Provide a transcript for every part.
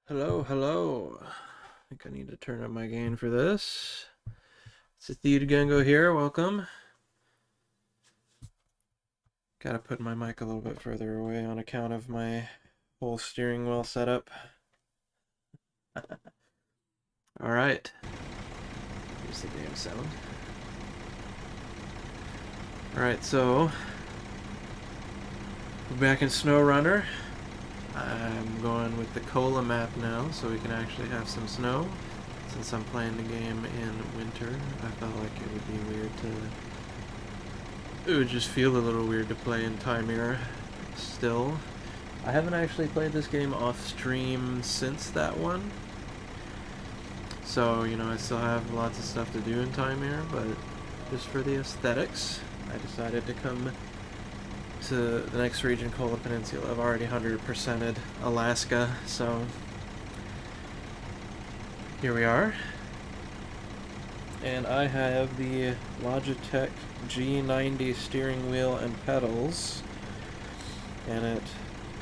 Hello, hello. I think I need to turn up my gain for this. It's a Theod Gungo here, welcome. Gotta put my mic a little bit further away on account of my whole steering wheel setup. Alright. Here's the game sound. Alright, so we're back in SnowRunner. I'm going with the Cola map now, so we can actually have some snow. Since I'm playing the game in winter, I felt like it would be weird to... It would just feel a little weird to play in Timir still. I haven't actually played this game off stream since that one. So, you know, I still have lots of stuff to do in Timir, but just for the aesthetics, I decided to come to the next region, Kola Peninsula. I've already 100%ed Alaska, so here we are. And I have the Logitech G90 steering wheel and pedals, and it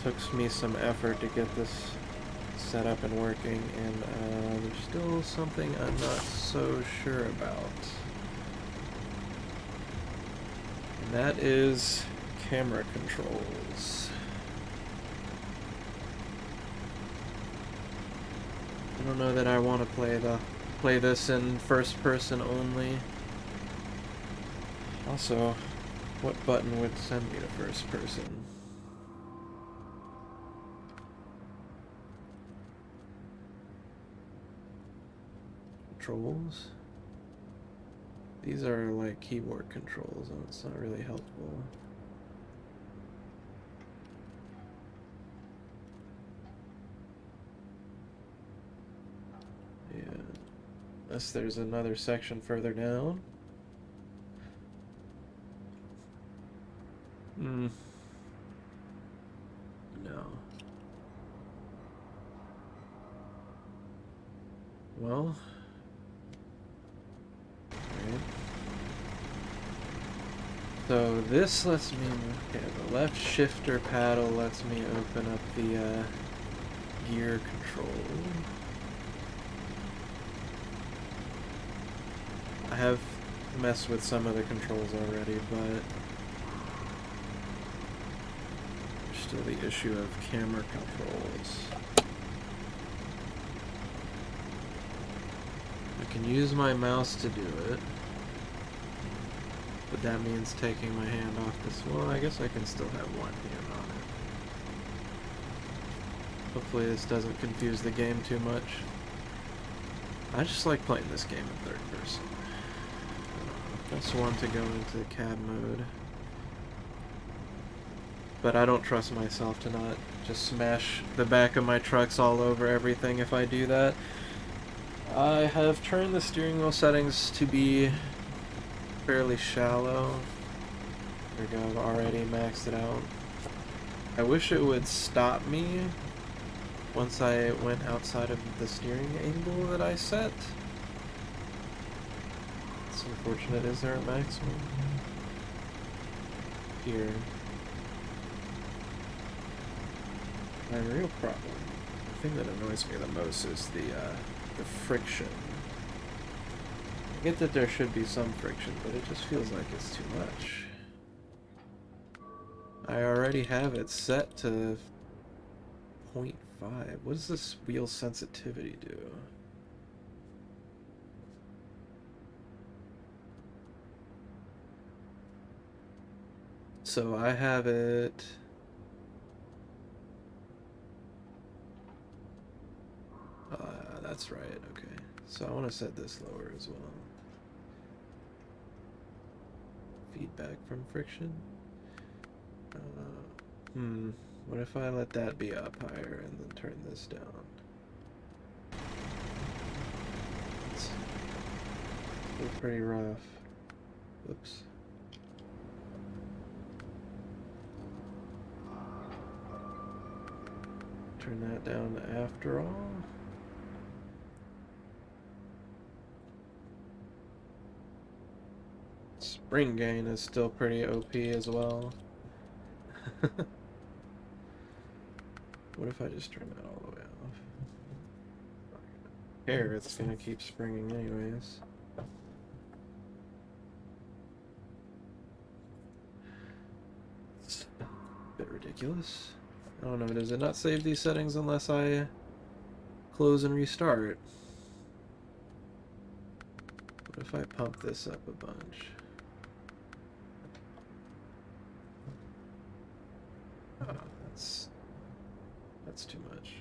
took me some effort to get this set up and working, and there's still something I'm not so sure about. And that is camera controls. I don't know that I want to play this in first person only. Also, what button would send me to first person? Controls? These are like keyboard controls, and it's not really helpful. Yeah, unless there's another section further down. No. Well. Alright. So this lets me, okay, the left shifter paddle lets me open up the gear control. I have messed with some of the controls already, but there's still the issue of camera controls. I can use my mouse to do it, but that means taking my hand off this. Well, I guess I can still have one hand on it. Hopefully this doesn't confuse the game too much. I just like playing this game in third person. I just want to go into CAD mode. But I don't trust myself to not just smash the back of my trucks all over everything if I do that. I have turned the steering wheel settings to be fairly shallow. There we go, I've already maxed it out. I wish it would stop me once I went outside of the steering angle that I set. It's unfortunate. Is there a maximum? Here. My real problem, the thing that annoys me the most is the friction. I get that there should be some friction, but it just feels like it's too much. I already have it set to 0.5. What does this wheel sensitivity do? So I have it... that's right, okay. So I want to set this lower as well. Feedback from friction? What if I let that be up higher and then turn this down? It's still pretty rough. Oops. Turn that down after all. Spring gain is still pretty OP as well. What if I just turn that all the way off? care, it's gonna keep springing anyways. It's a bit ridiculous. I don't know, does it not save these settings unless I close and restart? What if I pump this up a bunch? Oh, that's too much.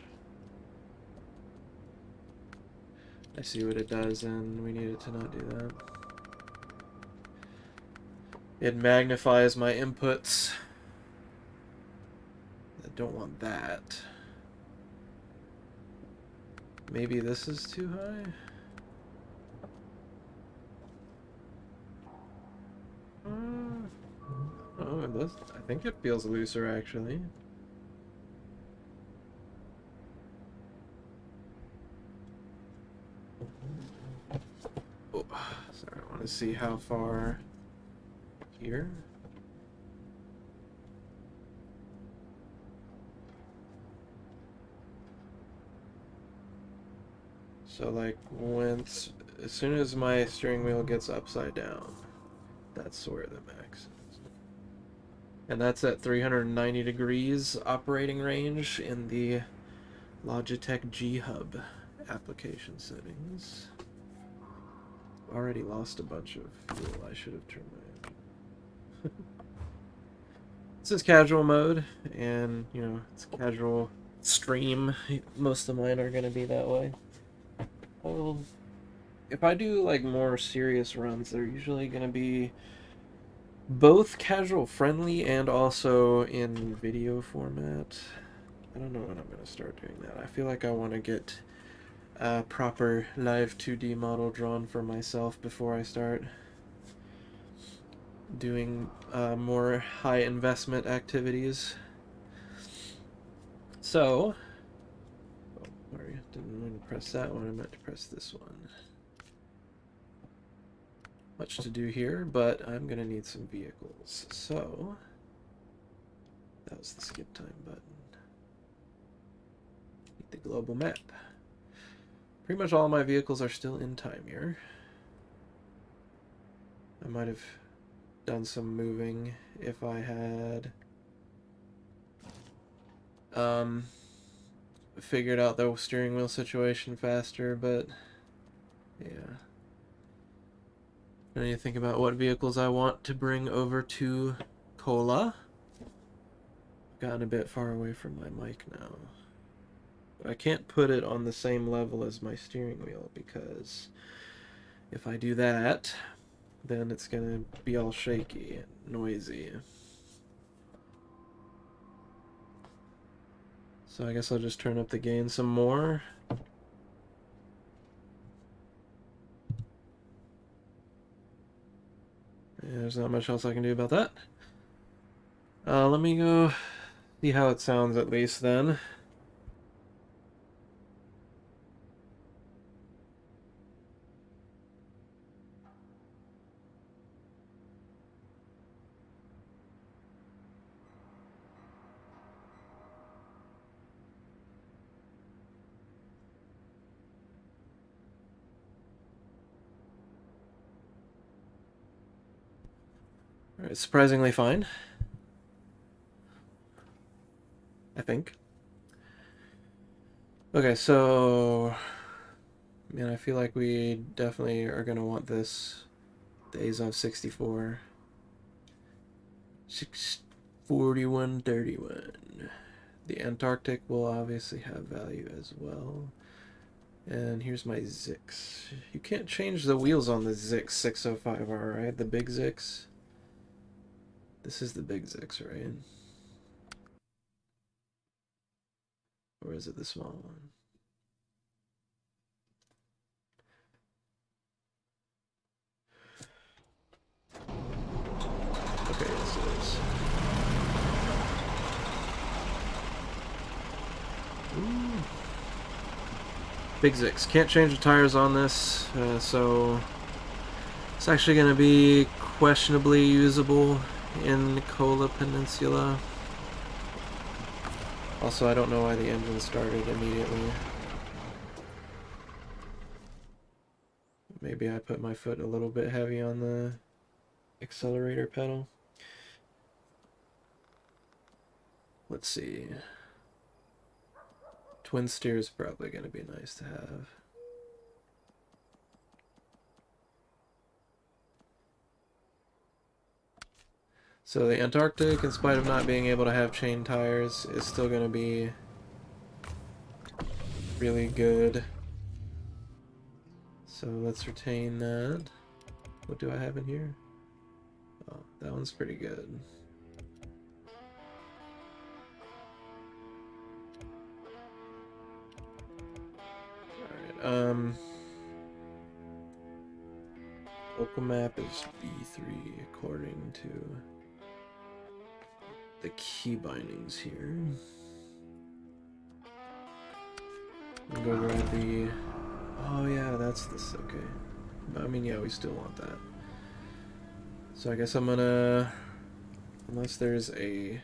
I see what it does, and we need it to not do that. It magnifies my inputs. I don't want that. Maybe this is too high? Oh, it does. I think it feels looser, actually. Oh, sorry, I want to see how far here. So, like, as soon as my steering wheel gets upside down, that's where the max is. And that's at 390 degrees operating range in the Logitech G Hub application settings. Already lost a bunch of fuel. I should have turned my engine. This is casual mode, and you know, it's a casual stream. Most of mine are going to be that way. If I do like more serious runs, they're usually going to be both casual friendly and also in video format. I don't know when I'm going to start doing that. I feel like I want to get a proper live 2D model drawn for myself before I start doing more high investment activities. So, oh, sorry, didn't want to press that one. I meant to press this one. Much to do here, but I'm gonna need some vehicles. So, that was the skip time button. Need the global map. Pretty much all my vehicles are still in time here. I might have done some moving if I had figured out the steering wheel situation faster, but yeah. I need to think about what vehicles I want to bring over to Cola. I've gotten a bit far away from my mic now. But I can't put it on the same level as my steering wheel, because if I do that, then it's gonna be all shaky and noisy. So I guess I'll just turn up the gain some more. Yeah, there's not much else I can do about that. Let me go see how it sounds at least then. Alright, surprisingly fine. I think. Okay, so man, I feel like we definitely are gonna want this. The Azov 64. 64131. The Antarctic will obviously have value as well. And here's my Zix. You can't change the wheels on the Zix 605R, right? The big Zix. This is the big Zix, right? Or is it the small one? Okay, yes it is. Ooh. Big Zix. Can't change the tires on this, so it's actually going to be questionably usable in Kola Peninsula. Also, I don't know why the engine started immediately. maybe I put my foot a little bit heavy on the accelerator pedal. Let's see. Twin steer is probably going to be nice to have. So the Antarctic, in spite of not being able to have chain tires, is still going to be really good. So let's retain that. What do I have in here? Oh, that one's pretty good. Alright, local map is B3 according to the key bindings here. We'll go grab the... Oh yeah, that's this, okay. I mean, yeah, we still want that. So I guess I'm gonna... Unless there's a...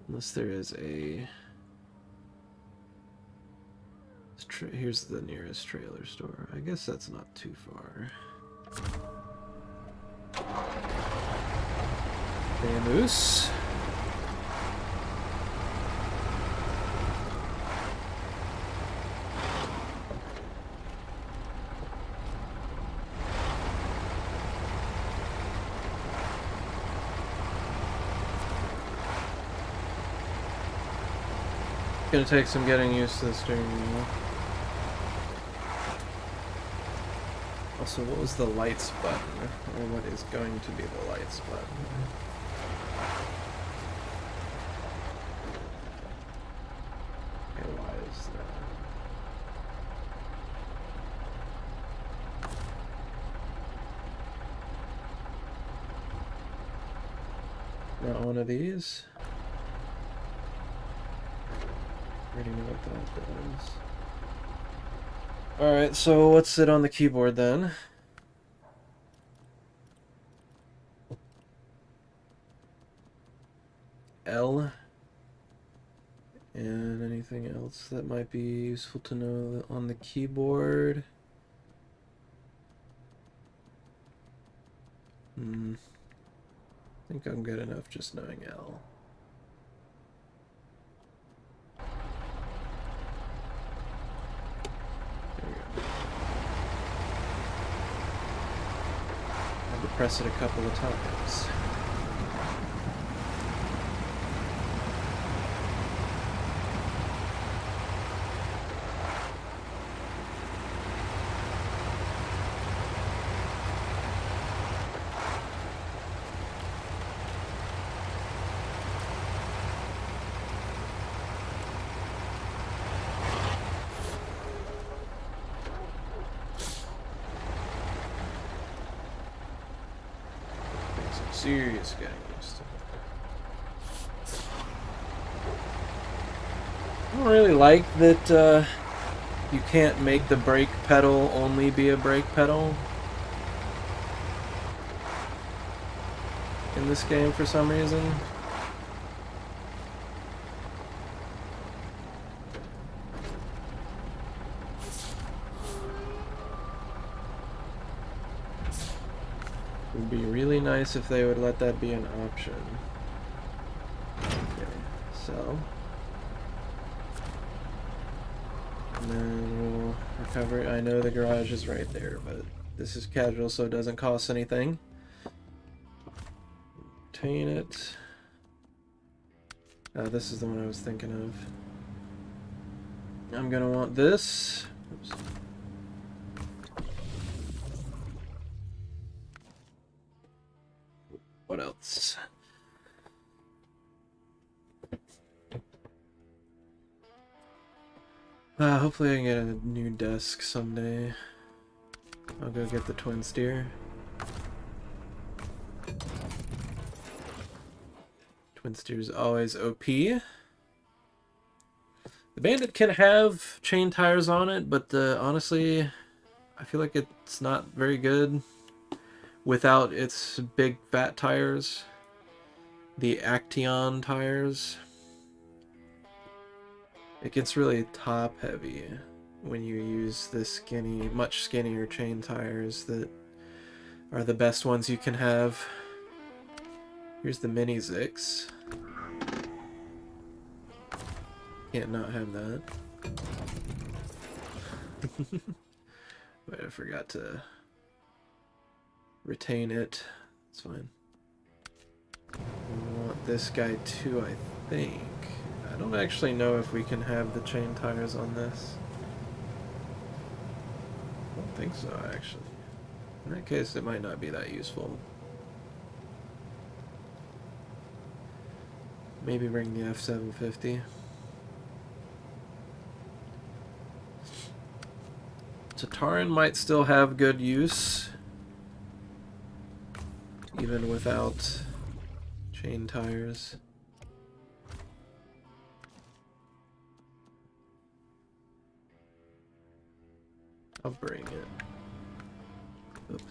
Unless there is a... Here's the nearest trailer store. I guess that's not too far. Vamoose. Gonna take some getting used to the steering wheel. Also, what was the lights button? Or what is going to be the lights button? Okay, why is that? Not one of these? I already know what that does. Alright, so what's it on the keyboard then? L. And anything else that might be useful to know on the keyboard? I think I'm good enough just knowing L. Press it a couple of times. Serious getting used to it. I don't really like that you can't make the brake pedal only be a brake pedal in this game for some reason. It would be really nice if they would let that be an option. Okay, so... And then we'll recover it. I know the garage is right there, but this is casual, so it doesn't cost anything. Retain it. This is the one I was thinking of. I'm gonna want this. Oops. What else? Hopefully I can get a new desk someday. I'll go get the twin steer. Twin steer's always OP. The Bandit can have chain tires on it, but honestly, I feel like it's not very good without its big fat tires. The Action tires. It gets really top heavy when you use the much skinnier chain tires that are the best ones you can have. Here's the mini Zix. Can't not have that. Wait, I forgot to retain it. It's fine. We want this guy too, I think. I don't actually know if we can have the chain tires on this. I don't think so, actually. In that case, it might not be that useful. Maybe bring the F750. Tataran might still have good use, even without chain tires. I'll bring it. Oops.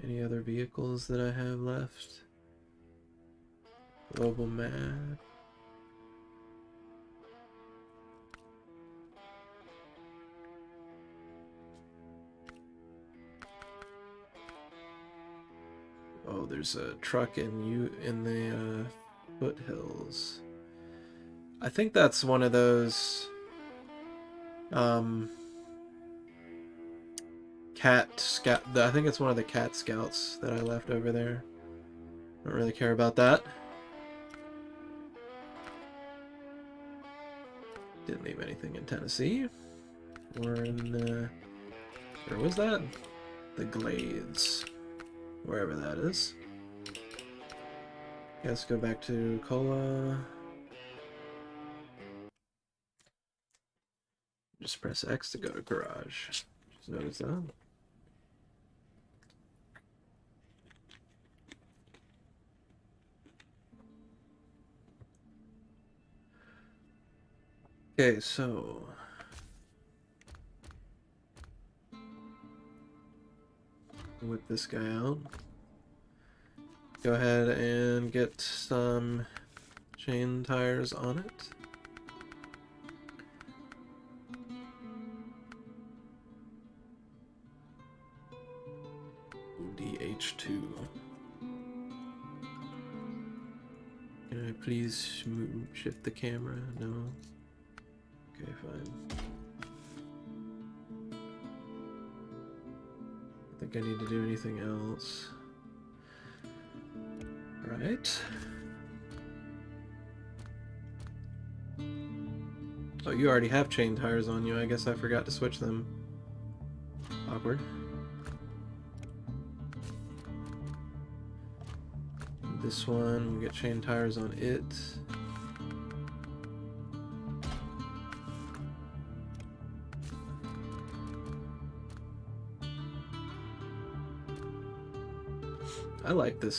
Any other vehicles that I have left? Global map. Oh, there's a truck in the foothills. I think that's one of those cat scout. I think it's one of the cat scouts that I left over there. Don't really care about that. Didn't leave anything in Tennessee. We're in where was that? The Glades. Wherever that is. Let's go back to Cola. Just press X to go to garage. Just notice that. Okay, so whip this guy out. Go ahead and get some chain tires on it. DH2. Can I please shift the camera? No. Okay, fine. I think I need to do anything else. Right. Oh, you already have chain tires on you. I guess I forgot to switch them. Awkward. This one, we get chain tires on it. I like the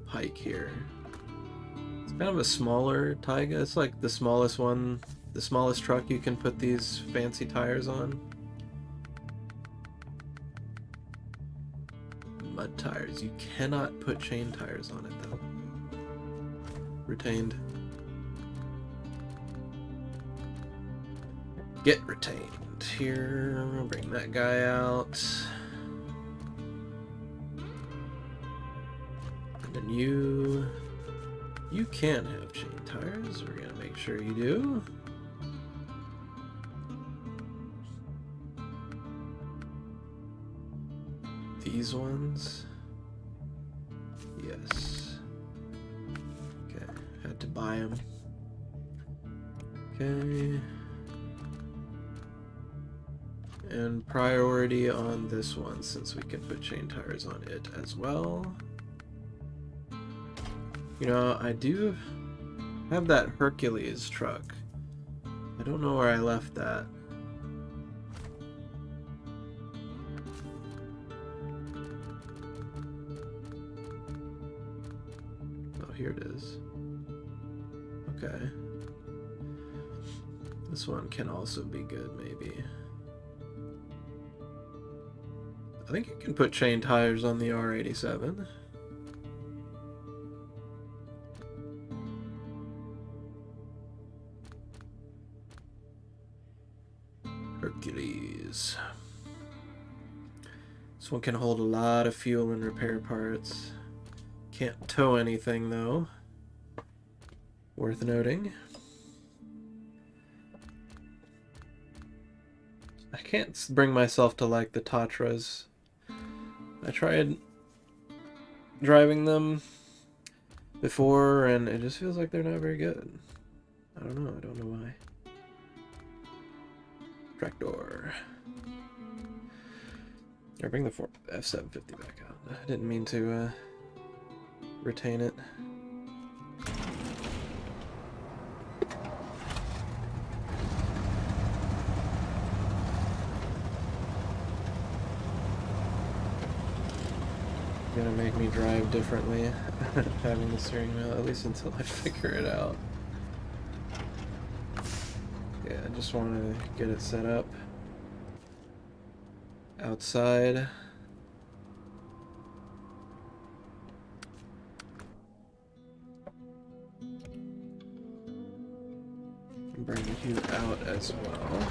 Pike here. It's kind of a smaller Taiga. It's like the smallest one, the smallest truck you can put these fancy tires on. Mud tires. You cannot put chain tires on it though. Retained. Get retained. Here, I'll bring that guy out. And you can have chain tires. We're gonna make sure you do. These ones. Yes. Okay, had to buy them. Okay. And priority on this one since we can put chain tires on it as well. You know, I do have that Hercules truck. I don't know where I left that. Oh, here it is. Okay. This one can also be good, maybe. I think you can put chain tires on the R87. Hercules. This one can hold a lot of fuel and repair parts. Can't tow anything though. Worth noting. I can't bring myself to like the Tatras. I tried driving them before and it just feels like they're not very good. I don't know why. Tractor. Or bring the F750 back out. I didn't mean to retain it. Gonna make me drive differently having the steering wheel, at least until I figure it out. Yeah, I just wanted to get it set up outside. And bring you out as well.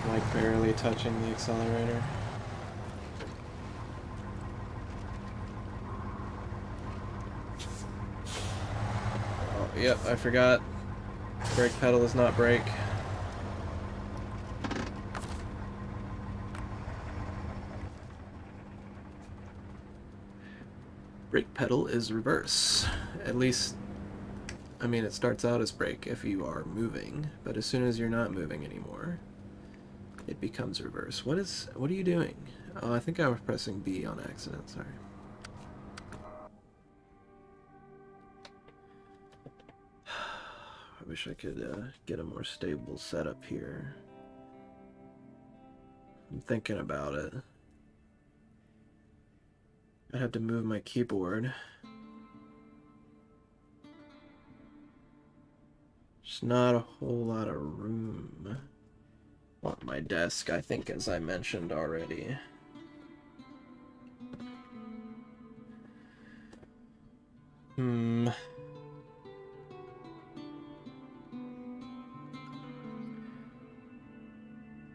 Like barely touching the accelerator. Oh, yep, I forgot. Brake pedal is not brake. Brake pedal is reverse. At least, I mean, it starts out as brake if you are moving, but as soon as you're not moving anymore, it becomes reverse. What are you doing? Oh, I think I was pressing B on accident, sorry. I wish I could get a more stable setup here. I'm thinking about it. I'd have to move my keyboard. There's not a whole lot of room on my desk, I think, as I mentioned already.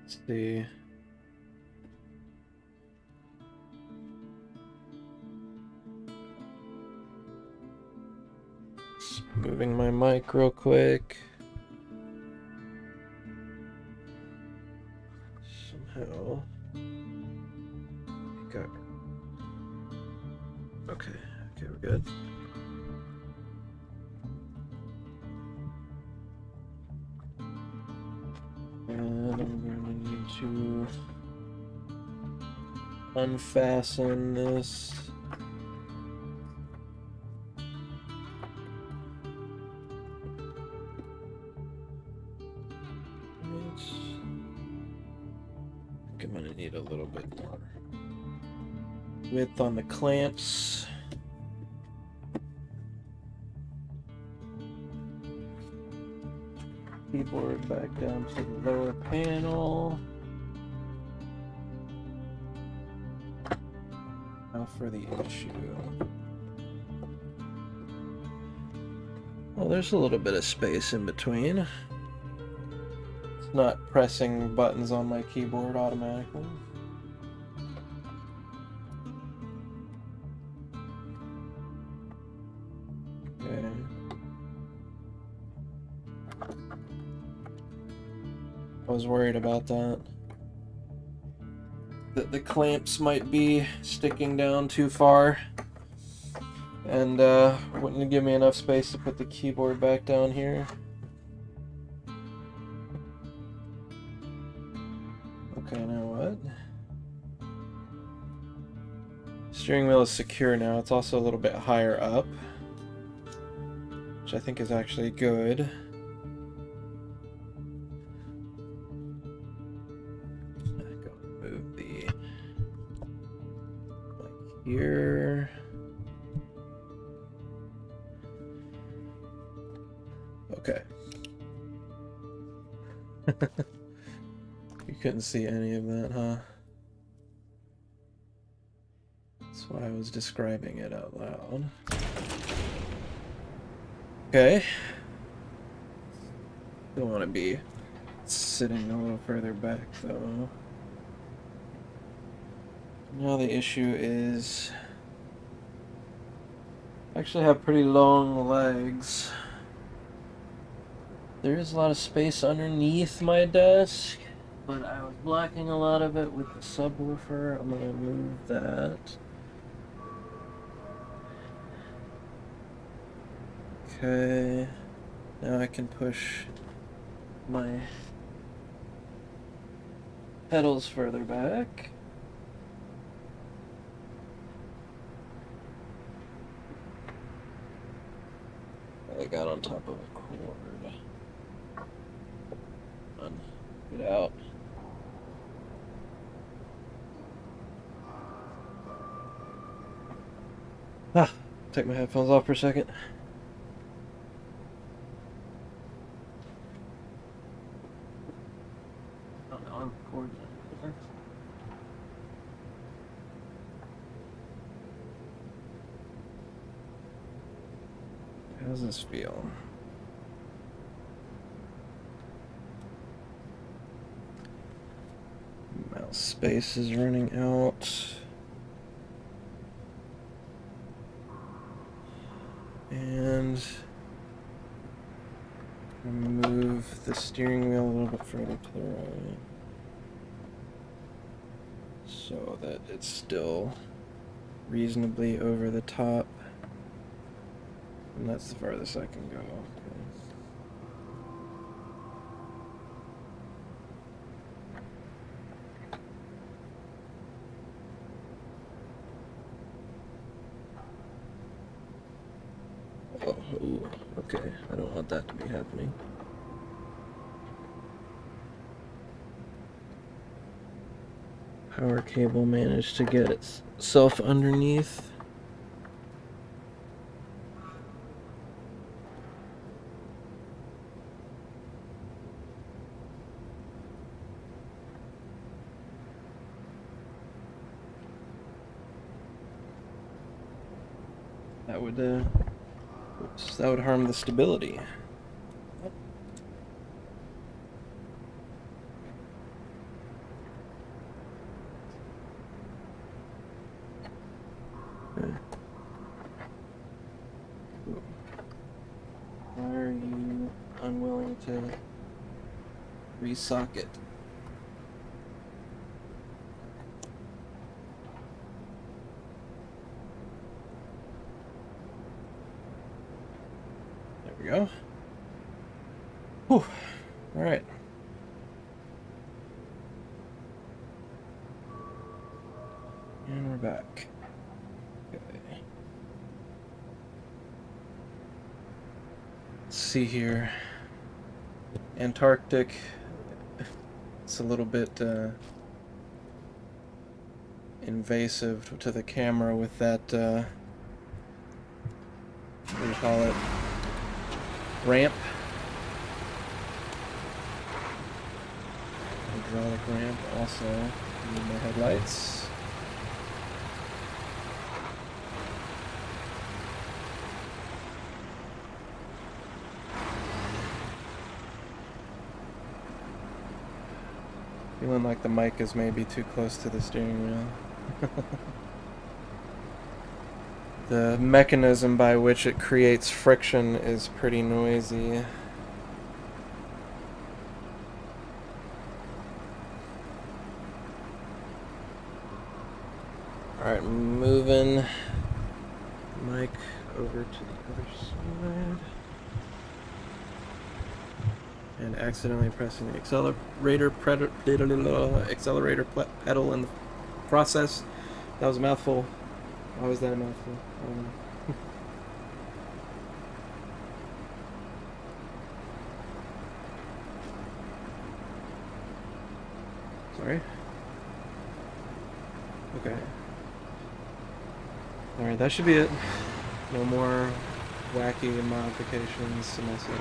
Let's see. Just moving my mic real quick. Somehow. Okay. Okay, we're good. And I'm going to need to unfasten this. I think I'm going to need a little bit more width on the clamps. Keyboard back down to the lower panel. Now for the issue. Well, there's a little bit of space in between. It's not pressing buttons on my keyboard automatically. Okay. I was worried about that. That the clamps might be sticking down too far and wouldn't give me enough space to put the keyboard back down here. Okay, now what? Steering wheel is secure now. It's also a little bit higher up, which I think is actually good. Here. Okay. You couldn't see any of that, huh? That's why I was describing it out loud. Okay. Don't want to be sitting a little further back though. Now the issue is I actually have pretty long legs. There is a lot of space underneath my desk, but I was blocking a lot of it with the subwoofer. I'm gonna move that. Okay, now I can push my pedals further back. I got on top of a cord. Come on, get out. Take my headphones off for a second. Oh no, I'm recording. How does this feel? Mouse space is running out. And move the steering wheel a little bit further to the right so that it's still reasonably over the top. And that's the farthest I can go. Oh, okay. I don't want that to be happening. Power cable managed to get itself underneath. That would harm the stability. Okay. Why are you unwilling to resocket? There we go. Whew. All right. And we're back. Okay. Let's see here. Antarctic. It's a little bit invasive to the camera with that, what do you call it? Ramp. Hydraulic ramp. Also, need my headlights. Feeling like the mic is maybe too close to the steering wheel. The mechanism by which it creates friction is pretty noisy. Alright, moving mic over to the other side. And accidentally pressing the accelerator pedal in the process. That was a mouthful. Why was that a mouthful? I don't know. Sorry? Okay. Alright, that should be it. No more wacky modifications to my setup.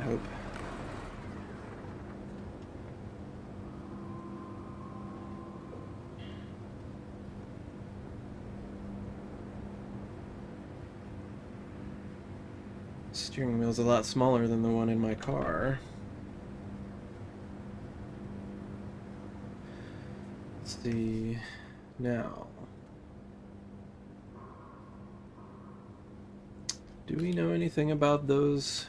I hope. Steering wheel's a lot smaller than the one in my car. Let's see now. Do we know anything about those,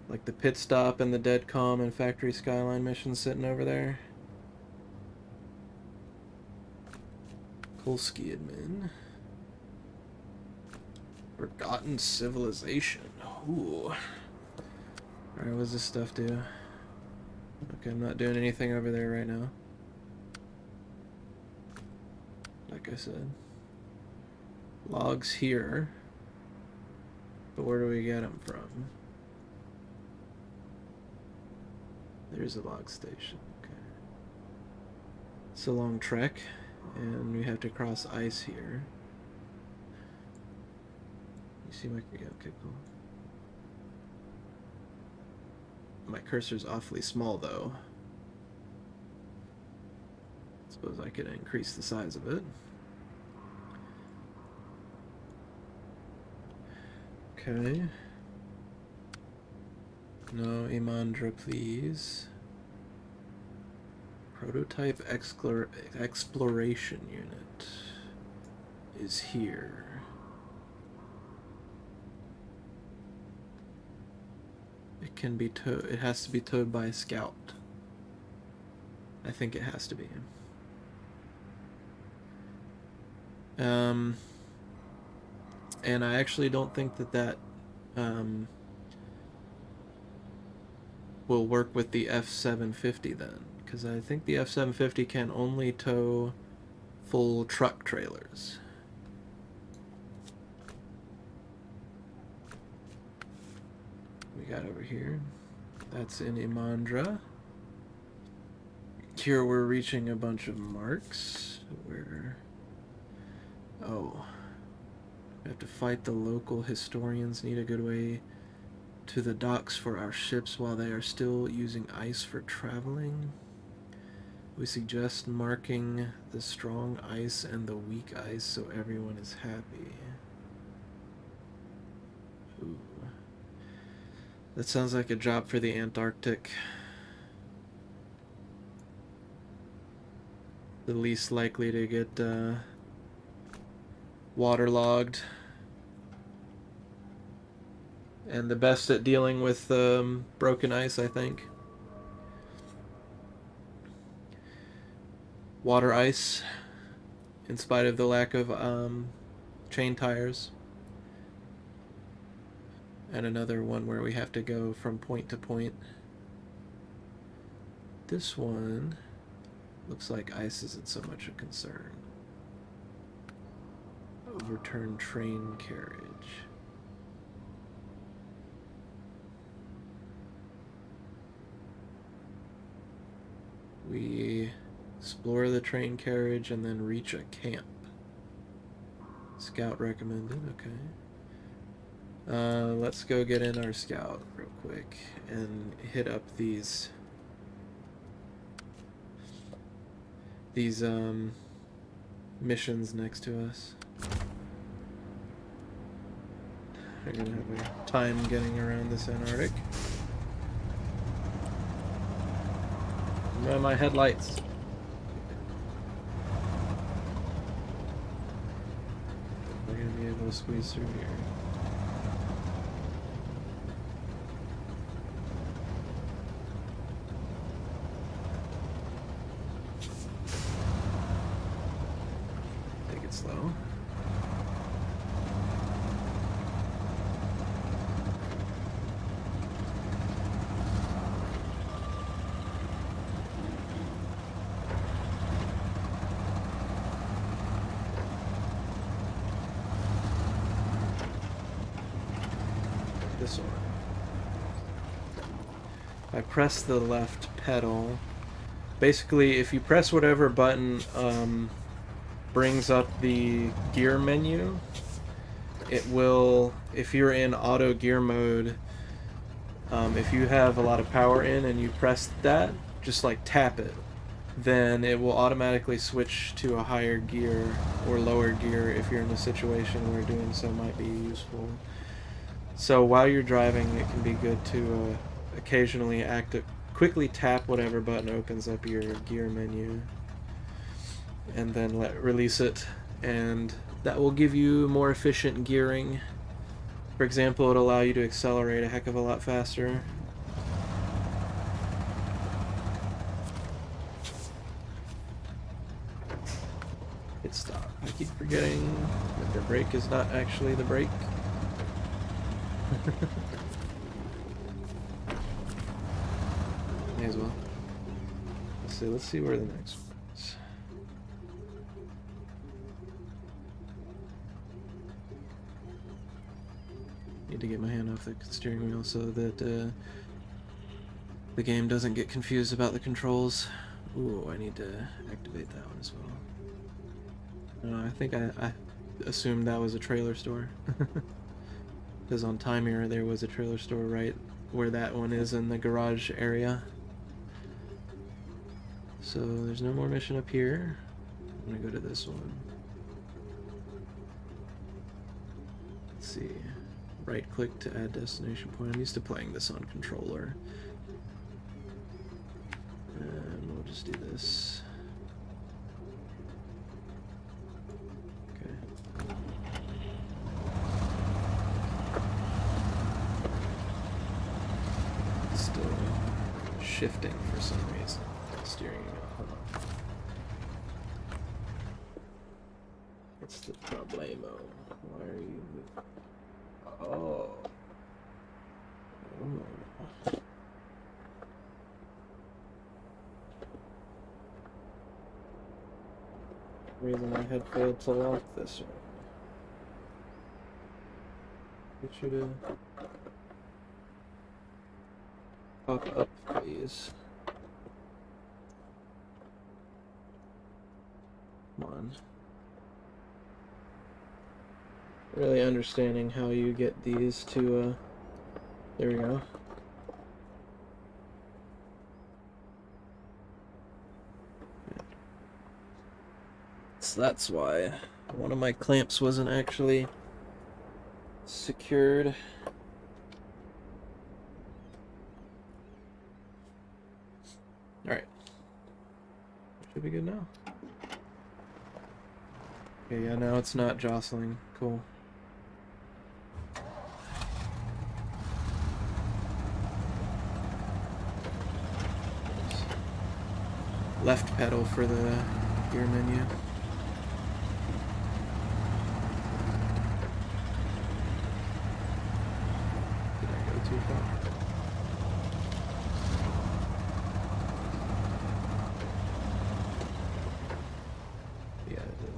like the pit stop and the dead calm and factory skyline missions sitting over there? Kolsky admin. Forgotten civilization. Ooh. Alright, what's this stuff do? Okay, I'm not doing anything over there right now. Like I said. Logs here. But where do we get them from? There's a log station. Okay. It's a long trek, and we have to cross ice here. You see my... Yeah, okay, cool. My cursor's awfully small, though. Suppose I could increase the size of it. Okay. No, Imandra, please. Prototype exploration unit is here. It can be towed. It has to be towed by a scout. I think it has to be. And I actually don't think that will work with the F-750 then, because I think the F-750 can only tow full truck trailers. We got over here. That's in Imandra. Here we're reaching a bunch of marks. Where... Oh. We have to fight the local historians, need a good way to the docks for our ships while they are still using ice for traveling. We suggest marking the strong ice and the weak ice so everyone is happy. Ooh. That sounds like a job for the Antarctic. The least likely to get waterlogged, and the best at dealing with broken ice, I think. Water ice, in spite of the lack of chain tires. And another one where we have to go from point to point. This one looks like ice isn't so much a concern. Overturned train carriage. We explore the train carriage and then reach a camp. Scout recommended, okay. Let's go get in our scout real quick and hit up these missions next to us. We're gonna have a time getting around this Antarctic. Where are my headlights? We're gonna be able to squeeze through here. Take it slow. This one. I press the left pedal. Basically, if you press whatever button brings up the gear menu, it will, if you're in auto gear mode, if you have a lot of power in and you press that, just like tap it, then it will automatically switch to a higher gear or lower gear if you're in a situation where doing so might be useful. So while you're driving, it can be good to occasionally quickly tap whatever button opens up your gear menu, and then release it, and that will give you more efficient gearing. For example, it'll allow you to accelerate a heck of a lot faster. Hit stop. I keep forgetting that the brake is not actually the brake. May as well. Let's see where the next one is. Need to get my hand off the steering wheel so that the game doesn't get confused about the controls. Ooh, I need to activate that one as well. I think I assumed that was a trailer store. Because on Time Era there was a trailer store right where that one is in the garage area. So there's no more mission up here. I'm gonna go to this one. Let's see. Right click to add destination point. I'm used to playing this on controller. And we'll just do this. Okay. Still shifting for some reason. Steering wheel. Hold on. What's the problemo? Why are you... Oh. Oh. Reason I had failed to lock this one. It should have pop up, please. Come on. Really understanding how you get these to, there we go. So that's why one of my clamps wasn't actually secured. Alright. Should be good now. Okay, yeah, now it's not jostling. Cool. Left pedal for the gear menu. Did I go too far? Yeah, I did.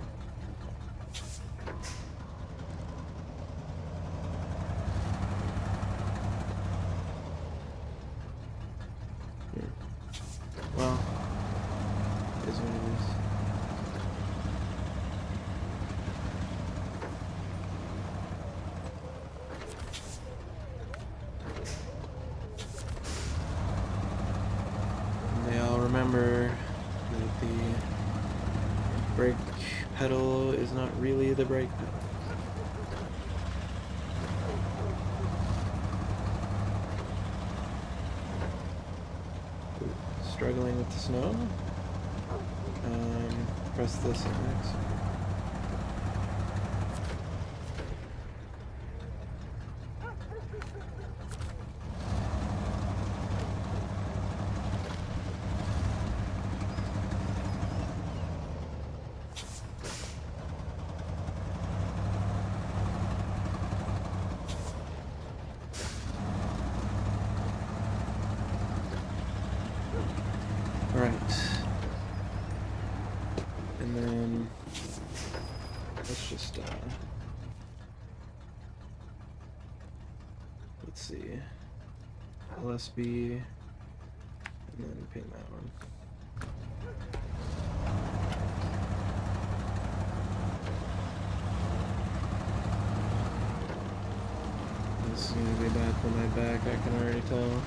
Here. Well, is what it is. And they all remember that the brake pedal is not really the brake pedal. Ooh, struggling with the snow. Press this next. Right. And then let's just let's see, LSB, and then ping that one. This is gonna be bad for my back, I can already tell.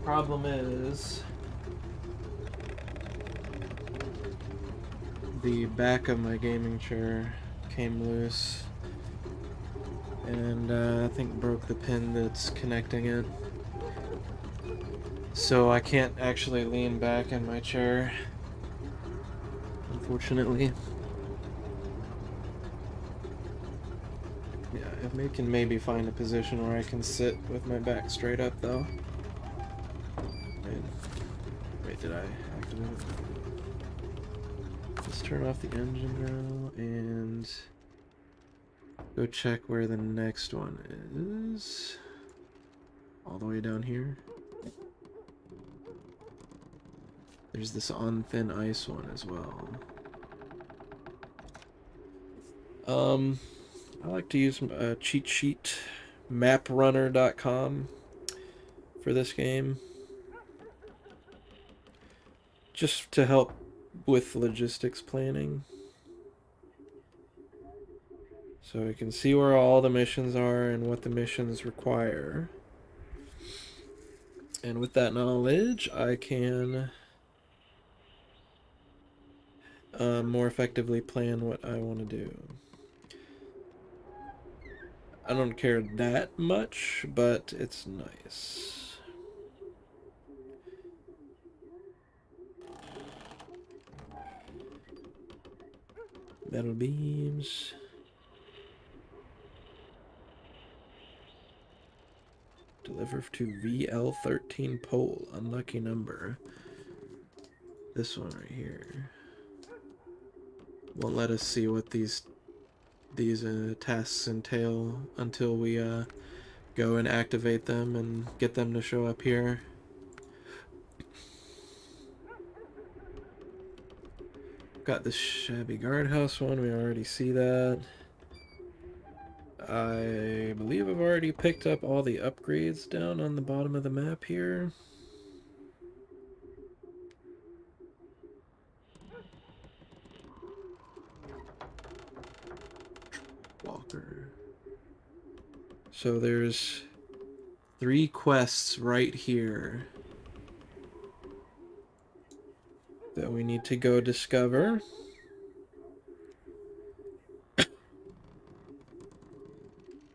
Problem is, the back of my gaming chair came loose, and I think broke the pin that's connecting it. So I can't actually lean back in my chair, unfortunately. Yeah, I can maybe find a position where I can sit with my back straight up, though. Wait, did I activate it? Let's turn off the engine now, and go check where the next one is. All the way down here. There's this on thin ice one as well. I like to use a cheat sheet, maprunner.com, for this game, just to help with logistics planning. So I can see where all the missions are and what the missions require. And with that knowledge, I can more effectively plan what I want to do. I don't care that much, but it's nice. Metal beams. Deliver to VL13 pole. Unlucky number. This one right here. Won't let us see what these tasks entail until we go and activate them and get them to show up here. Got this shabby guardhouse one. We already see that. I believe I've already picked up all the upgrades down on the bottom of the map here. Walker. So there's 3 quests right here that we need to go discover.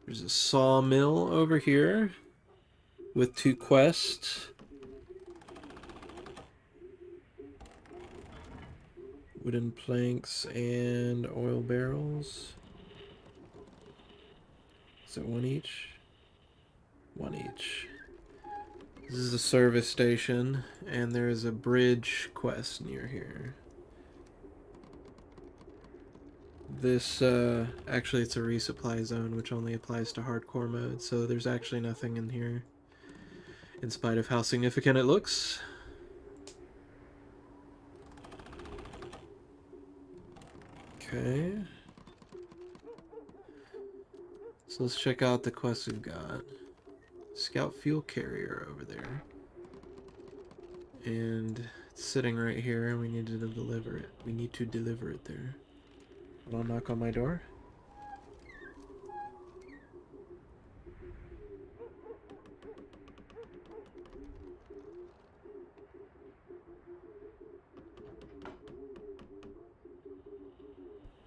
There's a sawmill over here with 2 quests. Wooden planks and oil barrels. Is it 1 each? 1 each. This is a service station, and there is a bridge quest near here. This, actually it's a resupply zone, which only applies to hardcore mode, so there's actually nothing in here, in spite of how significant it looks. Okay. So let's check out the quests we've got. Scout fuel carrier over there. And it's sitting right here, and we need to deliver it. We need to deliver it there. Hold on, knock on my door.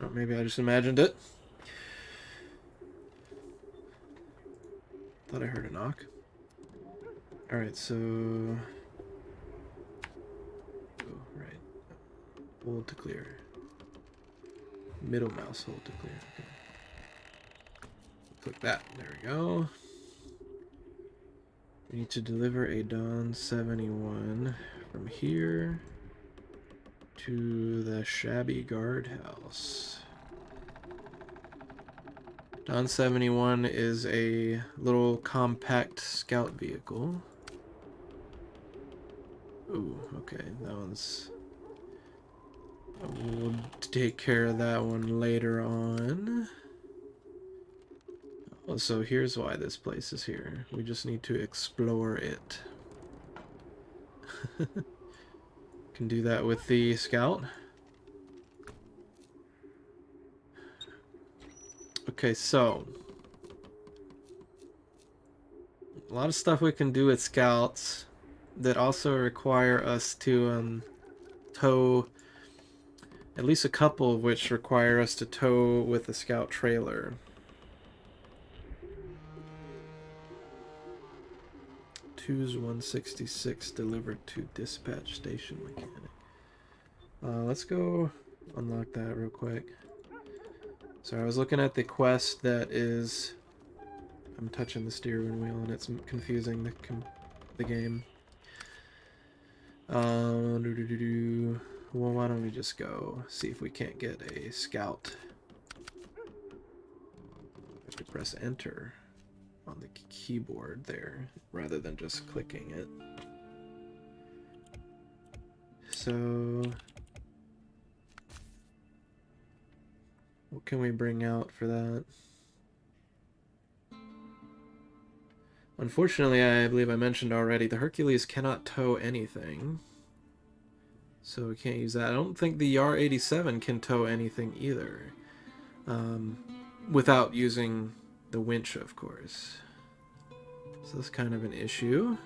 Or maybe I just imagined it. Thought I heard a knock. Alright, so... Oh, right. Hold to clear. Middle mouse hold to clear. Okay. Click that. There we go. We need to deliver a Dawn 71 from here to the shabby guardhouse. Dawn 71 is a little compact scout vehicle. Ooh, okay, that one's... We'll take care of that one later on. Oh, so here's why this place is here. We just need to explore it. Can do that with the scout. Okay, so a lot of stuff we can do with scouts that also require us to tow At least a couple of which require us to tow with the scout trailer. Two's 166 delivered to dispatch station mechanic. Let's go unlock that real quick. So I was looking at the quest that is... I'm touching the steering wheel and it's confusing the game. Well, why don't we just go see if we can't get a scout. I have to press enter on the keyboard there rather than just clicking it. So what can we bring out for that? Unfortunately, I believe I mentioned already, the Hercules cannot tow anything. So we can't use that. I don't think the R87 can tow anything either. Without using the winch, of course. So that's kind of an issue.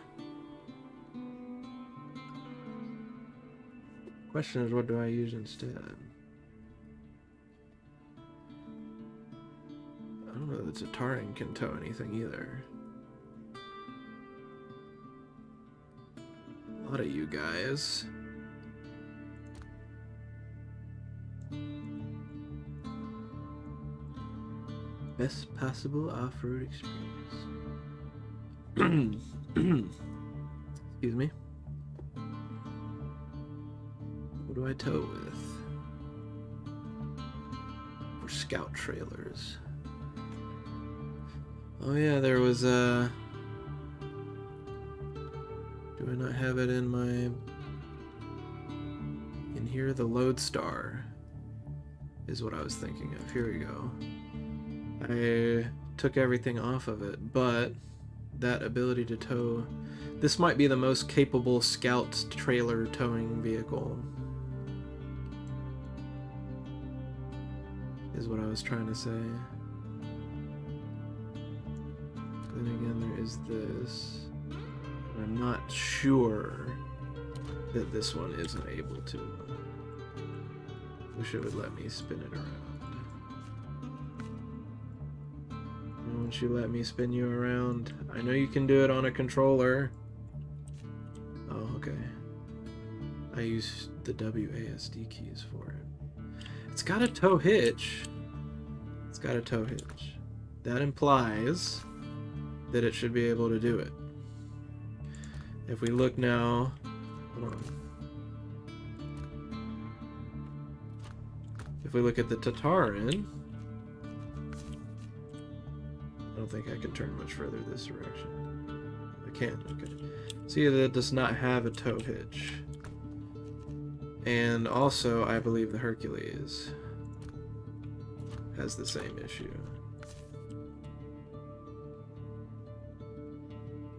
Question is, what do I use instead? I don't know that the Tataran can tow anything either. A lot of you guys. Best possible off-road experience. Excuse me. What do I tow with? For scout trailers. Oh yeah, there was a... Do I not have it in my... In here, the Lodestar is what I was thinking of. Here we go. I took everything off of it, but that ability to tow... This might be the most capable scout trailer towing vehicle. Is what I was trying to say. Then again, there is this. I'm not sure that this one isn't able to. Wish it would let me spin it around. Why won't you let me spin you around? I know you can do it on a controller. Oh, okay. I use the WASD keys for it. It's got a tow hitch. It's got a tow hitch. That implies that it should be able to do it. If we look now, hold on. If we look at the Tataran, I don't think I can turn much further this direction. I can, okay. See that it does not have a tow hitch. And also, I believe the Hercules has the same issue.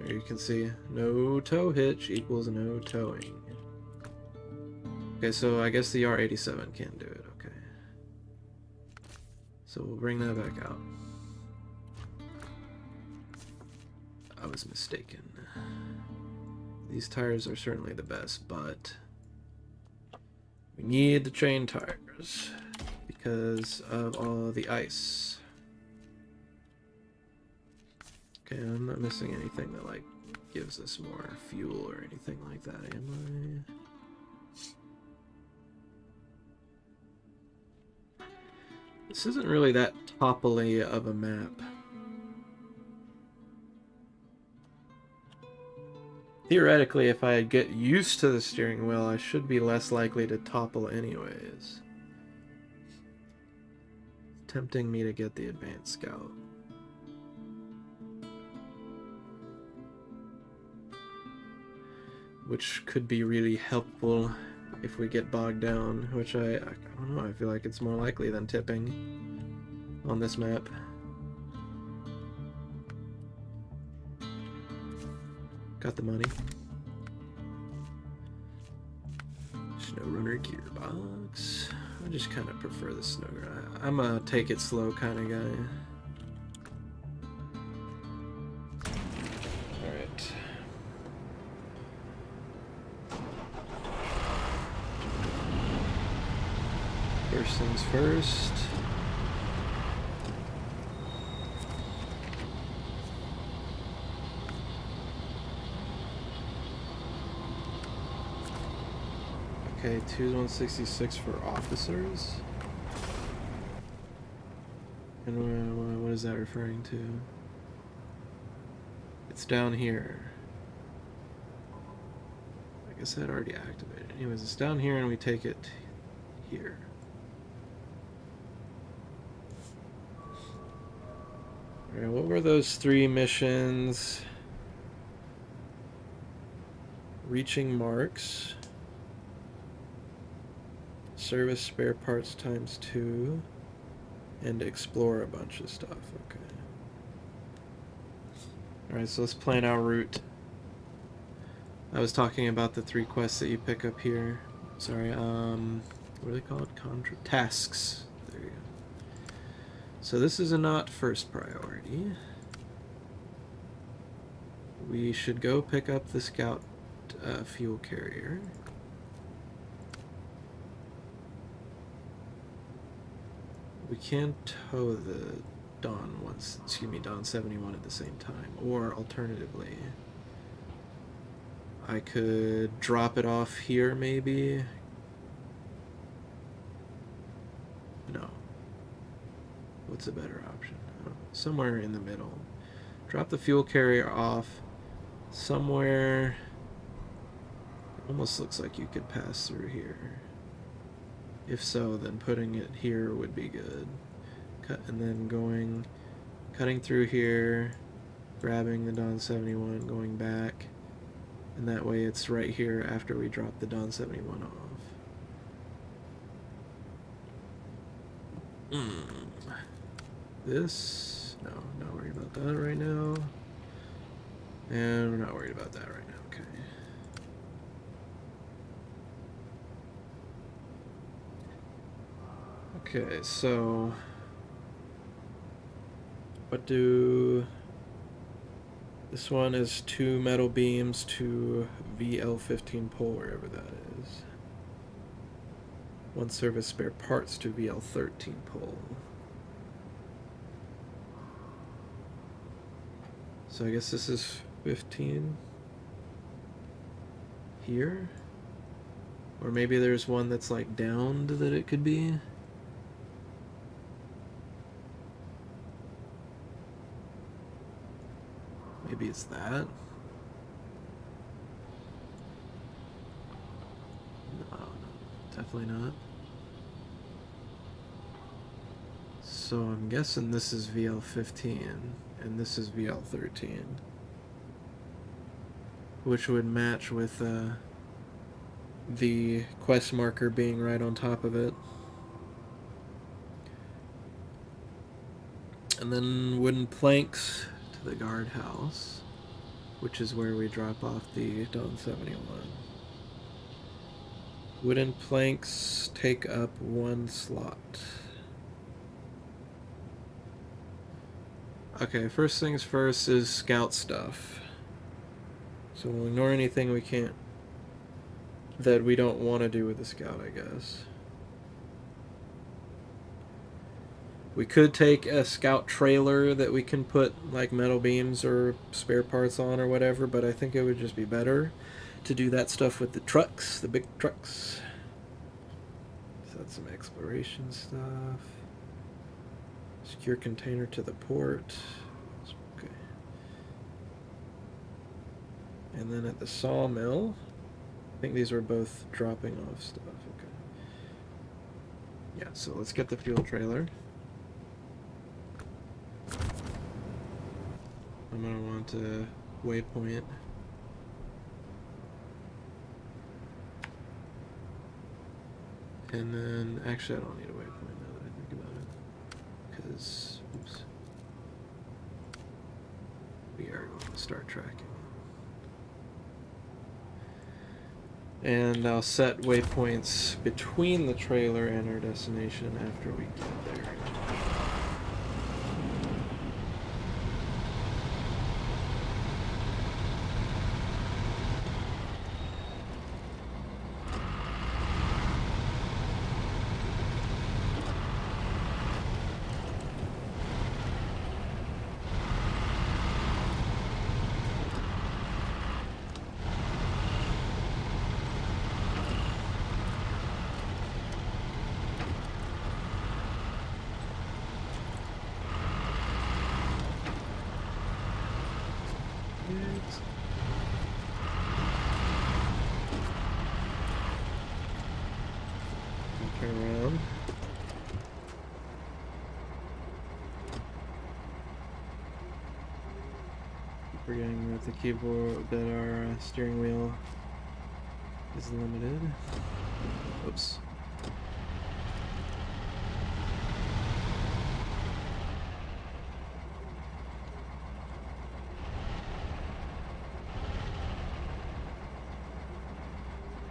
There you can see, no tow hitch equals no towing. Okay, so I guess the R87 can do it, okay. So we'll bring that back out. I was mistaken. These tires are certainly the best, but we need the chain tires because of all the ice. Okay, I'm not missing anything that like gives us more fuel or anything like that, am I? This isn't really that topply of a map. Theoretically, if I get used to the steering wheel, I should be less likely to topple anyways. It's tempting me to get the Advanced Scout. Which could be really helpful if we get bogged down, which I don't know, I feel like it's more likely than tipping on this map. Got the money. SnowRunner gearbox. I just kind of prefer the SnowRunner. I'm a take it slow kind of guy. Alright. First things first. Okay, 2-166 for officers. And what is that referring to? It's down here. I guess I'd already activated. Anyways, it's down here and we take it here. Alright, what were those 3 missions? Reaching marks. Service spare parts ×2. And explore a bunch of stuff. Okay. Alright, so let's plan our route. I was talking about the 3 quests that you pick up here. Sorry, what are they called? Tasks. There you go. So this is not first priority. We should go pick up the scout fuel carrier. We can tow the Dawn 71 at the same time, or alternatively, I could drop it off here maybe. No. What's a better option? Oh, somewhere in the middle. Drop the fuel carrier off somewhere. Almost looks like you could pass through here. If so, then putting it here would be good. And then cutting through here, grabbing the Dawn 71, going back, and that way it's right here after we drop the Dawn 71 off. This, no, not worried about that right now. And we're not worried about that right now, okay. Okay, so what do... This one is 2 metal beams to VL15 pole, wherever that is. 1 service spare parts to VL13 pole. So I guess this is 15 here? Or maybe there's one that's like downed that it could be? Maybe it's that? No, definitely not. So I'm guessing this is VL15 and this is VL13, which would match with the quest marker being right on top of it. And then wooden planks to the guardhouse, which is where we drop off the Dawn 71. Wooden planks take up 1 slot. Okay, first things first is scout stuff. So we'll ignore anything we can't, that we don't want to do with the scout, I guess. We could take a scout trailer that we can put like metal beams or spare parts on or whatever, but I think it would just be better to do that stuff with the trucks, the big trucks. So that's some exploration stuff. Secure container to the port. Okay. And then at the sawmill, I think these were both dropping off stuff. Okay. Yeah, so let's get the fuel trailer. I'm going to want a waypoint. And then, actually I don't need a waypoint now that I think about it. Because, oops. We are going to start tracking. And I'll set waypoints between the trailer and our destination after we get there. backwards. Turn around. Forgetting that the keyboard, that our steering wheel is limited. Oops.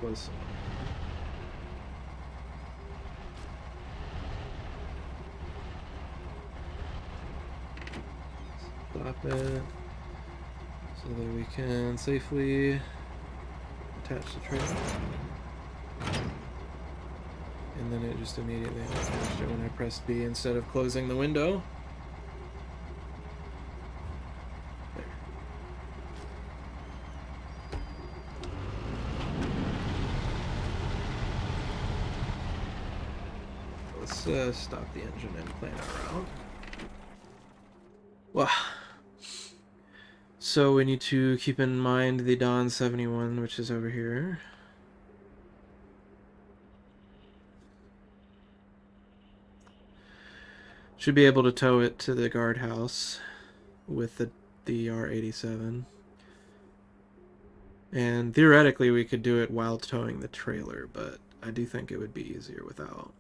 Was stop it so that we can safely attach the trailer. And then it just immediately attached it when I pressed B instead of closing the window. There. Let's stop the engine and plan our route. Wow. So we need to keep in mind the Dawn 71, which is over here. Should be able to tow it to the guardhouse with the R87. And theoretically we could do it while towing the trailer, but I do think it would be easier without.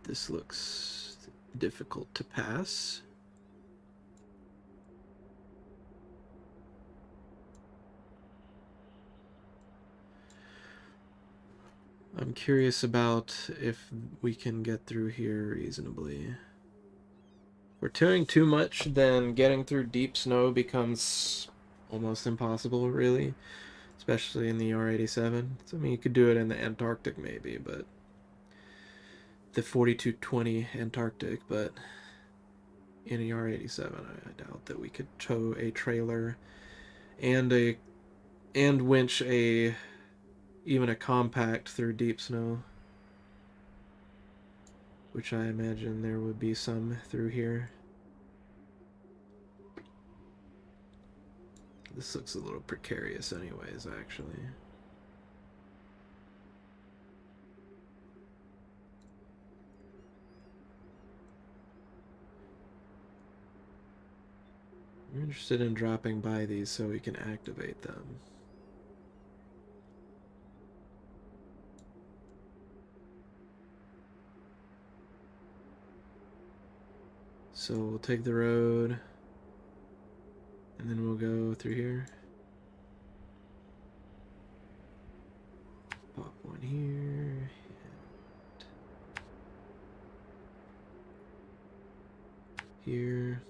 This looks difficult to pass. I'm curious about if we can get through here reasonably. If we're towing too much, then getting through deep snow becomes almost impossible, really. Especially in the R87. I mean, you could do it in the Antarctic maybe, but the 4220 Antarctic, but in a R87, I doubt that we could tow a trailer and winch even a compact through deep snow, which I imagine there would be some through here. This looks a little precarious anyways, actually. I'm interested in dropping by these so we can activate them. So we'll take the road, and then we'll go through here. Pop one here. And here.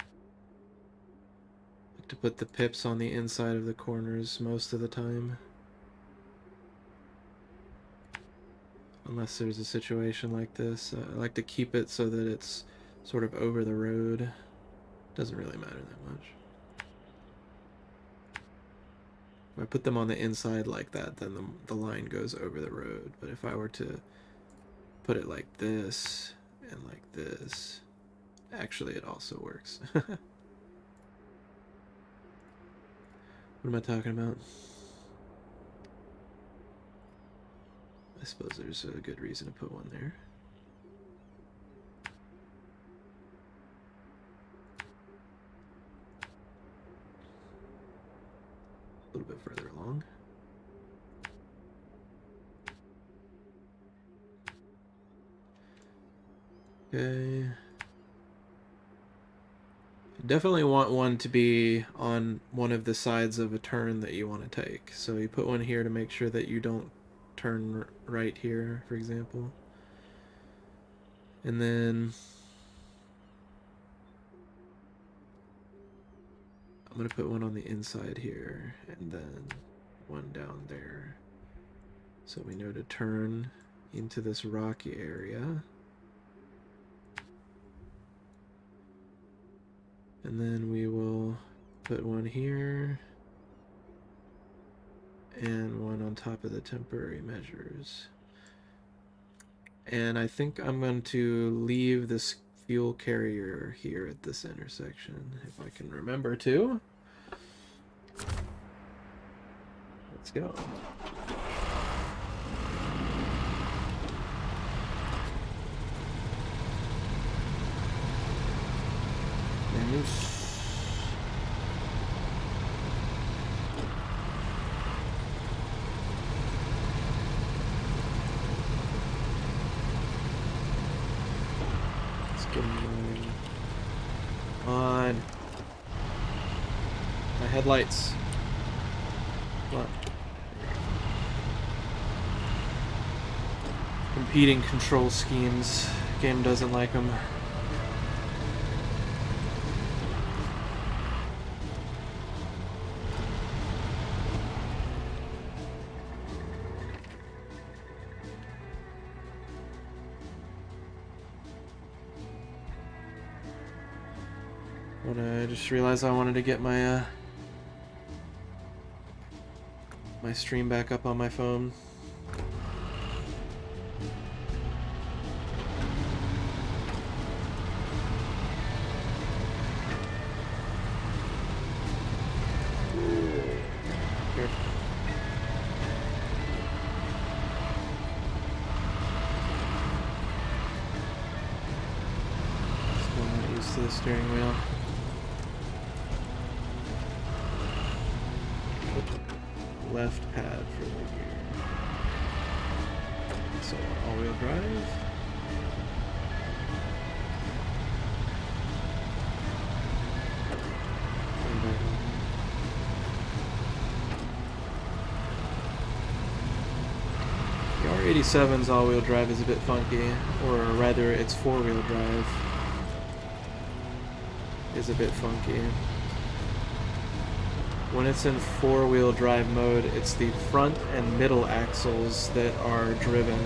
I like to put the pips on the inside of the corners most of the time. Unless there's a situation like this. I like to keep it so that it's sort of over the road. Doesn't really matter that much. If I put them on the inside like that, then the line goes over the road. But if I were to put it like this and like this, actually it also works. What am I talking about? I suppose there's a good reason to put one there. A little bit further along. Okay. You definitely want one to be on one of the sides of a turn that you want to take. So you put one here to make sure that you don't turn right here, for example. And then I'm going to put one on the inside here, and then one down there. So we know to turn into this rocky area. And then we will put one here and one on top of the temporary measures. And I think I'm going to leave this fuel carrier here at this intersection, if I can remember to. Let's go. On. My headlights. Come on. Competing control schemes. Game doesn't like them. I just realized I wanted to get my my stream back up on my phone. Here. Still not used to the steering wheel. Left pad for the gear. So all-wheel drive. The R87's all-wheel drive is a bit funky, or rather its four-wheel drive is a bit funky. When it's in four-wheel drive mode, it's the front and middle axles that are driven,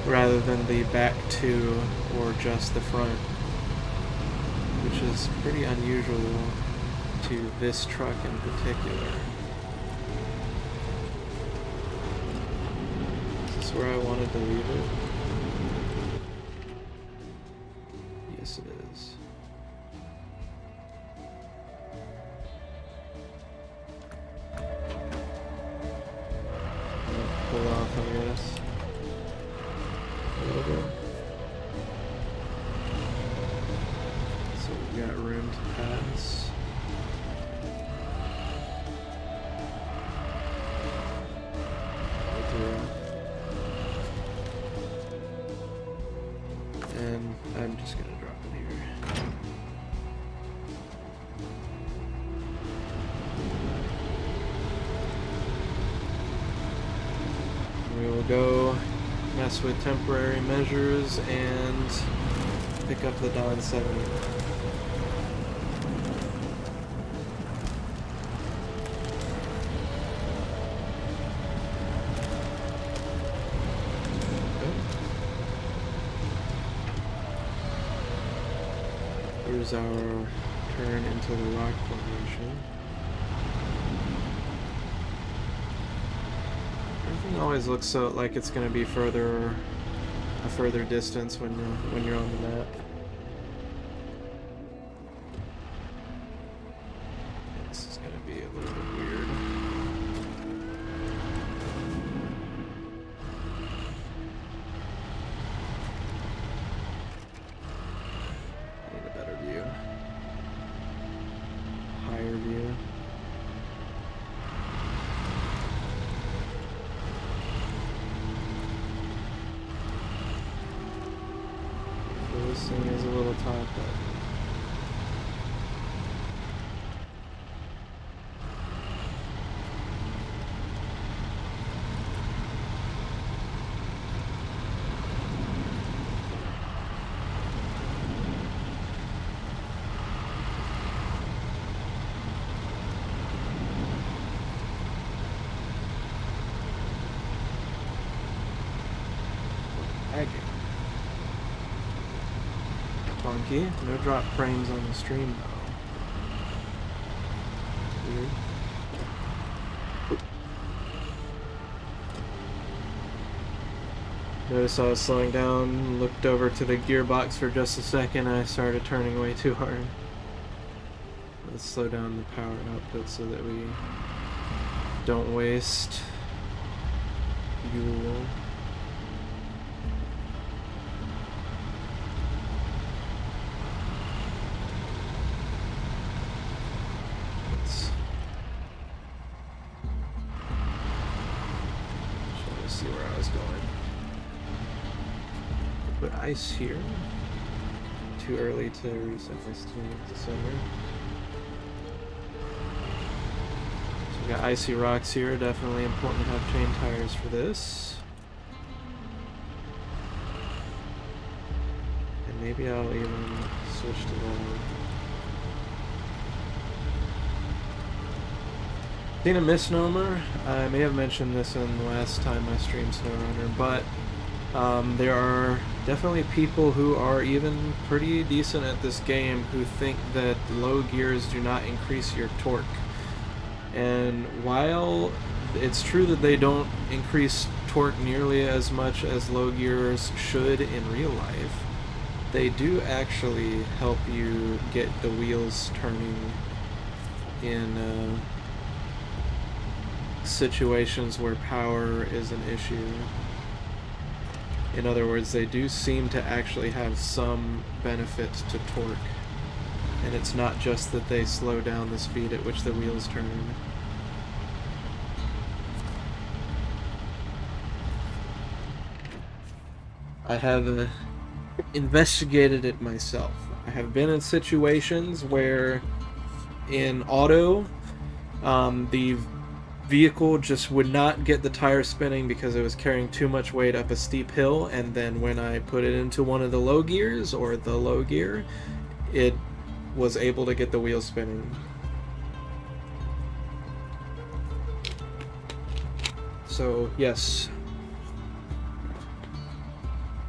rather than the back two or just the front, which is pretty unusual to this truck in particular. Is this where I wanted to leave it? Yes, it is. Pull off, I guess. A little bit. So we got room to pass. Right through. And I'm just gonna drop in here. We will go mess with temporary measures and pick up the Don 70. Here's our turn into the rock formation. Everything always looks so like it's going to be a further distance when you're on the map. This is going to be a little bit weird. I need a better view. Higher view. This thing is a little top heavy. Funky. No drop frames on the stream though. Weird. Noticed I was slowing down, looked over to the gearbox for just a second, and I started turning way too hard. Let's slow down the power output so that we don't waste fuel. Let's see where I was going. Put ice here. Too early to reset my steam to summer. So we got icy rocks here. Definitely important to have chain tires for this. And maybe I'll even switch to that. Seen a misnomer. I may have mentioned this in the last time I streamed SnowRunner, but there are definitely people who are even pretty decent at this game who think that low gears do not increase your torque. And while it's true that they don't increase torque nearly as much as low gears should in real life, they do actually help you get the wheels turning in situations where power is an issue. In other words, they do seem to actually have some benefit to torque. And it's not just that they slow down the speed at which the wheels turn. I have investigated it myself. I have been in situations where in auto, the vehicle just would not get the tire spinning because it was carrying too much weight up a steep hill, and then when I put it into one of the low gears, or the low gear, it was able to get the wheels spinning. So yes,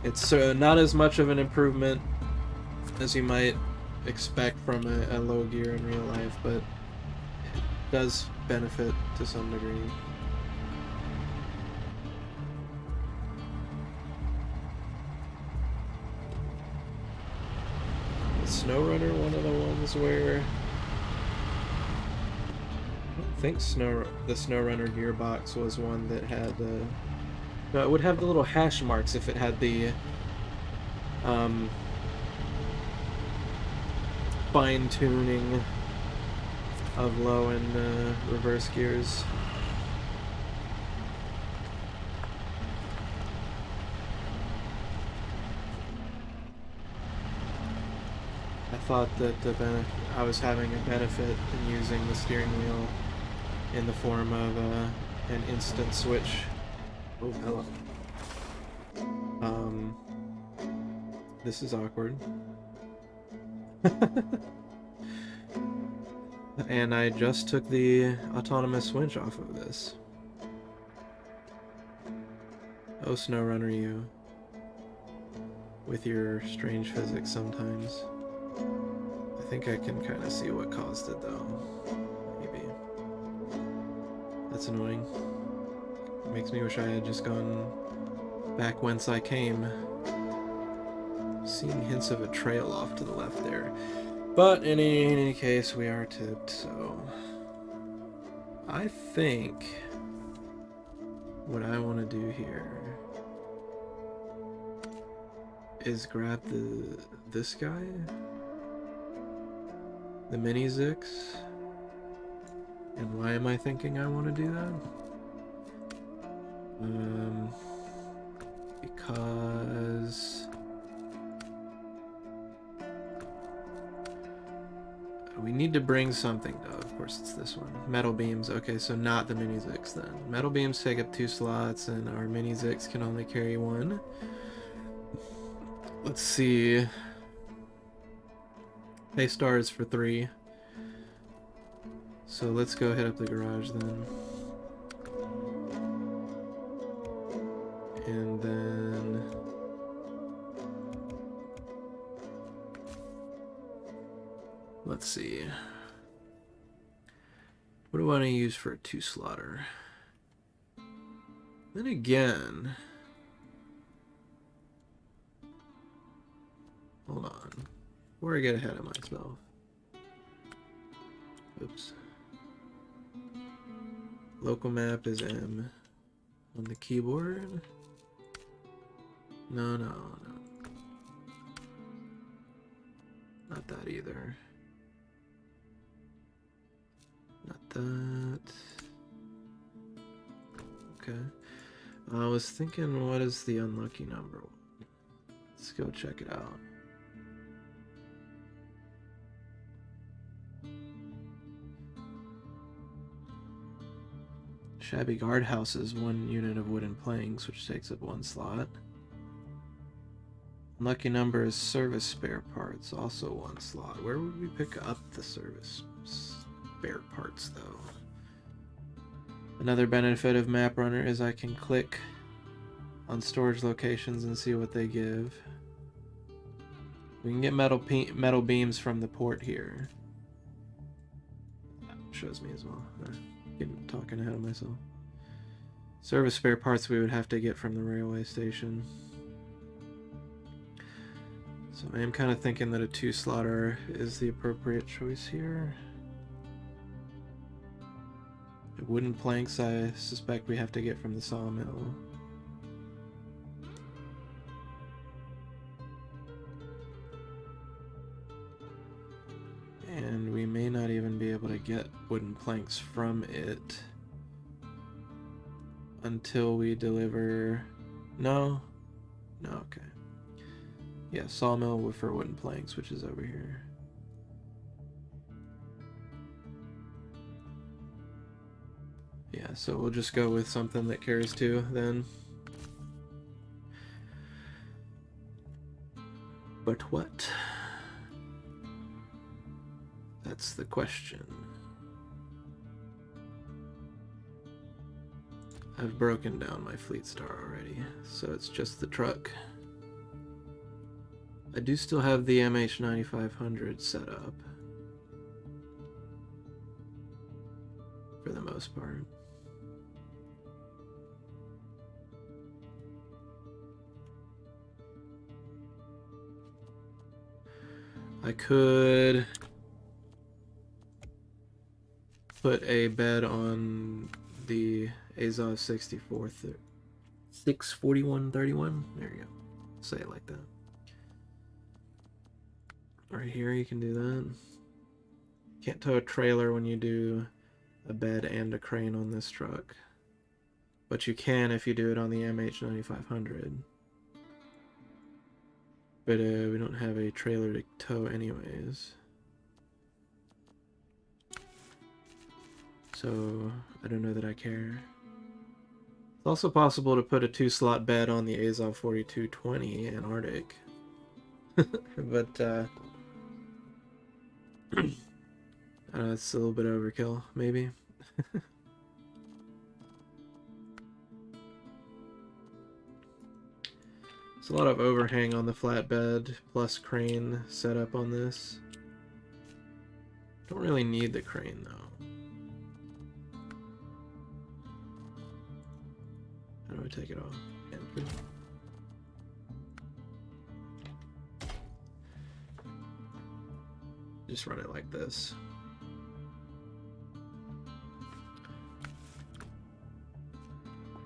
it's not as much of an improvement as you might expect from a low gear in real life, but it does benefit to some degree. Is SnowRunner one of the ones where I don't think the SnowRunner gearbox was one that had no, it would have the little hash marks if it had the fine tuning of low and reverse gears. I thought that I was having a benefit in using the steering wheel in the form of an instant switch. Oh, hello. This is awkward. And I just took the autonomous switch off of this. Oh, SnowRunner, you. With your strange physics sometimes. I think I can kind of see what caused it, though. Maybe. That's annoying. It makes me wish I had just gone back whence I came. Seeing hints of a trail off to the left there. But in any case, we are tipped, so I think what I want to do here is grab this guy, the mini Zix. And why am I thinking I want to do that? Because we need to bring something, though. Of course, it's this one. Metal beams. Okay, so not the mini Zix then. Metal beams take up 2 slots, and our mini Zix can only carry 1. Let's see. Pay stars for 3. So let's go hit up the garage then. And then let's see. What do I want to use for a 2-slotter? Then again, on. Before I get ahead of myself. Oops. Local map is M. On the keyboard? No. Not that either. Not that. Okay. I was thinking, what is the unlucky number? Let's go check it out. Shabby guardhouse is 1 unit of wooden planks, which takes up 1 slot. Unlucky number is service spare parts, also 1 slot. Where would we pick up the service spare parts, though? Another benefit of Map Runner is I can click on storage locations and see what they give. We can get metal beams from the port here. That shows me as well. Talking ahead of myself. Service spare parts we would have to get from the railway station. So I am kind of thinking that a 2-slotter is the appropriate choice here. Wooden planks I suspect we have to get from the sawmill. And we may not even be able to get wooden planks from it until we deliver... No, okay. Yeah, sawmill for wooden planks, which is over here. Yeah, so we'll just go with something that carries 2 then. But what? That's the question. I've broken down my fleet star already, so it's just the truck. I do still have the MH9500 set up. For the most part. I could put a bed on the Azov 64131. There you go. Say it like that. Right here you can do that. Can't tow a trailer when you do a bed and a crane on this truck. But you can if you do it on the MH9500. But we don't have a trailer to tow anyways. So I don't know that I care. It's also possible to put a 2-slot bed on the Azov 4220 Antarctic. But it's a little bit overkill, maybe. There's a lot of overhang on the flatbed, plus crane setup on this. Don't really need the crane, though. How do I take it off? Enter. Just run it like this.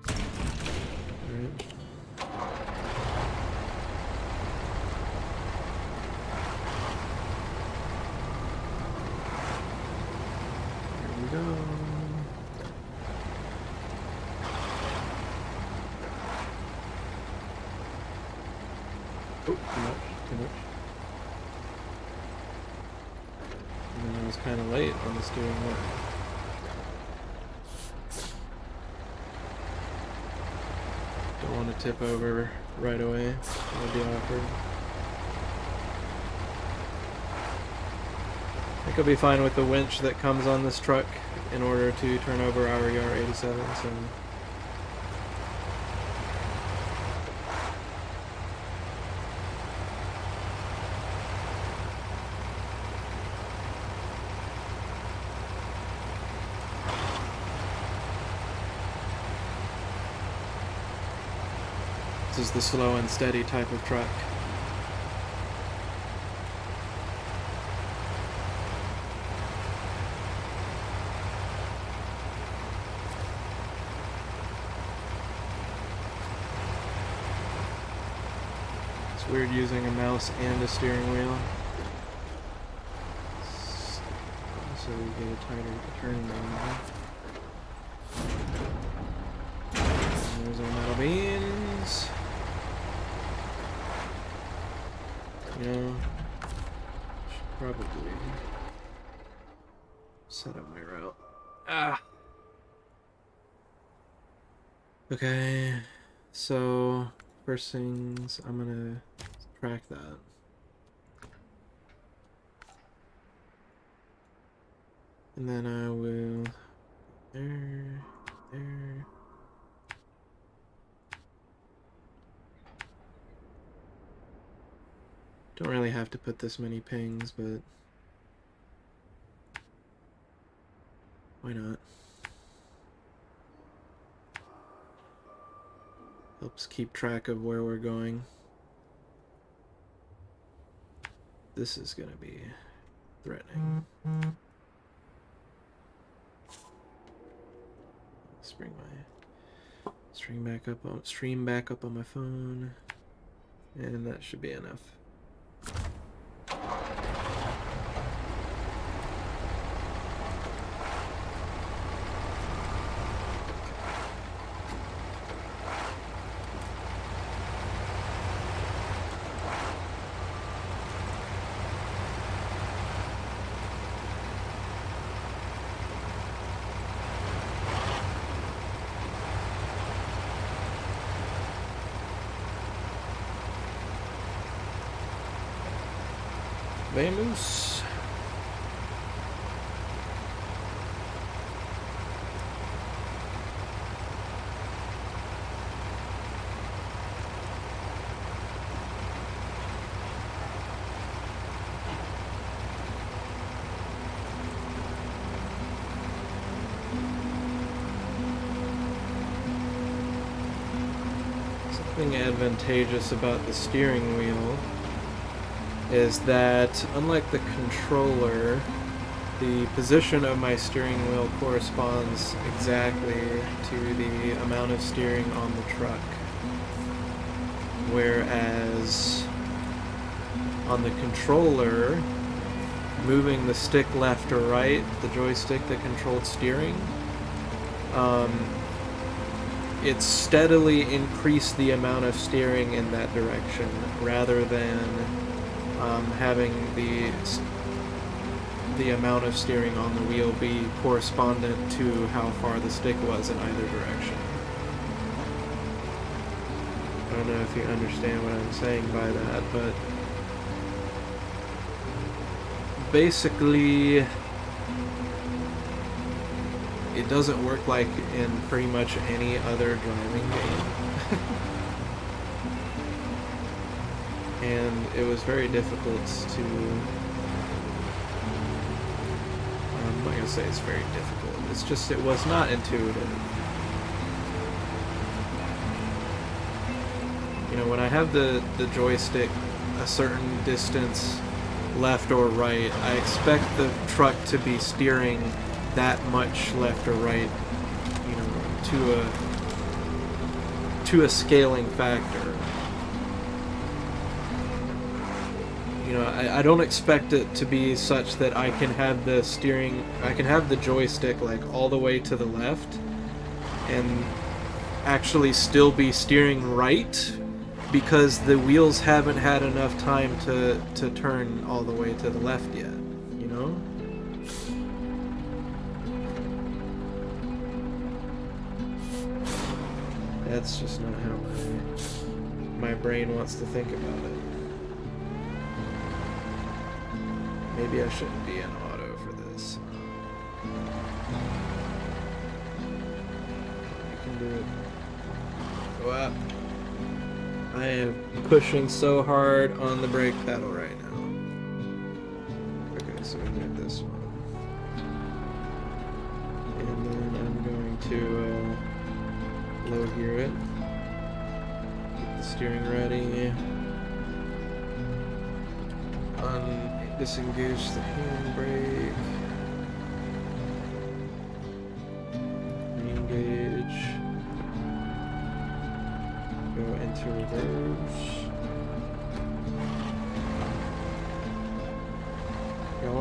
Alright. Here we go. Oh, too much. And then I was kind of late on the steering wheel. Don't want to tip over right away. That would be awkward. I think I'll be fine with the winch that comes on this truck in order to turn over our ER-87s and this is the slow and steady type of truck. weird using a mouse and a steering wheel. So we get a tighter turn angle. There's our metal beans. You know, should probably set up my route. Ah. Okay, so first things I'm gonna track that. And then I will there. Don't really have to put this many pings, but why not? Helps keep track of where we're going. This is gonna be threatening. Let's bring my stream back up on my phone, and that should be enough. Vamos. Something advantageous about the steering wheel is that, unlike the controller, the position of my steering wheel corresponds exactly to the amount of steering on the truck. Whereas on the controller, moving the stick left or right, the joystick that controlled steering, it steadily increased the amount of steering in that direction rather than having the amount of steering on the wheel be correspondent to how far the stick was in either direction. I don't know if you understand what I'm saying by that, but basically it doesn't work like in pretty much any other driving game. And it was very difficult to, I'm not going to say it's very difficult, it's just, it was not intuitive. You know, when I have the joystick a certain distance left or right, I expect the truck to be steering that much left or right, you know, to a scaling factor. You know, I don't expect it to be such that I can have the joystick like all the way to the left and actually still be steering right because the wheels haven't had enough time to turn all the way to the left yet, you know? That's just not how my brain wants to think about it. Maybe I shouldn't be in auto for this. You can do it. Go up. I am pushing so hard on the brake pedal right now. Okay, so we get this one. And then I'm going to low gear it. Keep the steering ready. Disengage the handbrake. Re-engage. Go into reverse.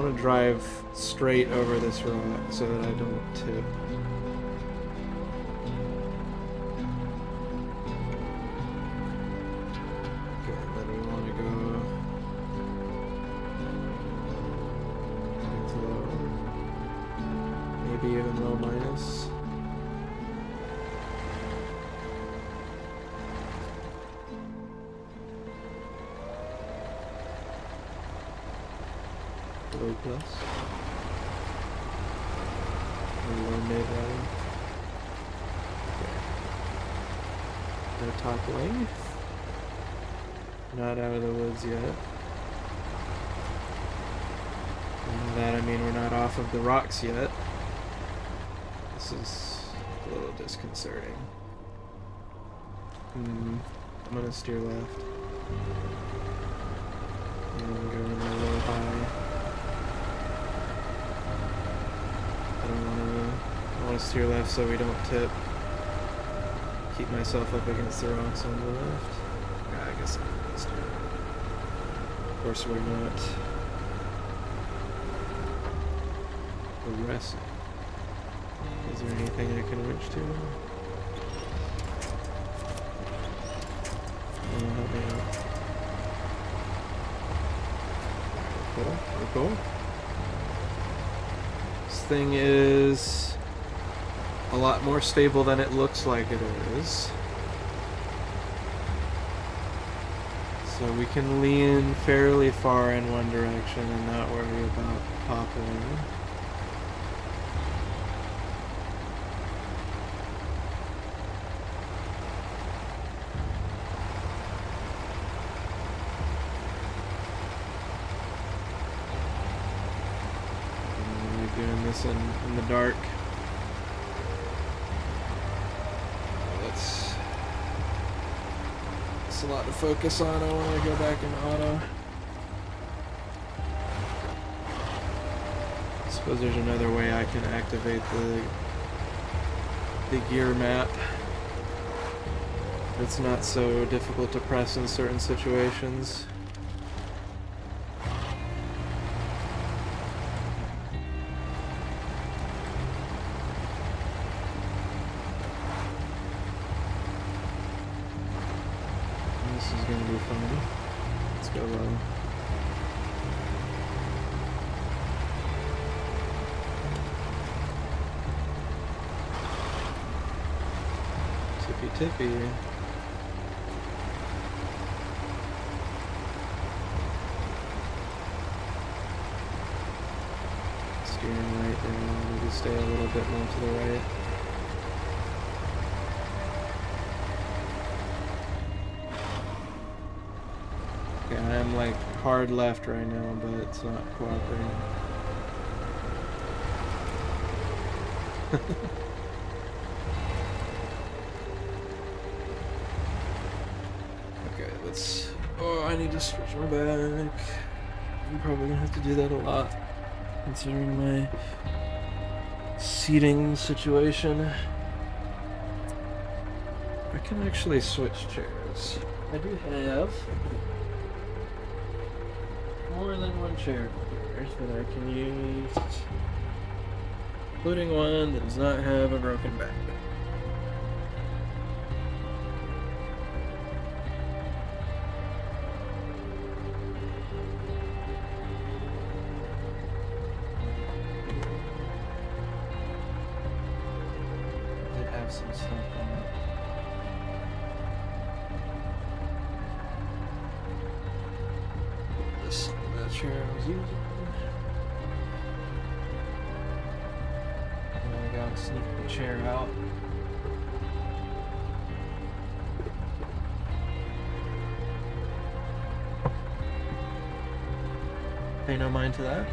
want to drive straight over this rock so that I don't tip. Okay, then we want to go into low, maybe even low minus. Low plus. Or low mid rather. Okay. No top wing. Not out of the woods yet. And by that I mean we're not off of the rocks yet. This is a little disconcerting. I'm gonna steer left. And go in a low high. I want to steer left so we don't tip. Keep myself up against the rocks on the left. Yeah, I guess I'm going to steer. Of course we're not progressing. Is there anything I can winch to? Help me out. Cool. We're cool. This thing is a lot more stable than it looks like it is. So we can lean fairly far in one direction and not worry about toppling. Doing this in the dark. That's a lot to focus on. I want to go back in auto. I suppose there's another way I can activate the gear map. It's not so difficult to press in certain situations. Let's go low. Tippy tippy. Steering right there. Maybe stay a little bit more to the right. I'm like hard left right now, but it's not cooperating. Okay, let's... Oh, I need to stretch my back. I'm probably gonna have to do that a lot, considering my seating situation. I can actually switch chairs. I do have more than one chair here that I can use, including one that does not have a broken back. I did have some stuff on it. Chair I was using. And I gotta sneak the chair out. Pay no mind to that.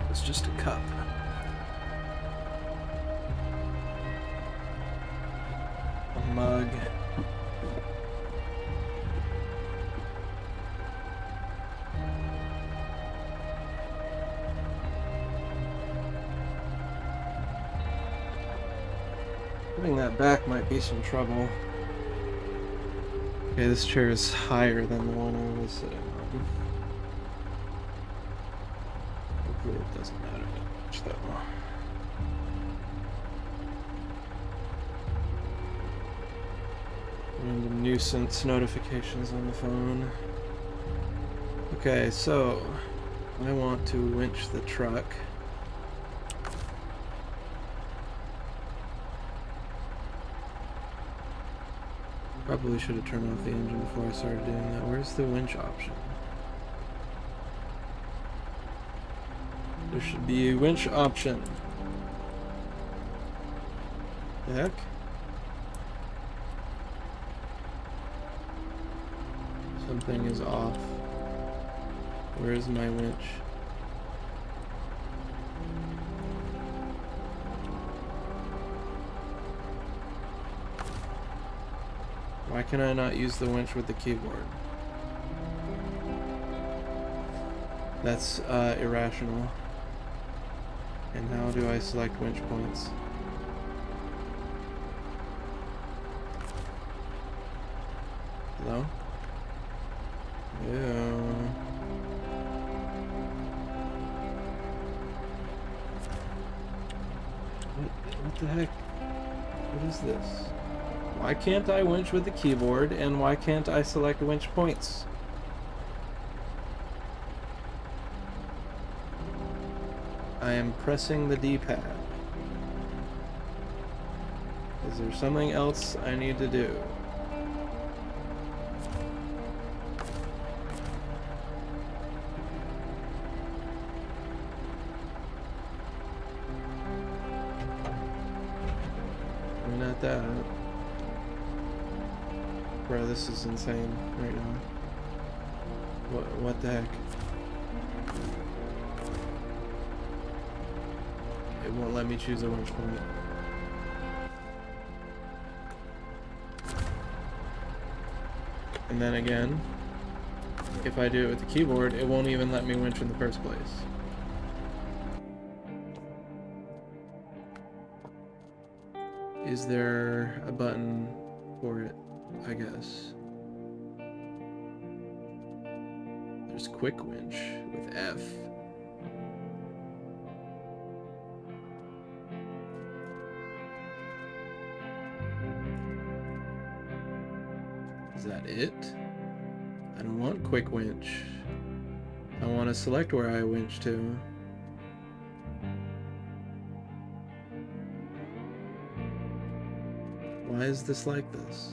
It's just a cup. A mug. Putting that back might be some trouble. Okay, this chair is higher than the one I was sitting on. Hopefully it doesn't matter that much though. Random nuisance notifications on the phone. Okay, so I want to winch the truck. Probably should have turned off the engine before I started doing that. Where's the winch option? There should be a winch option. The heck? Something is off. Where is my winch? Why can I not use the winch with the keyboard? That's irrational. And how do I select winch points? Hello? Ew. What the heck? What is this? Why can't I winch with the keyboard, and why can't I select winch points? I am pressing the D-pad. Is there something else I need to do? Not that. Bro, this is insane right now. What the heck? It won't let me choose a winch point. And then again, if I do it with the keyboard, it won't even let me winch in the first place. Is there a button for it? I guess. There's quick winch with F. Is that it? I don't want quick winch. I want to select where I winch to. Why is this like this?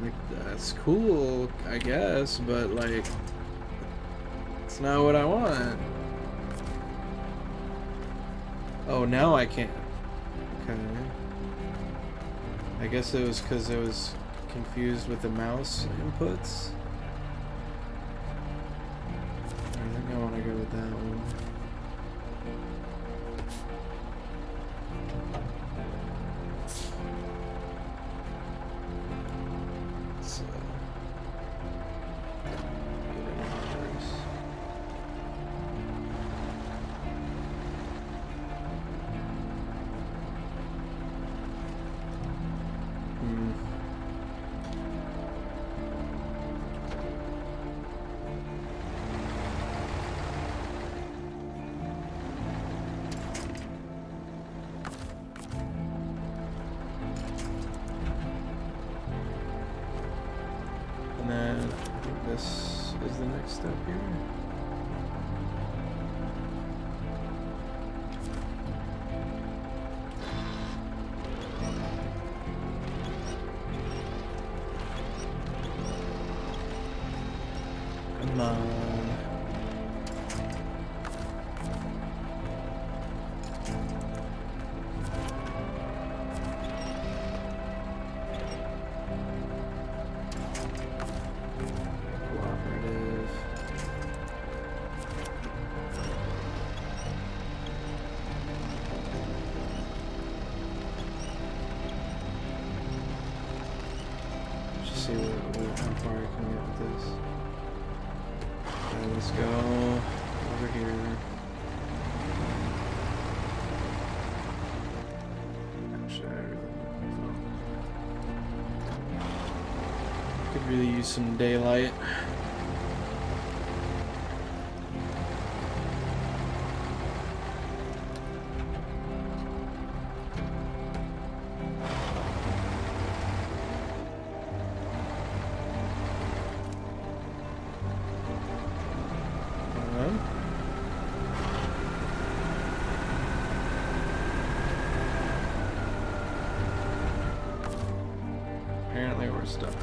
Like, that's cool, I guess, but like, it's not what I want. Oh, now I can. Okay. I guess it was because it was confused with the mouse inputs. I think I want to go with that one. And then I think this is the next step here. Come on. See how far I can get with this. Okay, let's go over here. Actually, really use some daylight. Apparently we're stuck.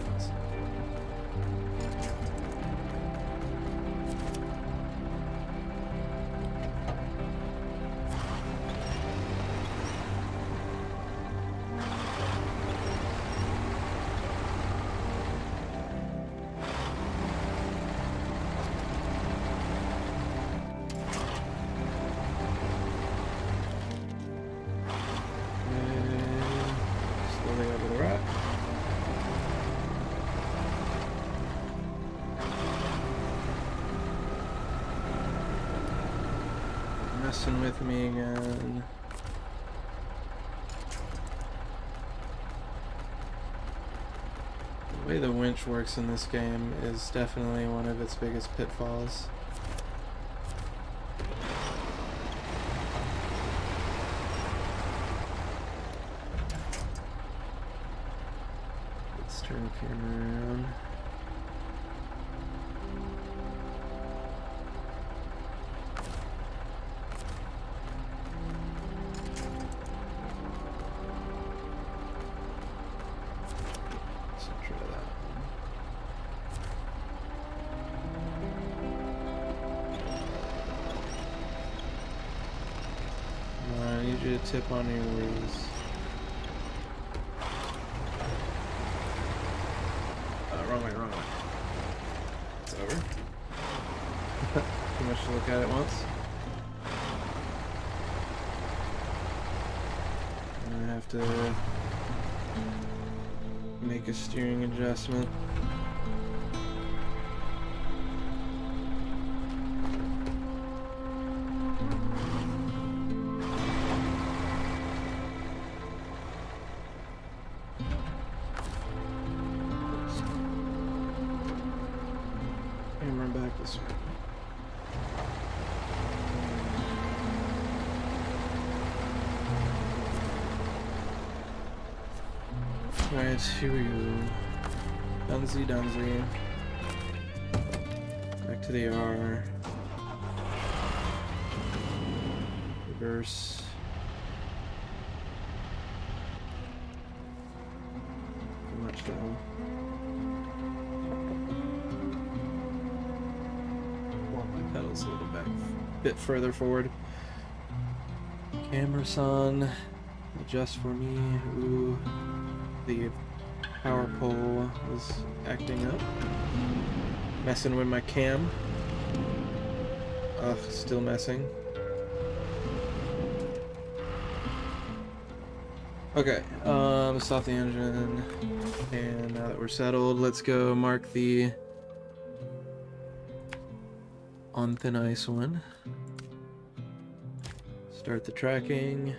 Slowly over the rock. Messing with me again. The way the winch works in this game is definitely one of its biggest pitfalls. Let's turn the camera around. I need you to tip on your wheels. Wrong way, wrong way. It's over. Too much to look at once. I have to make a steering adjustment. Back this way. Alright, here we go. Dunsy, Dunsy. Back to the R. Reverse. Too much though. Pedals a little back, bit further forward. Camera's on. Adjust for me. Ooh, the power pole is acting up. Messing with my cam. Ugh, still messing. Okay, stop the engine. And now that we're settled, let's go mark the on thin ice one. Start the tracking.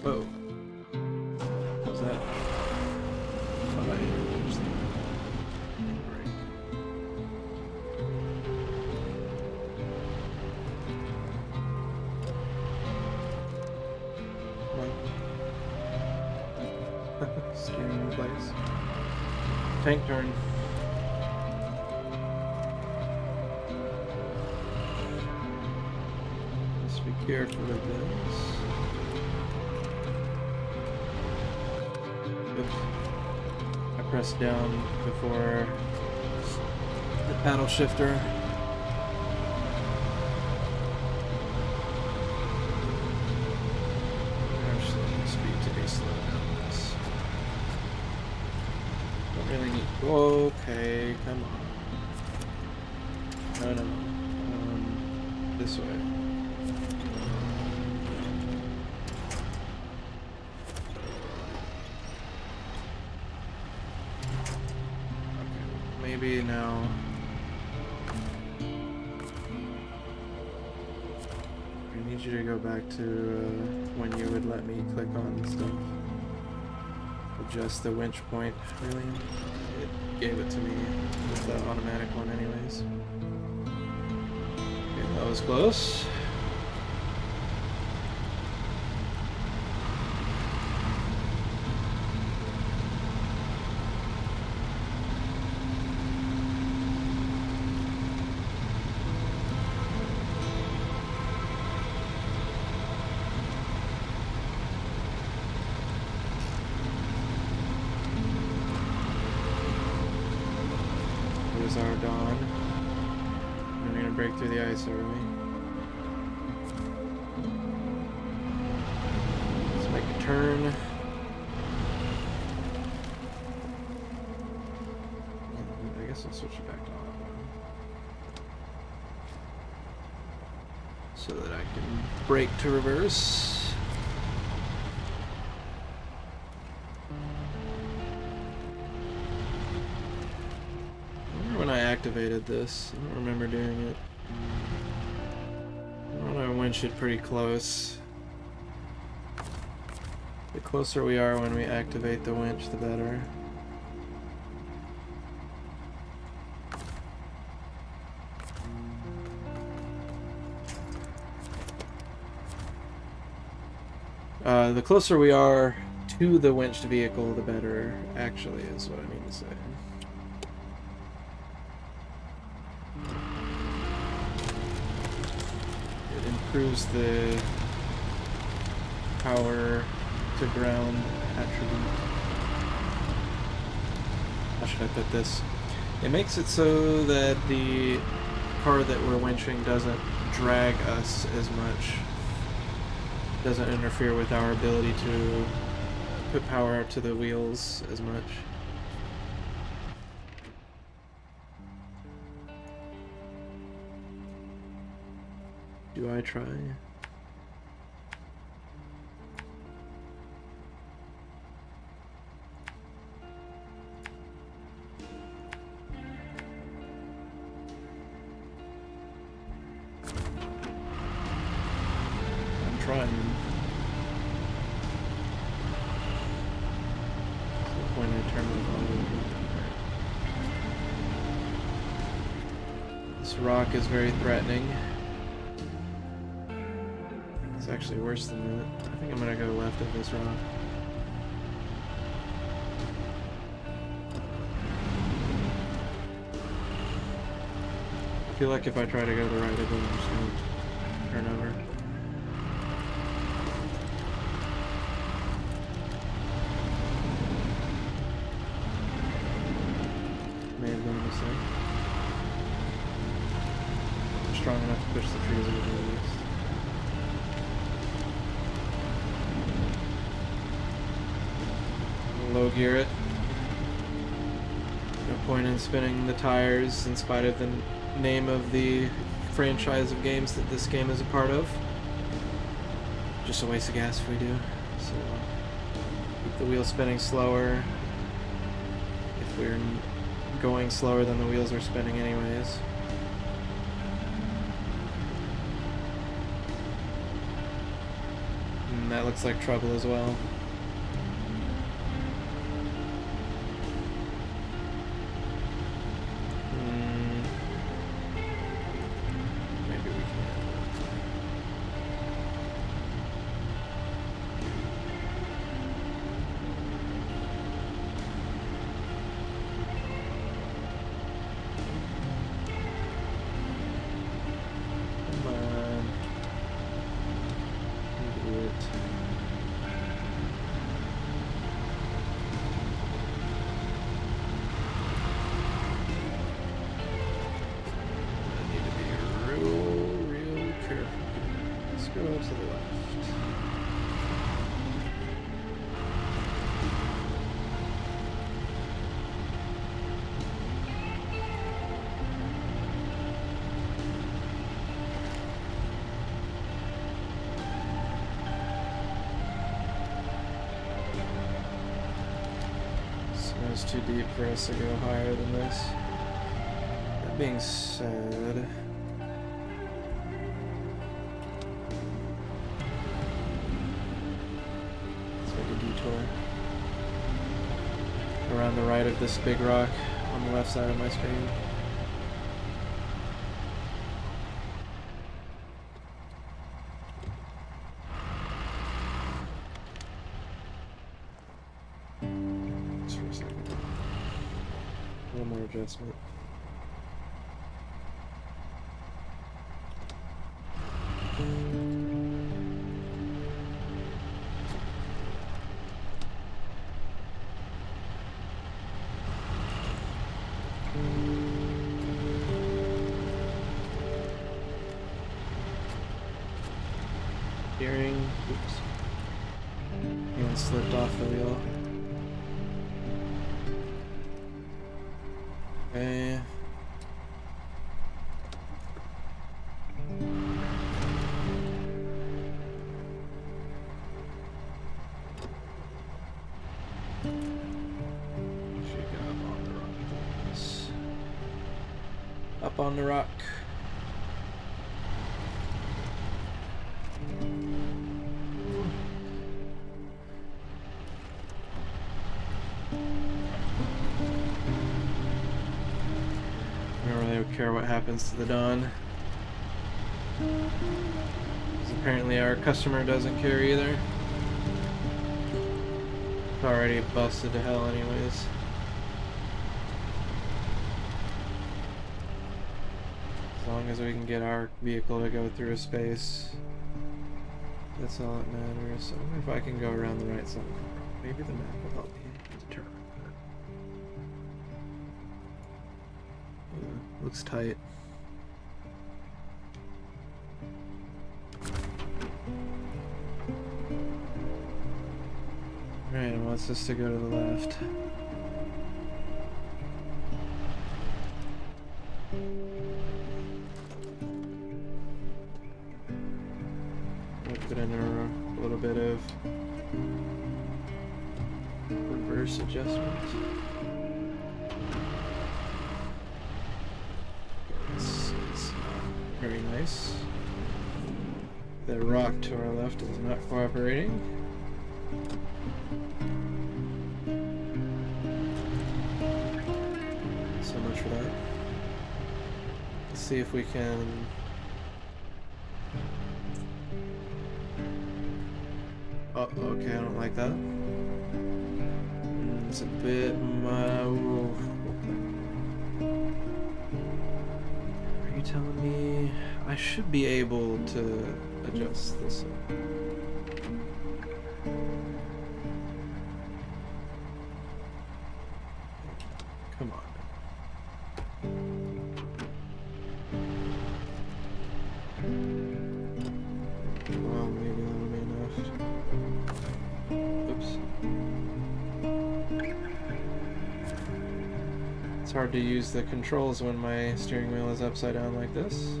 Whoa. What was that? Thought I pushed the brake. Come on. Steering in place. Tank turn. Be careful with this. Oops. I pressed down before the paddle shifter. There's speed to be slowed down this. Don't really need. Okay, come on. No. This way. Maybe now. I need you to go back to when you would let me click on stuff. adjust the winch point, really. It gave it to me with the automatic one anyways. Okay, that was close. There's our dawn. We're gonna break through the ice, are we? Let's make a turn. I guess I'll switch it back to auto, so that I can brake to reverse. When I activated this, I don't remember doing it. I want our winch it pretty close. The closer we are when we activate the winch, the better. The closer we are to the winched vehicle, the better, actually, is what I mean to say. Improves the power to ground attribute. How should I put this? It makes it so that the car that we're winching doesn't drag us as much. Doesn't interfere with our ability to put power to the wheels as much. Do I try? I'm trying. At the point I turn my volume. This rock is very threatening. It's actually worse than that. I think I'm gonna go left of this rock. I feel like if I try to go to the right of it, I'm just gonna turn over. May have been a mistake. I'm strong enough to push the trees over at least. Low gear it. No point in spinning the tires in spite of the name of the franchise of games that this game is a part of. Just a waste of gas if we do. So keep the wheels spinning slower. If we're going slower than the wheels are spinning anyways. And that looks like trouble as well. Go to the left. Snow's too deep for us to go higher than this. That being said, detour. around the right of this big rock on the left side of my screen. Just for a second. One more adjustment. Steering, oops, and slipped off the wheel. Okay. Should get up on the rock. Up on the rock. I don't really care what happens to the Dawn. Because apparently our customer doesn't care either. It's already busted to hell anyways. As long as we can get our vehicle to go through a space, that's all that matters. I wonder if I can go around the right side. Maybe the map will help me determine that. Looks tight. Alright, it wants us to go to the left. I'll put in a little bit of reverse adjustment. It's not very nice. The rock to our left is not cooperating. So much for that. Let's see if we can. Oh, okay, I don't like that. It's a bit. Are you telling me I should be able to adjust this up? Come on. Well, maybe that'll be enough. Oops. It's hard to use the controls when my steering wheel is upside down like this.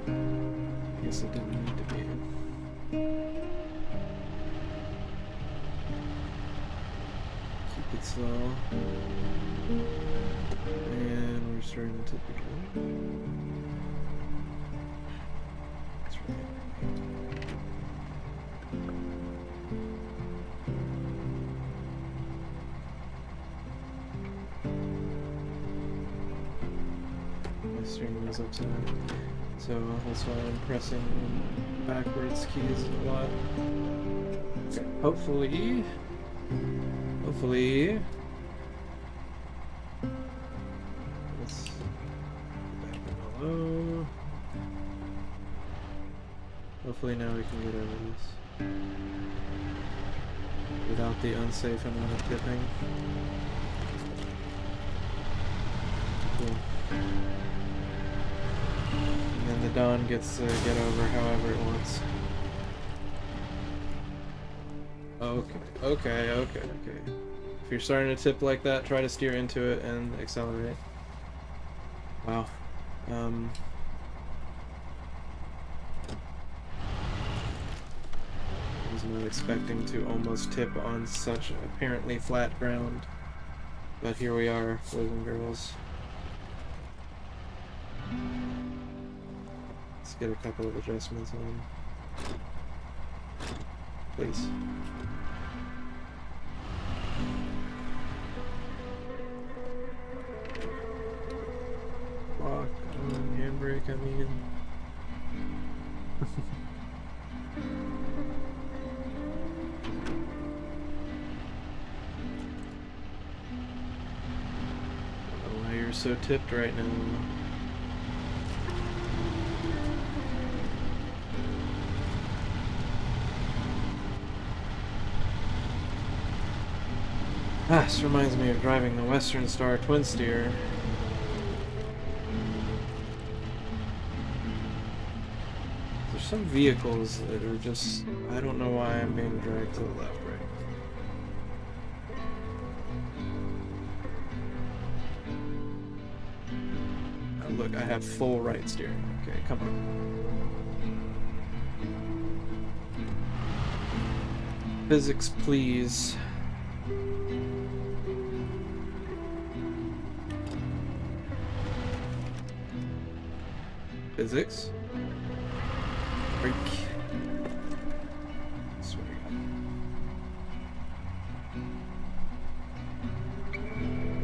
I guess it didn't need to be. Keep it slow. And we're starting to tip again. That's right. My steering wheel's upside down. So that's why I'm pressing backwards keys a lot. Okay, hopefully. Let's go back below. Hopefully now we can get over this without the unsafe amount of tipping. Cool. And then the Dawn gets to get over however it wants. Okay. If you're starting to tip like that, try to steer into it and accelerate. Wow. I was not expecting to almost tip on such apparently flat ground. But here we are, boys and girls. Let's get a couple of adjustments on. Please. Lock on, handbrake, I mean. I don't know why you're so tipped right now. Ah, this reminds me of driving the Western Star twin steer. There's some vehicles that are just, I don't know why I'm being dragged to the left right. Oh, look, I have full right steering. Okay, come on. Physics, please. Physics? Break. Swear to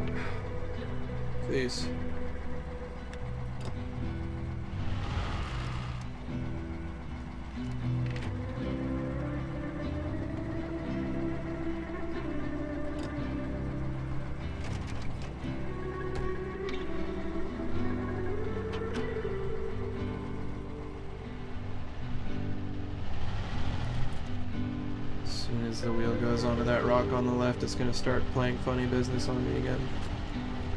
God. Please. As the wheel goes onto that rock on the left, it's going to start playing funny business on me again.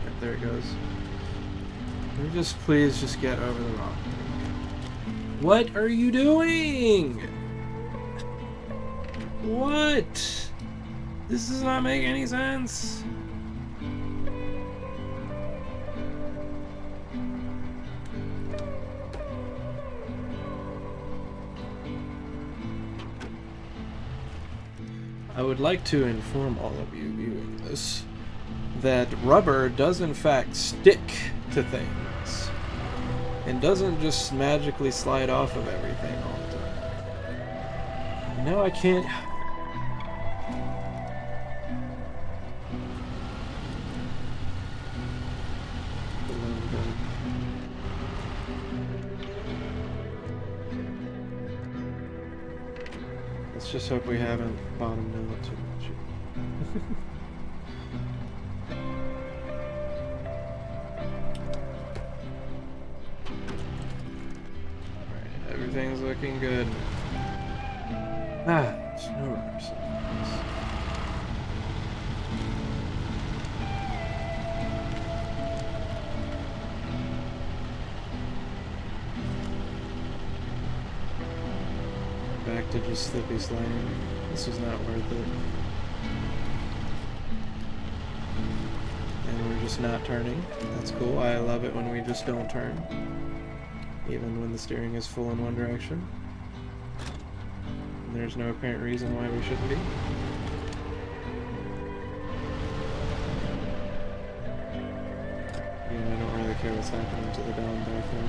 Right, there it goes. Can we just please just get over the rock? What are you doing? What? This does not make any sense. I would like to inform all of you viewing this that rubber does in fact stick to things and doesn't just magically slide off of everything all the time. Now I can't... Let's just hope we haven't bottomed out too much. Alright, everything's looking good. Ah, SnowRunner. Back to just slippy sliding. This was not worth it. And we're just not turning. That's cool. I love it when we just don't turn. Even when the steering is full in one direction. And there's no apparent reason why we shouldn't be. Yeah, I don't really care what's happening to the down back there.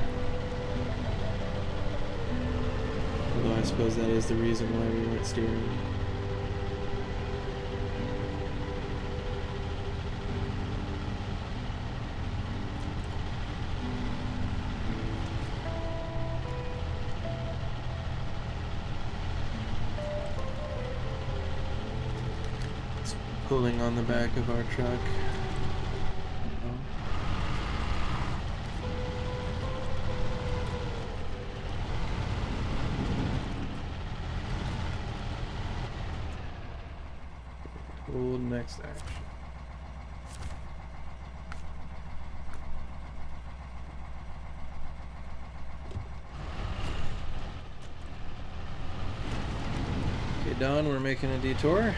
Although I suppose that is the reason why we weren't steering. It's pulling on the back of our truck. Hold next action. Okay, Don, we're making a detour.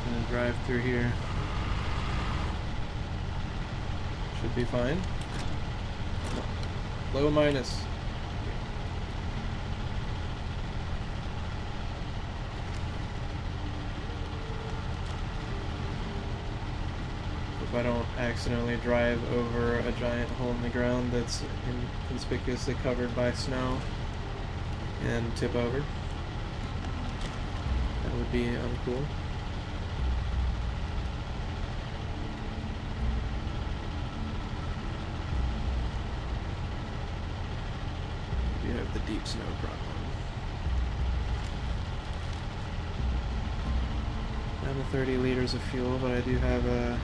Gonna drive through here. Should be fine. Low minus. if I don't accidentally drive over a giant hole in the ground that's conspicuously covered by snow and tip over. That would be uncool. You have the deep snow problem. Down to 30 liters of fuel, but I do have a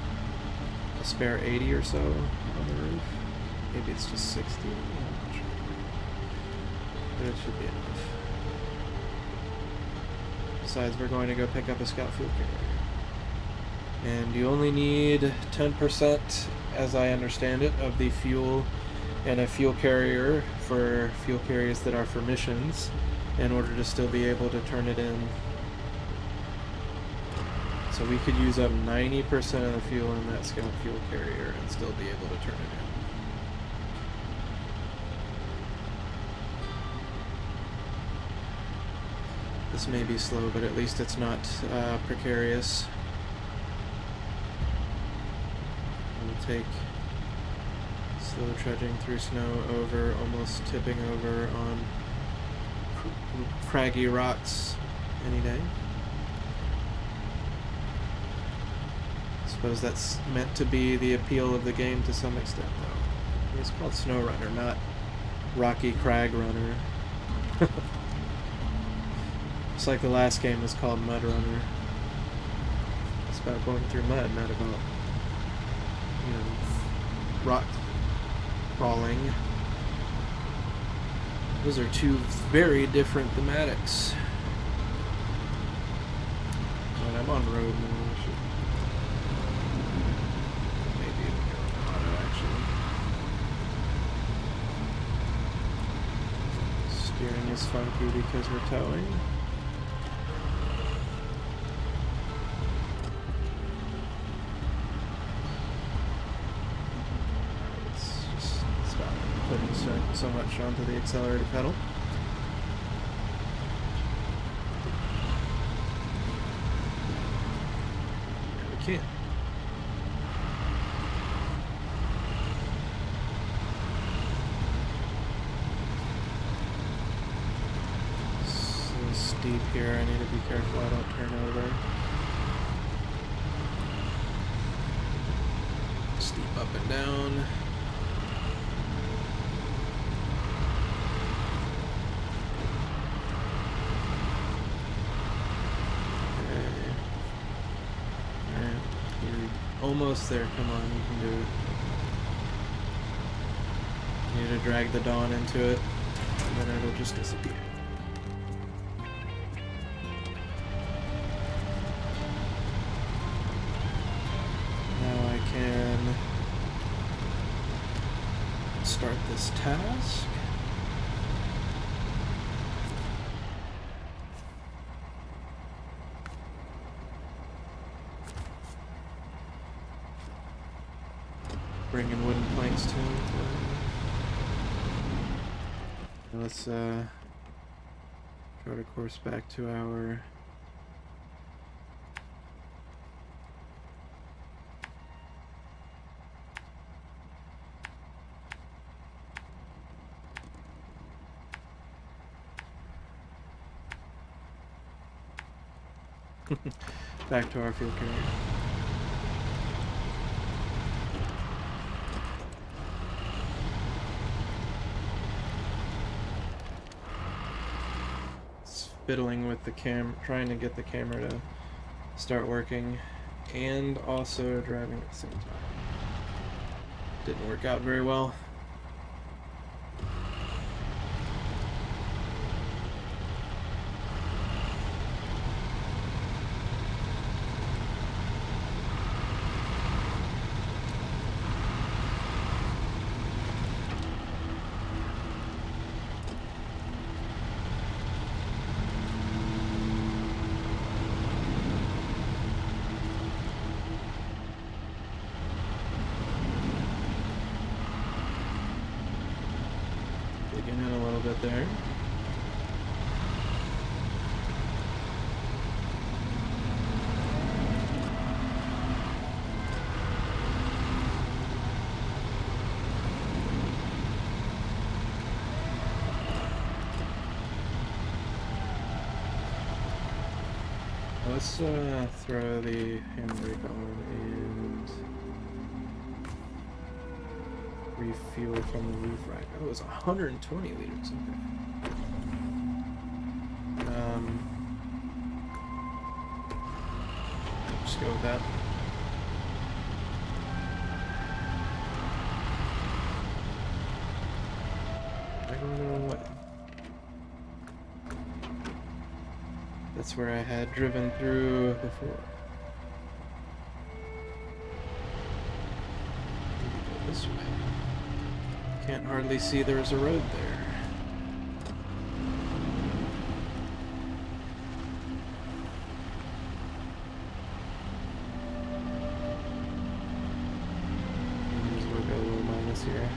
spare 80 or so on the roof. Maybe it's just 60. I'm not sure. But it should be enough. Besides, we're going to go pick up a scout fuel carrier. And you only need 10%, as I understand it, of the fuel in a fuel carrier for fuel carriers that are for missions in order to still be able to turn it in. So we could use up 90% of the fuel in that scout fuel carrier and still be able to turn it in. This may be slow, but at least it's not precarious. We'll take slow trudging through snow over, almost tipping over on craggy rocks any day. I suppose that's meant to be the appeal of the game to some extent, though. It's called SnowRunner, not Rocky Crag Runner. It's like the last game was called Mud Runner. It's about going through mud, not about, you know, rock crawling. Those are two very different thematics. But I'm on road now. I should maybe even go on auto, actually. Steering is funky because we're towing. So much onto the accelerator pedal. And we can't. So steep here, I need to be careful I don't turn over. Steep up and down. Almost there, come on, you can do it. You need to drag the dawn into it, and then it'll just disappear. Now I can start this task. Bringing wooden planks to him. Let's chart a course back to our back to our fuel carrier. Fiddling with the trying to get the camera to start working, and also driving at the same time. Didn't work out very well. Digging in a little bit there. let's throw the handbrake on and refuel from the roof rack. Oh, it's 120 liters. Okay. Just go with that. I don't know what. That's where I had driven through before. Maybe go this way. Can't hardly see there's a road there. We'll go a little minus here.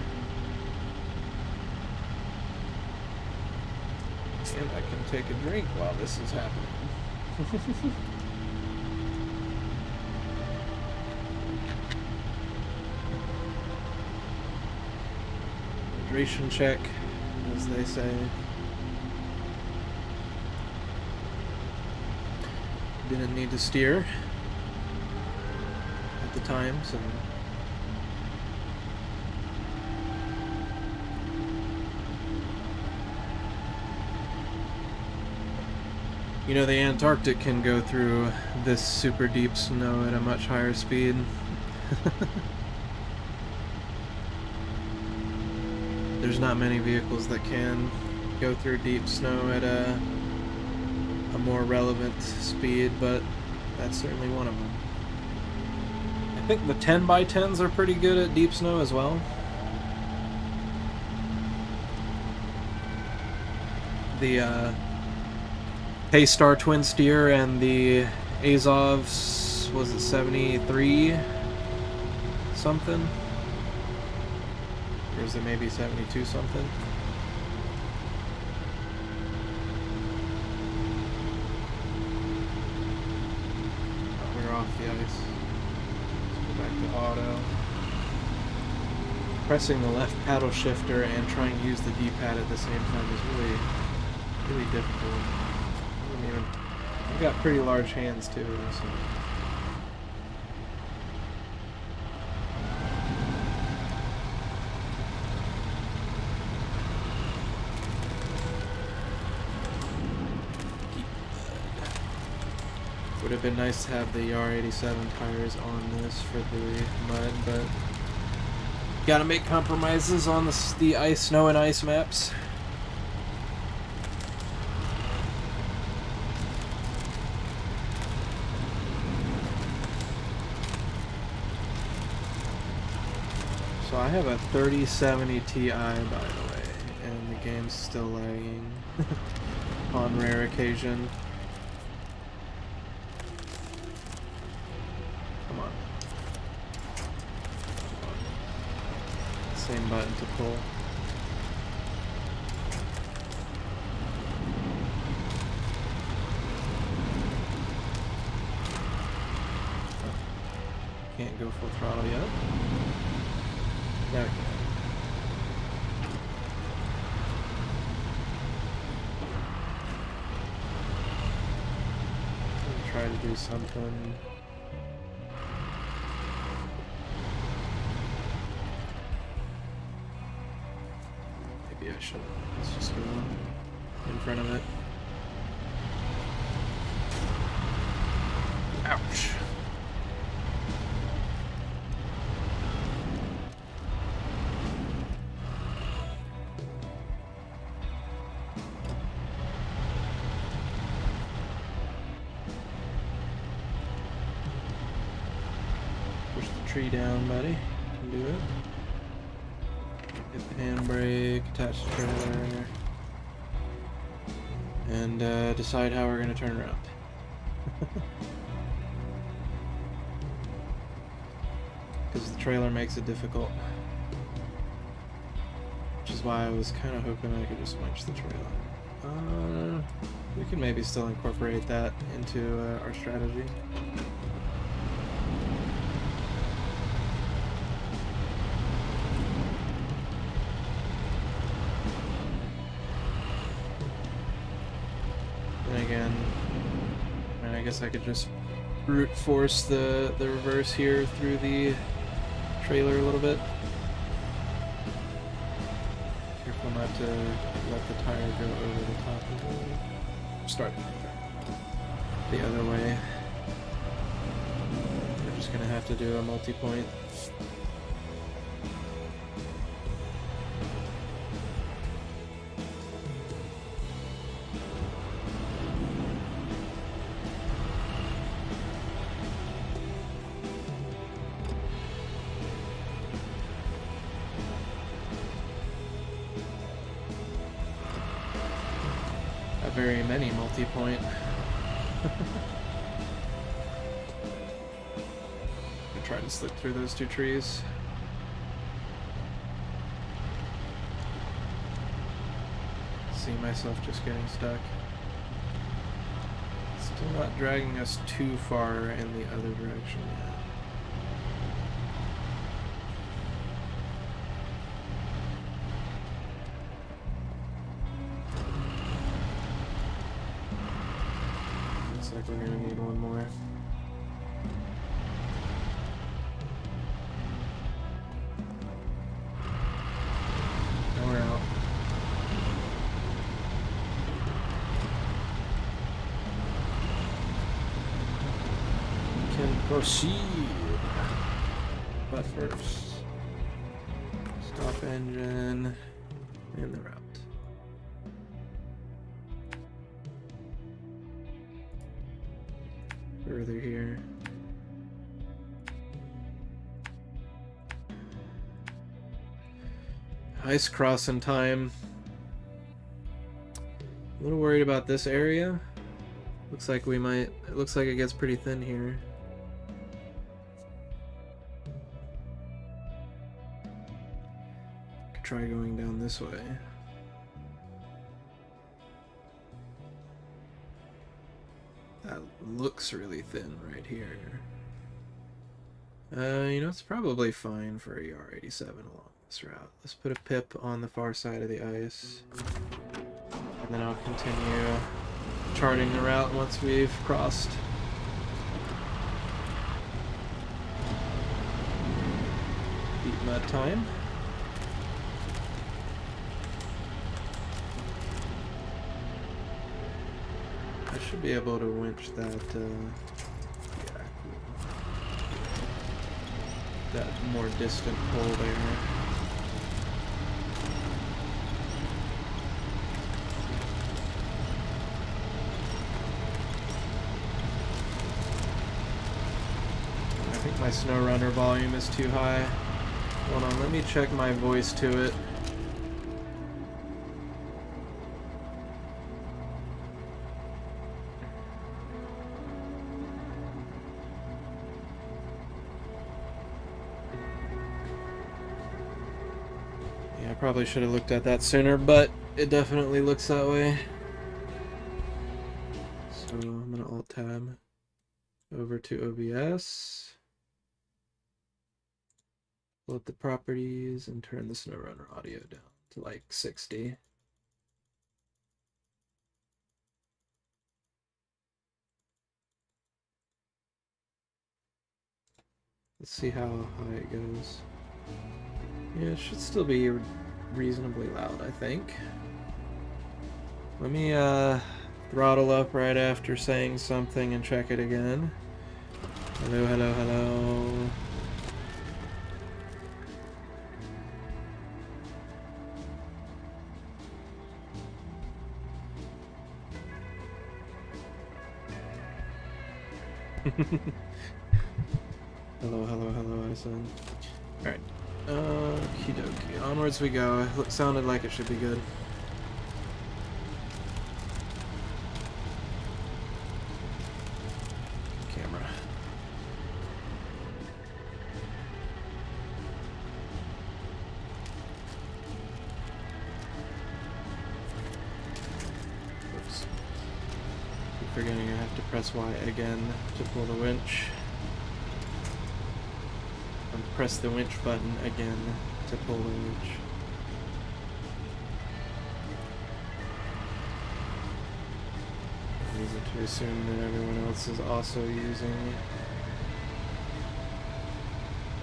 And I can take a drink while this is happening. Hydration check, as they say. Didn't need to steer at the time, so. You know, the Antarctic can go through this super deep snow at a much higher speed. There's not many vehicles that can go through deep snow at a more relevant speed, but that's certainly one of them. I think the 10x10s are pretty good at deep snow as well. The K-Star Twin Steer and the Azov's, was it 73 something? Or is it maybe 72 something? Oh, we're off the ice. Let's go back to auto. Pressing the left paddle shifter and trying to use the D-pad at the same time is really difficult. I've got pretty large hands too, so. Would have been nice to have the R87 tires on this for the mud, but gotta make compromises on the ice, snow and ice maps. So I have a 3070 Ti, by the way, and the game's still lagging on rare occasion. Come on. Same button to pull. Can't go full throttle yet. There we go. Try to do something. Maybe I should. Let's just go in front of it. Ouch. Tree down, buddy. Can do it. Hit the handbrake, attach the trailer, and decide how we're going to turn around. Because the trailer makes it difficult. Which is why I was kind of hoping I could just winch the trailer. We can maybe still incorporate that into our strategy. guess I could just brute force the reverse here through the trailer a little bit. Careful not to let the tire go over the top of the... Start the other way. We're just gonna have to do a multi-point. Very many multi-point. I'm gonna try to slip through those two trees. See myself just getting stuck. Still not dragging us too far in the other direction yet. We're gonna need one more. Now we're out. We can proceed. But first, stop engine and the route. Further here. Ice crossing time. A little worried about this area. Looks like we might. It looks like it gets pretty thin here. Could try going down this way. That looks really thin right here. You know, it's probably fine for a ER87 along this route. Let's put a pip on the far side of the ice. And then I'll continue charting the route once we've crossed. Beat mud time. I should be able to winch that, yeah, that more distant pole there. I think my SnowRunner volume is too high. Hold on, let me check my voice to it. Probably should have looked at that sooner, but it definitely looks that way. So I'm gonna Alt-Tab over to OBS, pull up the properties, and turn the SnowRunner audio down to like 60. Let's see how high it goes. Yeah, it should still be reasonably loud, I think. Let me throttle up right after saying something and check it again. Hello, hello, hello. Hello, hello, hello, I said. Alright. Okie dokie. Onwards we go. It sounded like it should be good. Camera. Oops. Keep forgetting I have to press Y again to pull the winch. Press the winch button again to pull the winch. These are To assume that everyone else is also using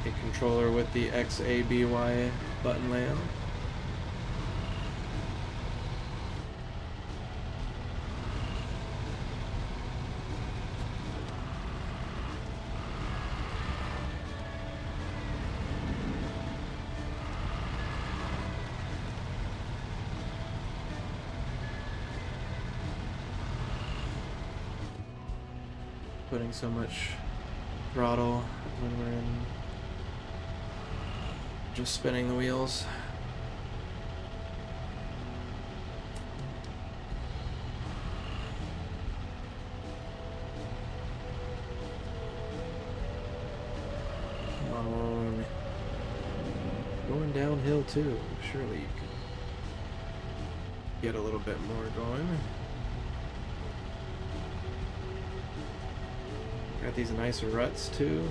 a controller with the XABY button layout. Putting so much throttle when we're in just spinning the wheels. Come on. Going downhill too. Surely you could get a little bit more going. Got these nice ruts too.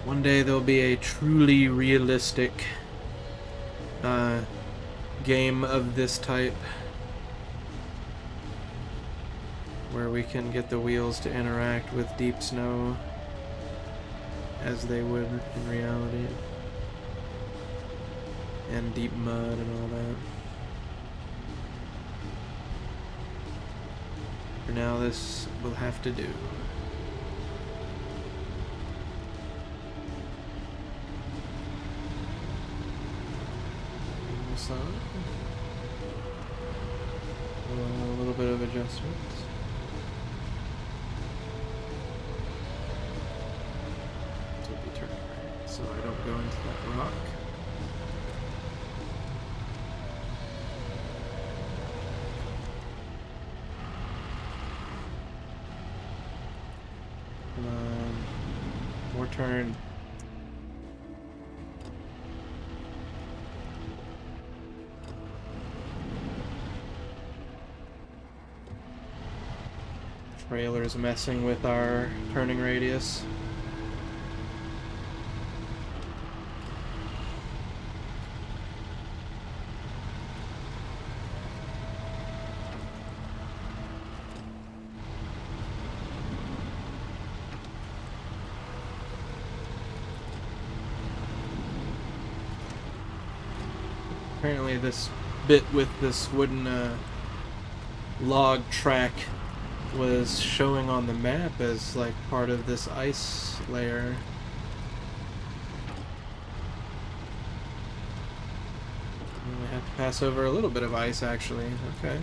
One day there'll be a truly realistic game of this type where we can get the wheels to interact with deep snow as they would in reality, and deep mud and all that. For now, this will have to do. A little bit of adjustment. To be turning right, so I don't go into that rock. Come on, more turn. Trailer's messing with our turning radius. Apparently this bit with this wooden log track was showing on the map as like part of this ice layer. We have to pass over a little bit of ice actually. Okay.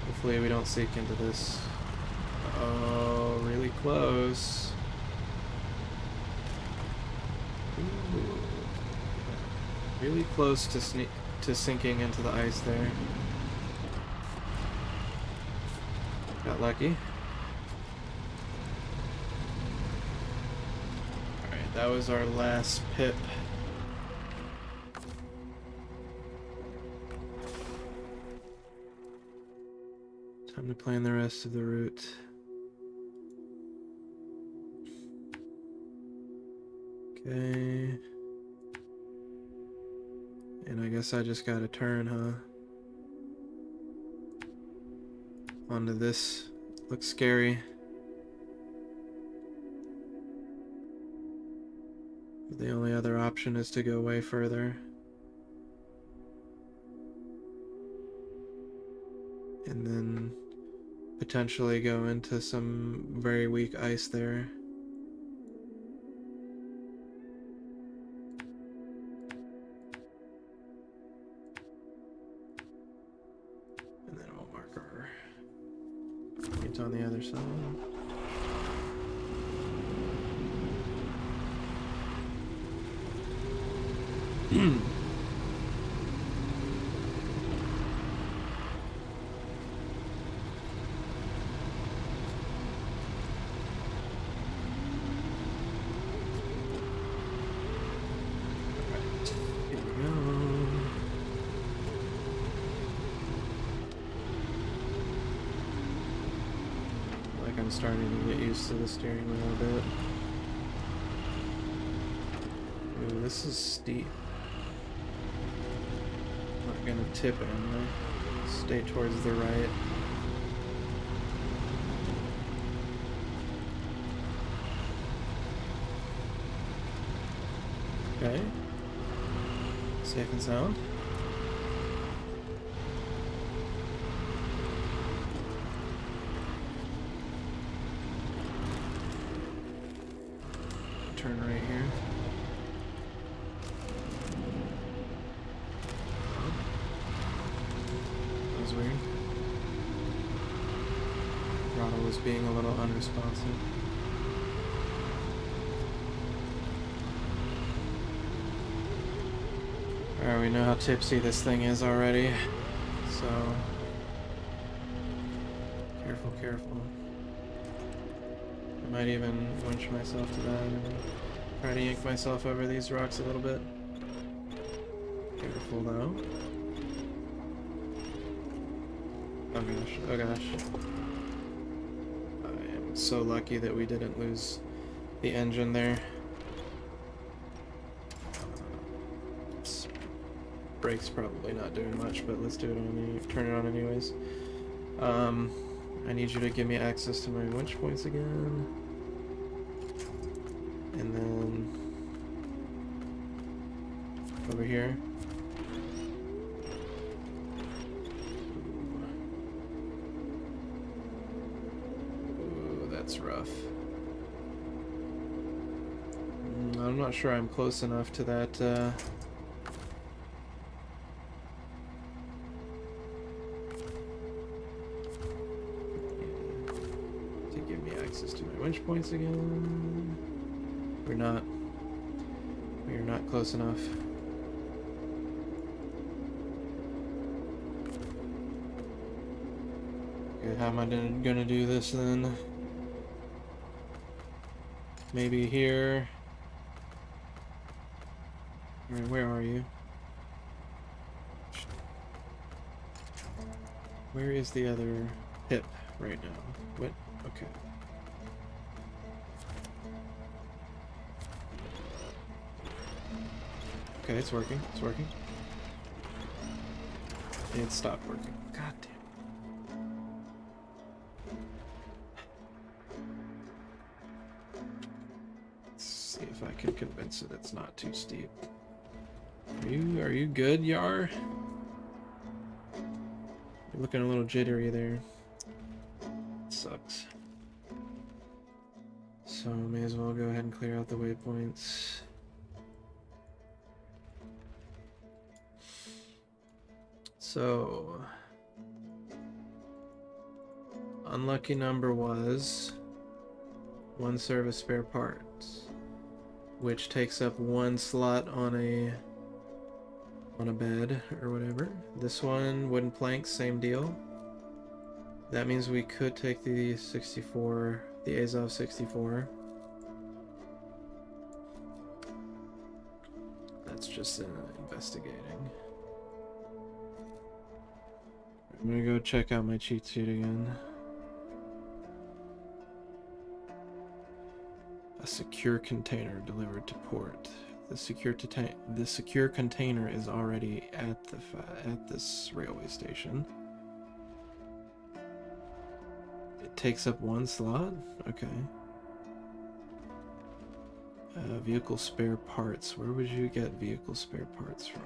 Hopefully we don't sink into this. Oh, really close. Ooh. Really close to sinking into the ice there. Got lucky. Alright, that was our last pip. Time to plan the rest of the route. Okay. And I guess I just gotta turn, huh? Onto this. Looks scary. But the only other option is to go way further. And then potentially go into some very weak ice there. And then we'll mark our points on the other side. I'm starting to get used to the steering wheel a bit. Ooh, this is steep. Not gonna tip anyway. Stay towards the right. Okay. Safe and sound. Turn right here. Oh. That was weird. Throttle was being a little unresponsive. Alright, we know how tipsy this thing is already, so careful, careful. I might even winch myself to that and try to yank myself over these rocks a little bit. Careful though. Oh gosh, oh gosh. I am so lucky that we didn't lose the engine there. Brake's probably not doing much, but let's do it on turn it on anyways. I need you to give me access to my winch points again. And then over here. Ooh, that's rough. I'm not sure I'm close enough to that to give me access to my winch points again. We're not close enough. Okay, how am I gonna do this then? Maybe here. Alright, where are you? Where is the other hip right now? What? Okay. Okay, it's working. It's working. It stopped working. God damn. Let's see if I can convince it it's not too steep. Are you good, Yar? You're looking a little jittery there. Sucks. So may as well go ahead and clear out the waypoints. So unlucky number was one service spare parts, which takes up one slot on a bed or whatever. This one, wooden planks, same deal. That means we could take the 64, the Azov 64. That's just investigating. I'm gonna go check out my cheat sheet again. A secure container delivered to port. The secure container is already at this railway station. It takes up one slot? Okay. Vehicle spare parts. Where would you get vehicle spare parts from?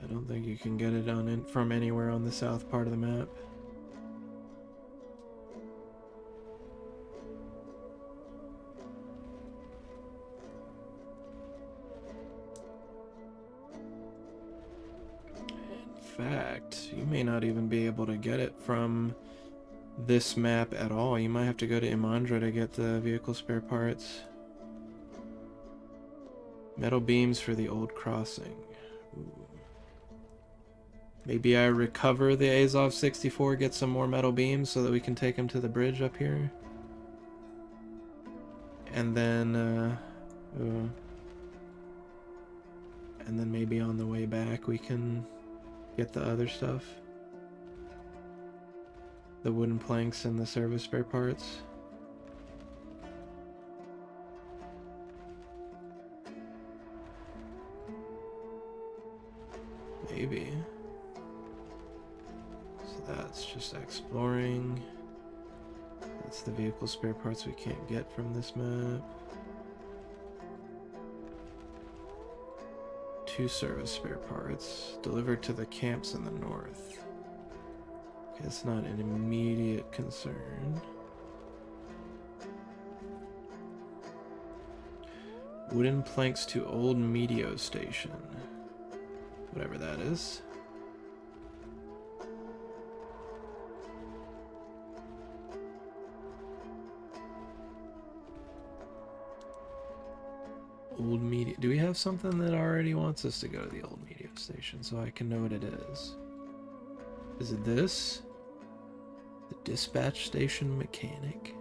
I don't think you can get it from anywhere on the south part of the map. In fact, you may not even be able to get it from this map at all. You might have to go to Imandra to get the vehicle spare parts. Metal beams for the old crossing. Ooh. Maybe I recover the Azov 64, get some more metal beams so that we can take them to the bridge up here. And then, And then maybe on the way back we can get the other stuff. The wooden planks and the service spare parts. Maybe. So that's just exploring. That's the vehicle spare parts we can't get from this map. 2 service spare parts delivered to the camps in the north. Okay, it's not an immediate concern. Wooden planks to old meteo station. Whatever that is. Old media. Do we have something that already wants us to go to the old media station so I can know what it is? Is it this? The dispatch station mechanic.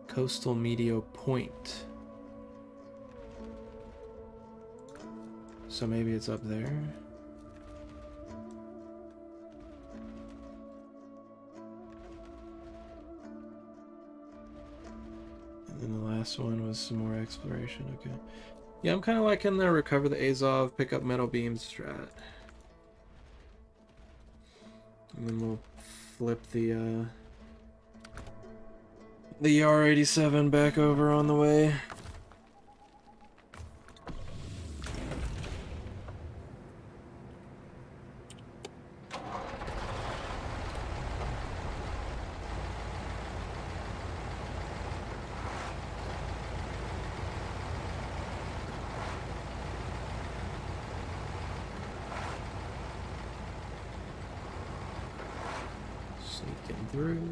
Coastal Medio Point. So maybe it's up there. And then the last one was some more exploration. Okay. Yeah, I'm kind of liking the recover the Azov, pick up metal beams strat. And then we'll flip the R87 back over on the way. Sneaking through.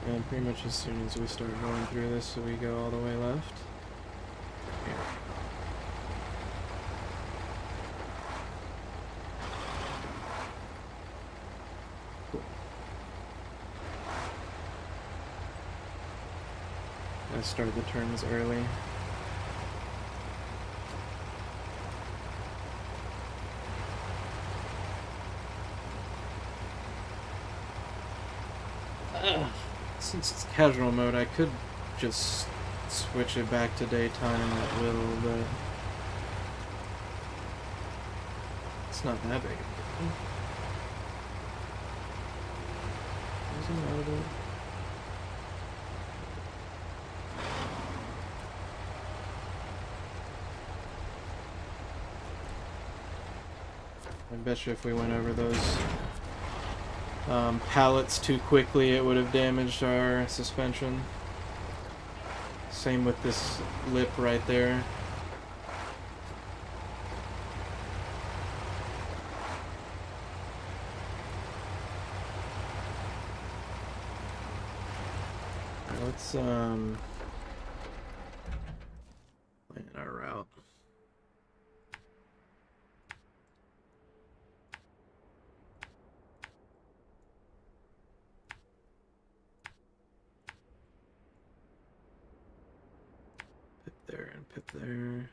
And pretty much as soon as we start going through this, so we go all the way left. Here. Cool. I start the turns early. Since it's casual mode, I could just switch it back to daytime at will, but it's not that big of a deal. Isn't that a bit? I bet you if we went over those pallets too quickly, it would have damaged our suspension. Same with this lip right there. Let's plan our route. There and pip there.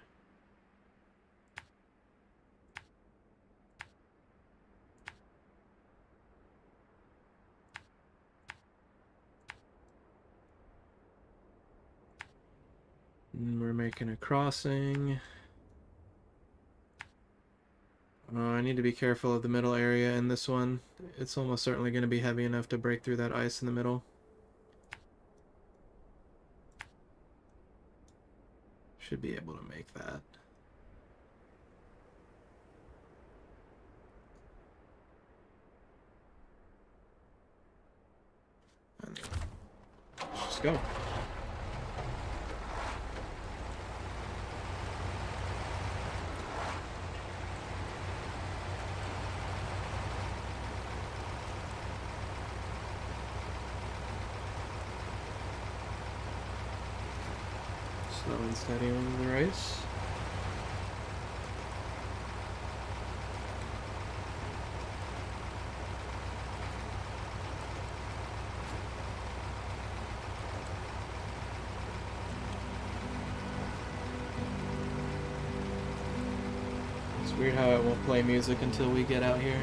And we're making a crossing. I need to be careful of the middle area in this one. It's almost certainly going to be heavy enough to break through that ice in the middle. Should be able to make that. And let's just go. Slow and steady on the race. Weird how it won't play music until we get out here.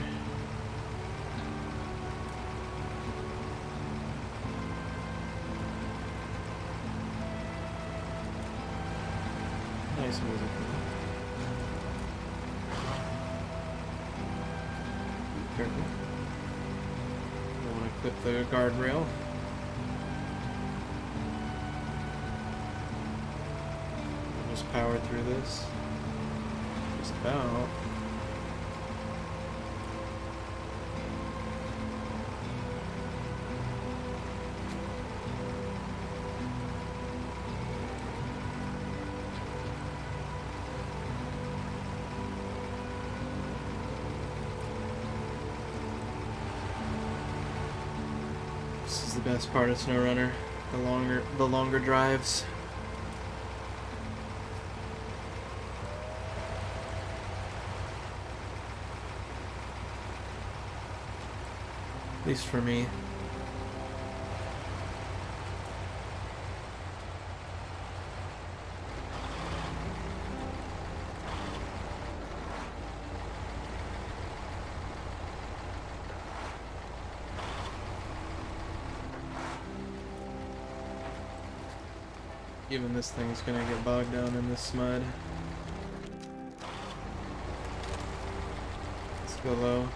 Nice music. Careful. Don't want to clip the guardrail. Just power through this. Just about. This is the best part of SnowRunner. The longer drives. At least for me. Even this thing's gonna get bogged down in this mud. Let's go low.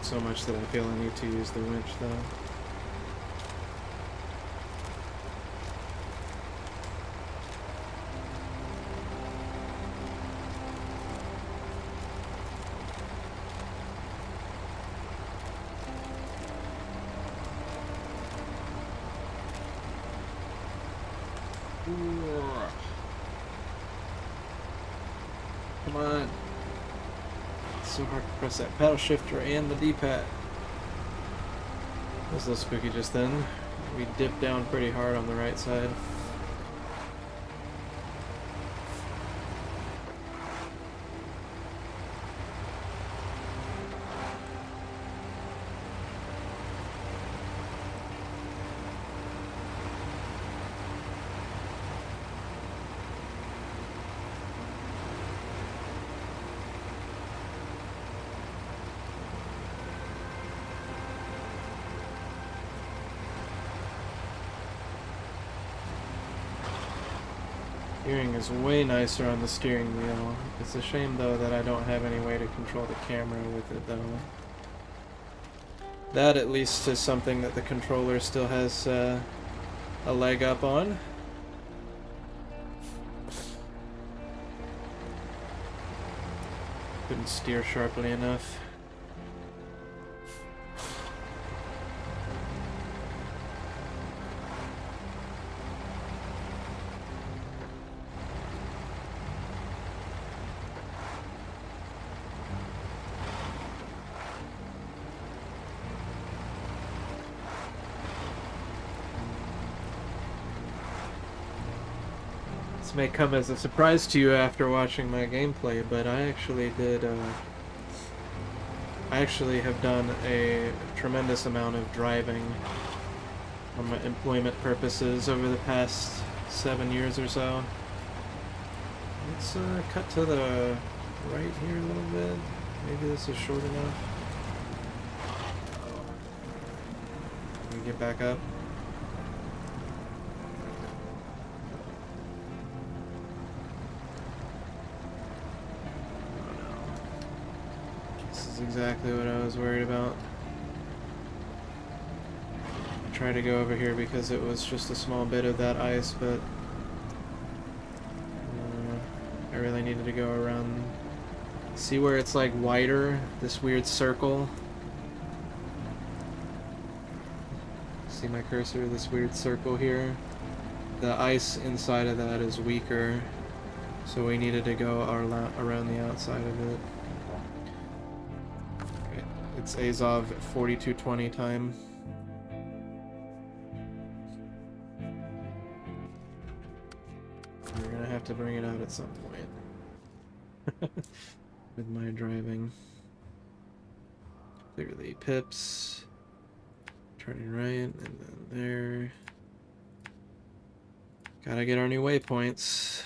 So much that I feel I need to use the winch though. Come on. It's so hard to press that paddle shifter and the D-pad. That was a little spooky just then. We dipped down pretty hard on the right side. Steering is way nicer on the steering wheel. It's a shame though that I don't have any way to control the camera with it though. That at least is something that the controller still has a leg up on. Couldn't steer sharply enough. This may come as a surprise to you after watching my gameplay, but I actually have done a tremendous amount of driving for my employment purposes over the past 7 years or so. Let's cut to the right here a little bit. Maybe this is short enough. Can we get back up? Exactly what I was worried about. I tried to go over here because it was just a small bit of that ice, but I really needed to go around. See where it's like wider? This weird circle? See my cursor? This weird circle here? The ice inside of that is weaker, so we needed to go around the outside of it. It's Azov 4220 time. We're gonna have to bring it out at some point. With my driving. Clear the pips. Turning right, and then there. Gotta get our new waypoints.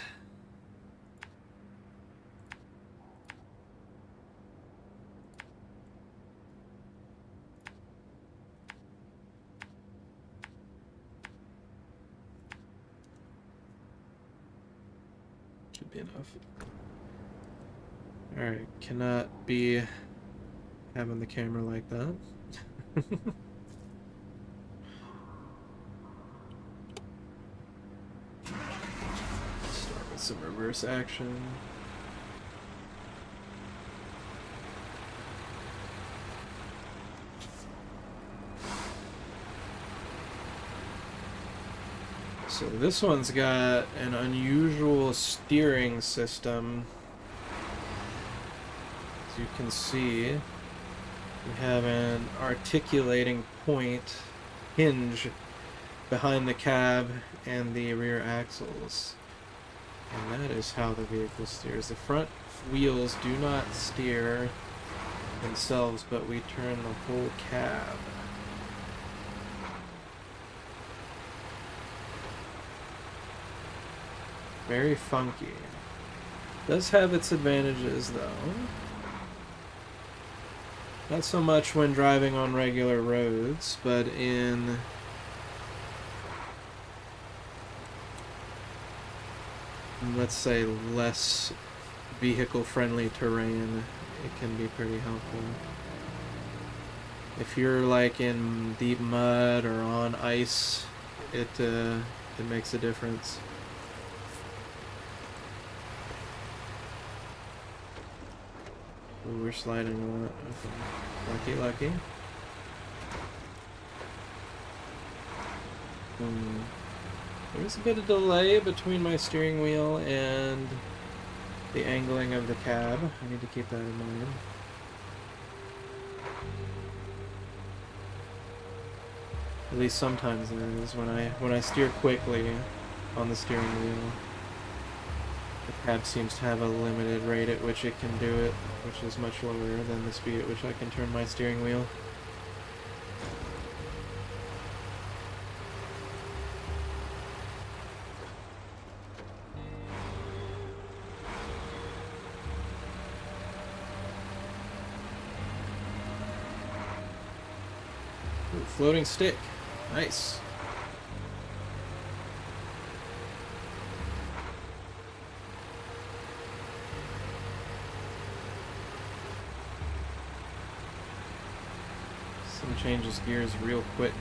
Should be enough. Alright, cannot be having the camera like that. Start with some reverse action. So this one's got an unusual steering system. As you can see, we have an articulating point hinge behind the cab and the rear axles. And that is how the vehicle steers. The front wheels do not steer themselves, but we turn the whole cab. Very funky. Does have its advantages though. Not so much when driving on regular roads, but in let's say less vehicle-friendly terrain, it can be pretty helpful. If you're like in deep mud or on ice, it makes a difference. Ooh, we're sliding a lot. Okay. Lucky. There's a bit of delay between my steering wheel and the angling of the cab. I need to keep that in mind. At least sometimes there is when I steer quickly on the steering wheel. The cab seems to have a limited rate at which it can do it, which is much lower than the speed at which I can turn my steering wheel. Ooh, floating stick. Nice. Changes gears real quick.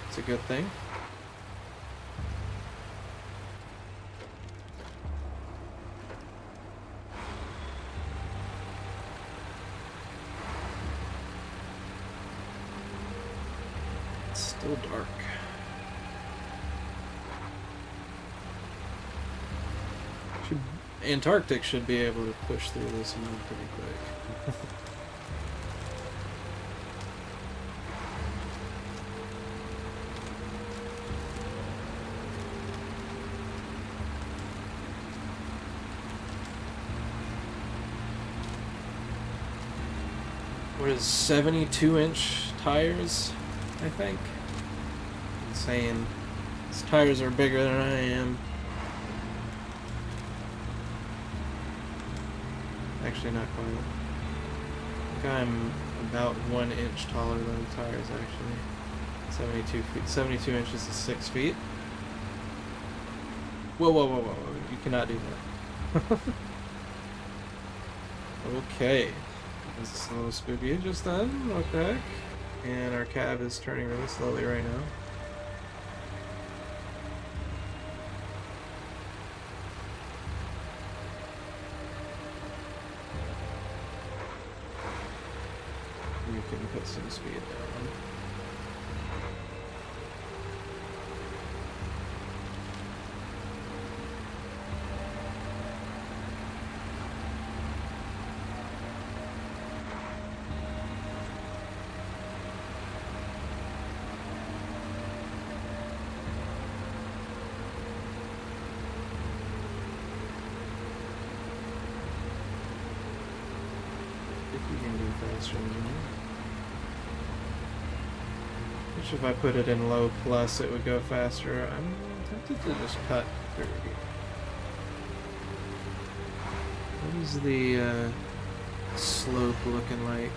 It's a good thing. It's still dark. Antarctic should be able to push through this mud pretty quick. What is 72-inch tires, I think? Insane. These tires are bigger than I am. Actually, not quite. I think I'm about 1 inch taller than the tires, actually. 72 feet. 72 inches is 6 feet. Whoa, whoa, whoa, whoa. You cannot do that. Okay. This is a little spooky just then. Okay. And our cab is turning really slowly right now. We can put some speed down. question. Which if I put it in low plus, it would go faster. I'm tempted to just cut through. What is the slope looking like?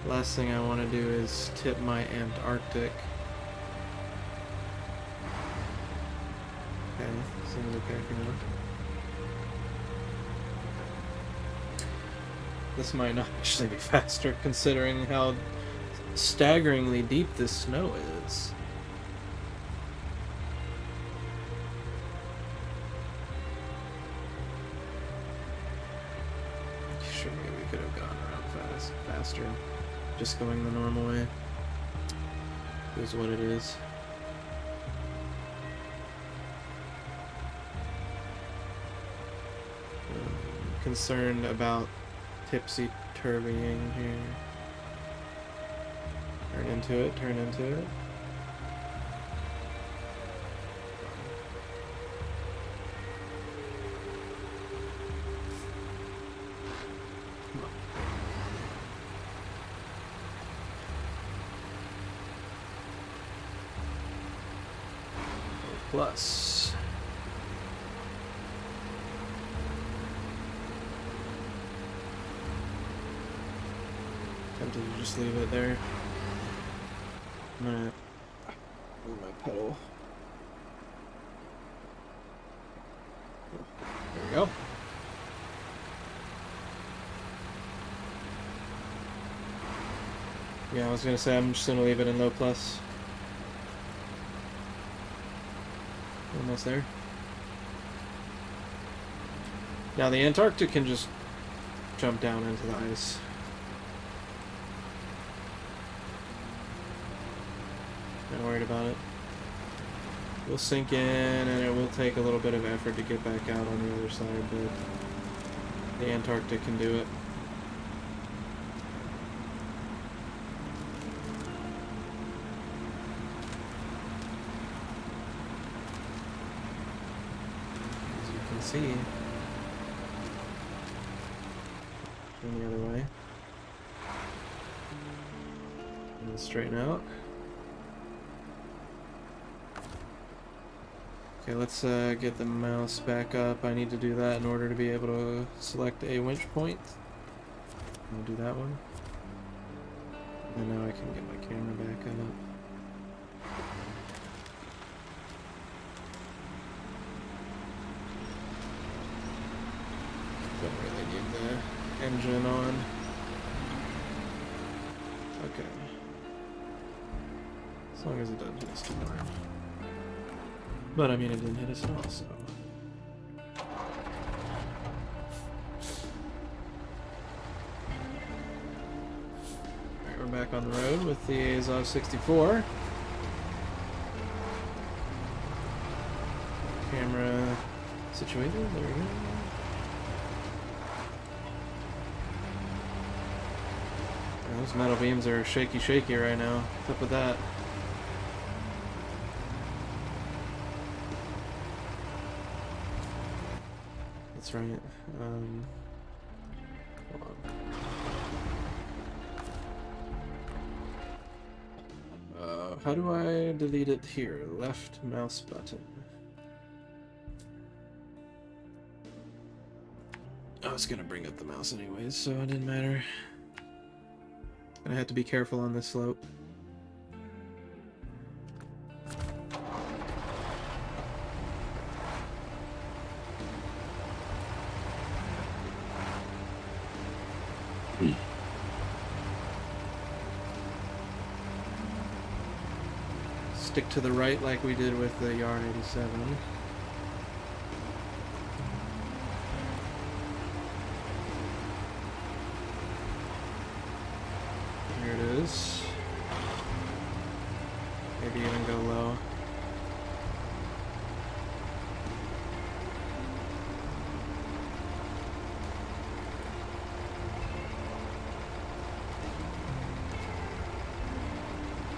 Last thing I want to do is tip my Antarctic. Okay, seems okay for now. This might not actually be faster considering how staggeringly deep this snow is. Sure, we could have gone around faster. Just going the normal way. Is what it is. Concerned about tipsy-turvying here. Turn into it, turn into it. Plus. Tempted to just leave it there. I'm gonna move my pedal. There we go. Yeah, I was gonna say I'm just gonna leave it in low plus. Almost there. Now the Antarctic can just jump down into the ice. Not worried about it. We'll sink in and it will take a little bit of effort to get back out on the other side, but the Antarctic can do it. See. Turn the other way. And straighten out. Okay, let's get the mouse back up. I need to do that in order to be able to select a winch point. I'll do that one. And now I can get my camera back up. Don't really need the engine on. Okay. As long as it doesn't hit us too hard. But I mean, it didn't hit us at all, so. Alright, we're back on the road with the Azov 64. Camera situated, there we go. Those metal beams are shaky right now. What's up with that? That's right. Hold on. How do I delete it here? Left mouse button. I was gonna bring up the mouse anyways, so it didn't matter. Gonna have to be careful on this slope. Stick to the right like we did with the Yar 87. Maybe even go low.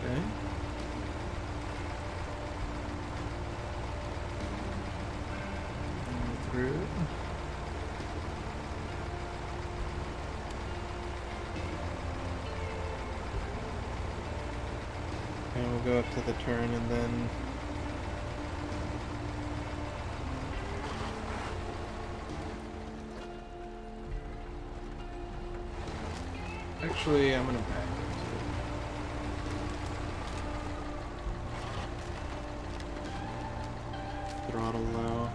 Okay. Through. go up to the turn and then actually I'm gonna back into it. Throttle low.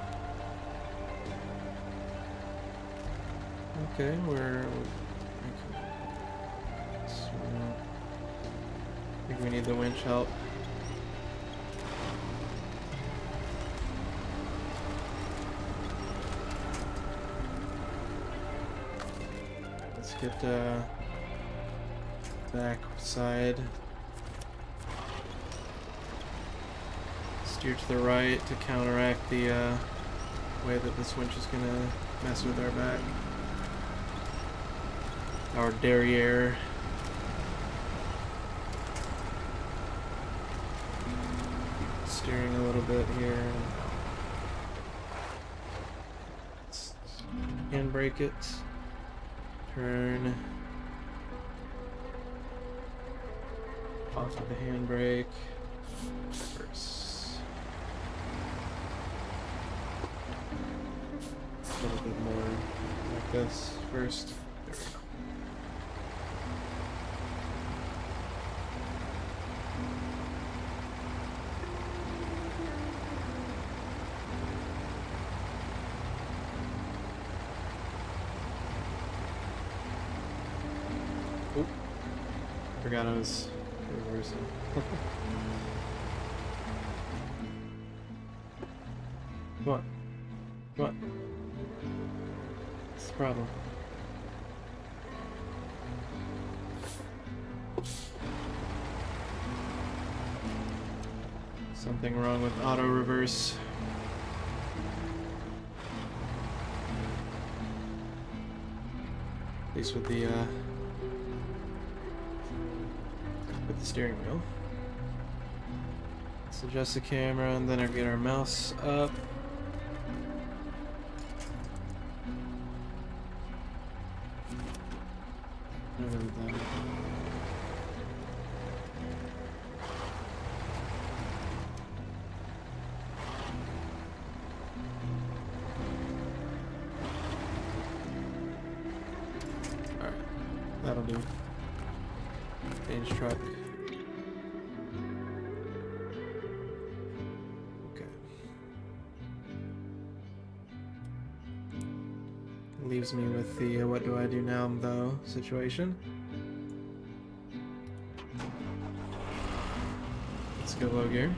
Okay, we're I think we need the winch help. Let's get back side. Steer to the right to counteract the way that this winch is gonna mess with our back. Our derriere. Steering a little bit here. Let's handbrake it. Turn. Off of the handbrake. Reverse. A little bit more like this first. There we go. Oop. Forgot I was reversing. Come on. Come on. What's the problem? Something wrong with auto reverse. At least with the steering wheel. Let's adjust the camera and then I get our mouse up. Alright, that'll do. Change truck. Leaves me with the what do I do now though situation. Let's go low gear.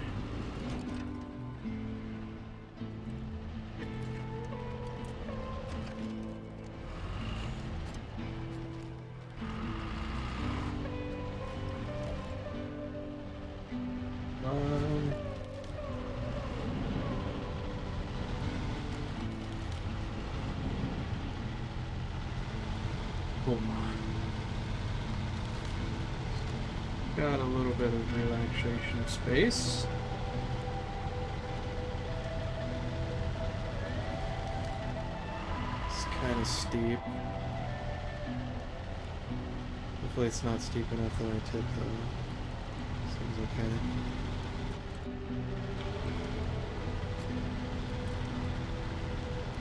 Got a little bit of relaxation of space. It's kind of steep. Hopefully it's not steep enough that I tip though. Seems okay.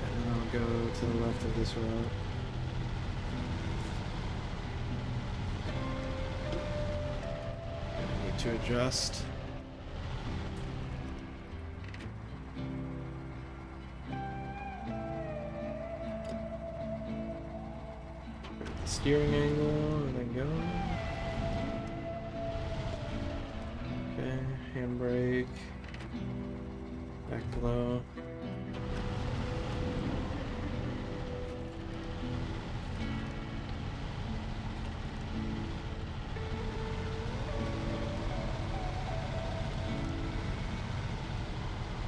And then I'll go to the left of this road. To adjust. Steering angle and then go. Okay, handbrake. Back low.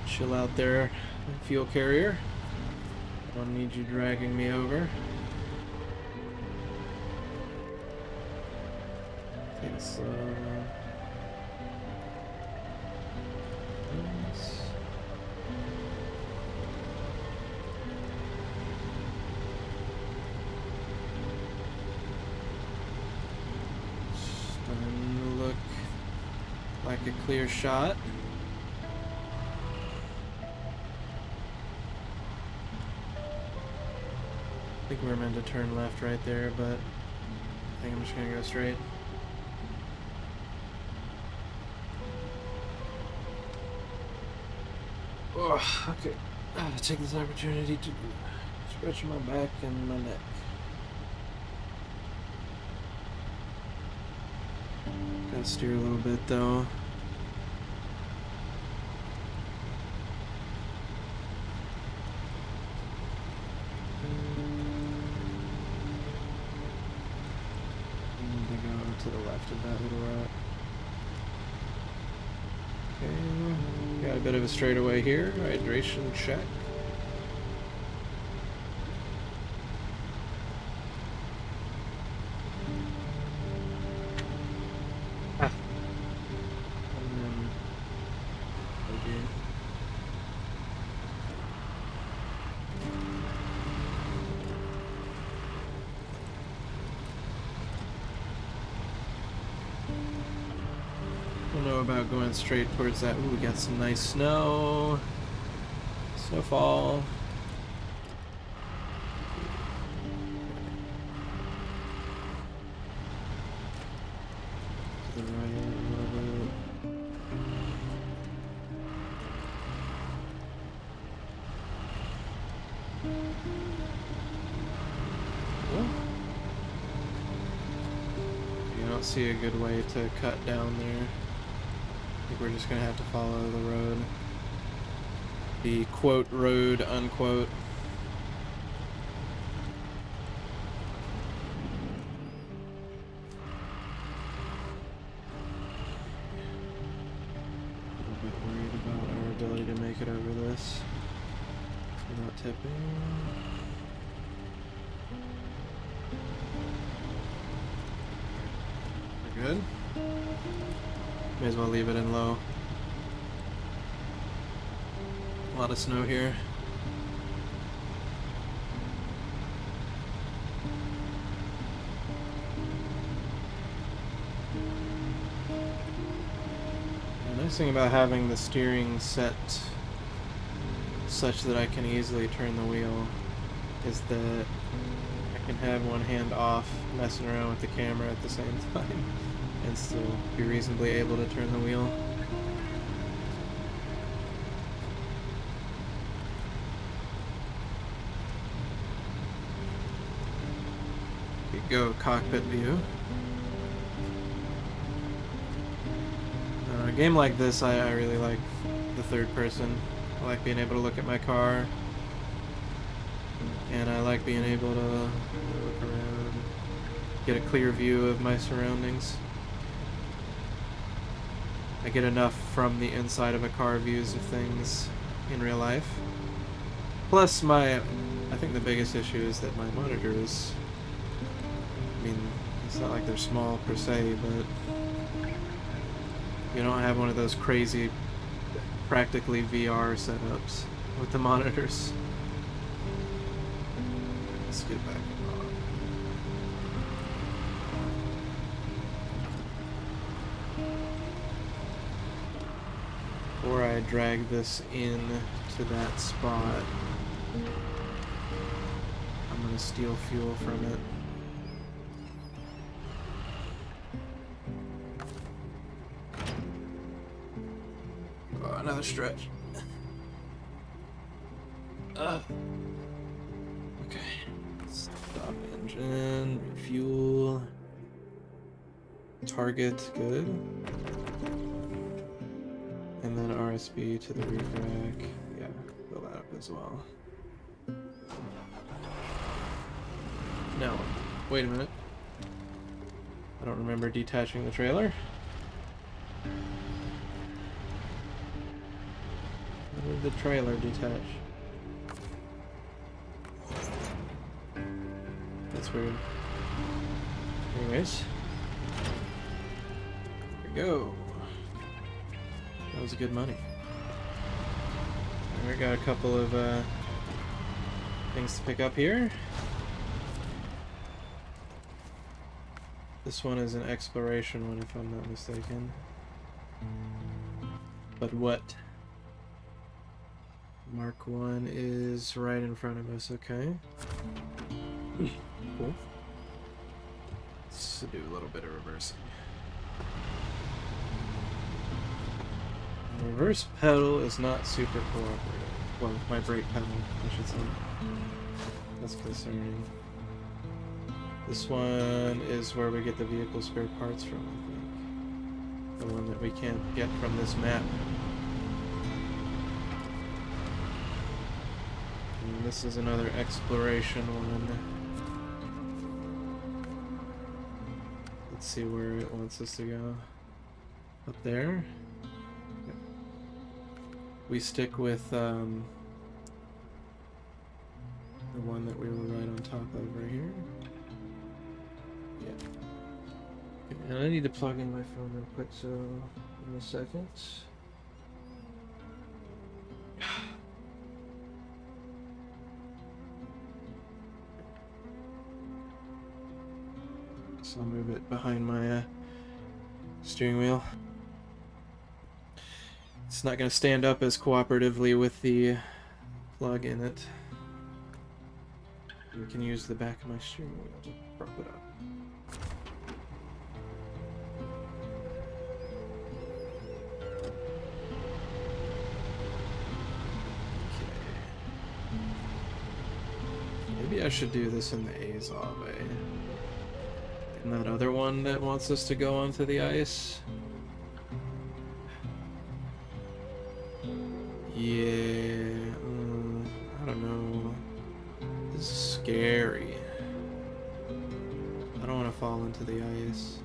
Chill out there, fuel carrier. I don't need you dragging me over. Take it slow. Nice. Starting to look like take a clear shot. I think we're meant to turn left right there, but I think I'm just gonna go straight. Oh, okay. Take this opportunity to stretch my back and my neck. Gotta steer a little bit though. To the left of that little rock. Okay, got a bit of a straightaway here. Hydration check. Ah. And then, okay. Don't know about going straight towards that. Ooh, we got some nice snow. Snowfall. To the right a little bit. Well, you don't see a good way to cut down there. I think we're just gonna have to follow the road. The quote road, unquote. A little bit worried about our ability to make it over this without tipping. We're good. May as well leave it in low. A lot of snow here. The nice thing about having the steering set such that I can easily turn the wheel is that I can have one hand off messing around with the camera at the same time and still be reasonably able to turn the wheel. Here you go, cockpit view. A game like this, I really like the third person. I like being able to look at my car, and I like being able to look around, get a clear view of my surroundings. I get enough from the inside of a car views of things in real life. Plus I think the biggest issue is that my monitors, I mean, it's not like they're small per se, but you don't have one of those crazy, practically VR setups with the monitors. Let's get back on. Before I drag this in to that spot, I'm gonna steal fuel from it. Oh, another stretch. Okay. Stop engine, refuel. Target, good. And then RSB to the reef rack. Yeah, fill that up as well. Now, wait a minute. I don't remember detaching the trailer. How did the trailer detach? That's weird. Anyways. Here we go. That was good money. And we got a couple of things to pick up here. This one is an exploration one, if I'm not mistaken. But what? Mark 1 is right in front of us, okay. Cool. Let's do a little bit of reversing. The reverse pedal is not super cooperative. Well, my brake pedal, I should say. That's concerning. This one is where we get the vehicle spare parts from, I think. The one that we can't get from this map. And this is another exploration one. Let's see where it wants us to go. Up there. Yep. We stick with the one that we were right on top of right here. Yeah. Okay, and I need to plug in my phone real quick, so give me a second. So I'll move it behind my steering wheel. It's not going to stand up as cooperatively with the plug in it. We can use the back of my steering wheel to prop it up. Okay. Maybe I should do this in the Azov, eh? And that other one that wants us to go onto the ice. Yeah, I don't know. This is scary. I don't want to fall into the ice.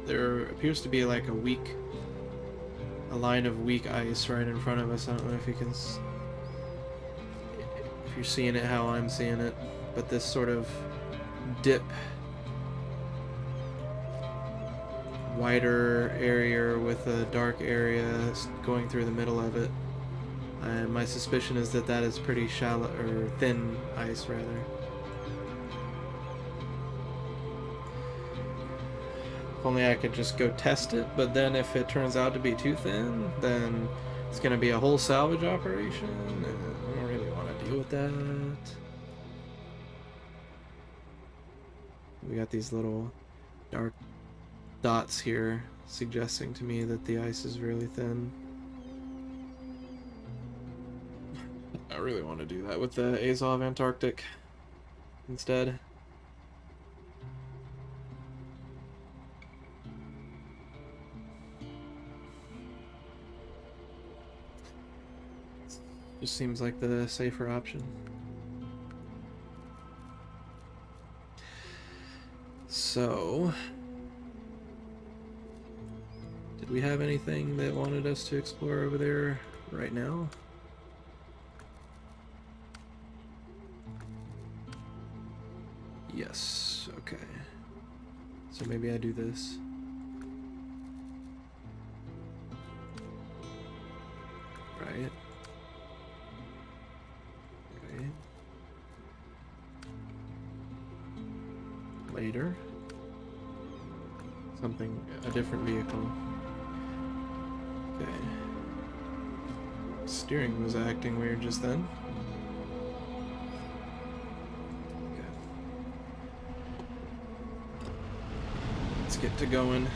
There appears to be like a line of weak ice right in front of us. I don't know if you can, if you're seeing it how I'm seeing it, but this sort of dip, wider area with a dark area going through the middle of it. And my suspicion is that that is pretty shallow, or thin ice, rather. If only I could just go test it, but then if it turns out to be too thin, then it's going to be a whole salvage operation, and I don't really want to deal with that. We got these little dark dots here suggesting to me that the ice is really thin. I really want to do that with the Azov Antarctic instead. Just seems like the safer option. So, did we have anything that wanted us to explore over there right now? Yes, okay. So maybe I do this. Right. Right. Later. Something, a different vehicle. Okay. Steering was acting weird just then. Get to going.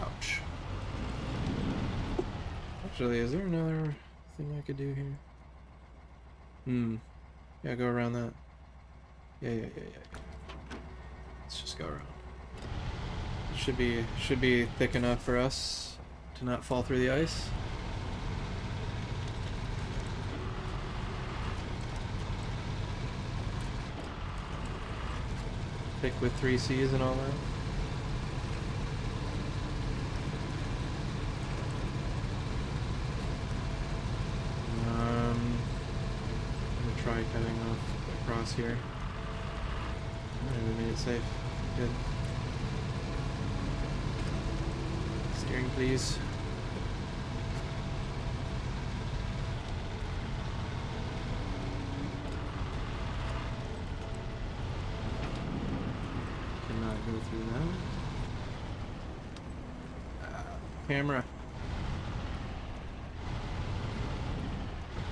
Ouch. Actually, is there another thing I could do here? Yeah, go around that. Yeah. Let's just go around. Should be thick enough for us to not fall through the ice. Thick with 3 C's and all that. I'm gonna try cutting off across here. Alright, we made it safe. Good. Steering, please. go through that. Camera.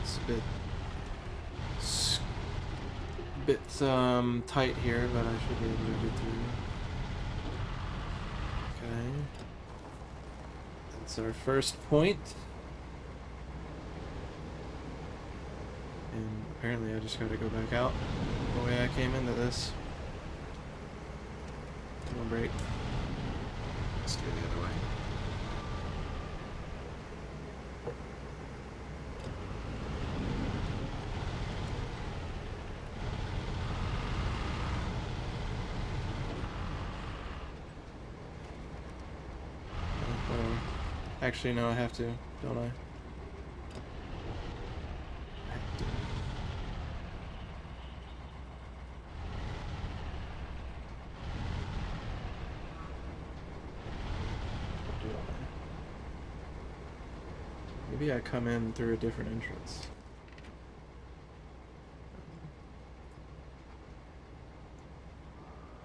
It's a bit tight here, but I should be able to get through. Okay. That's our first point. And apparently I just gotta go back out the way I came into this. No break. Let's do it the other way. Actually, no, I have to, don't I? Maybe I come in through a different entrance.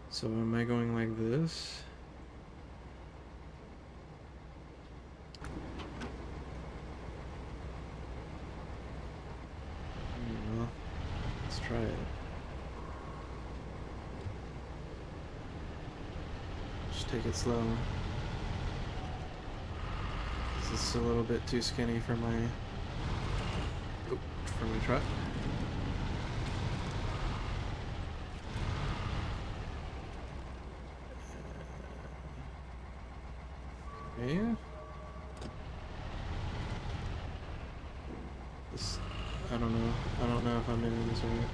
So am I going like this? Well, let's try it. Just take it slow. This is a little bit too skinny for my truck. Okay. This, I don't know if I'm doing this right.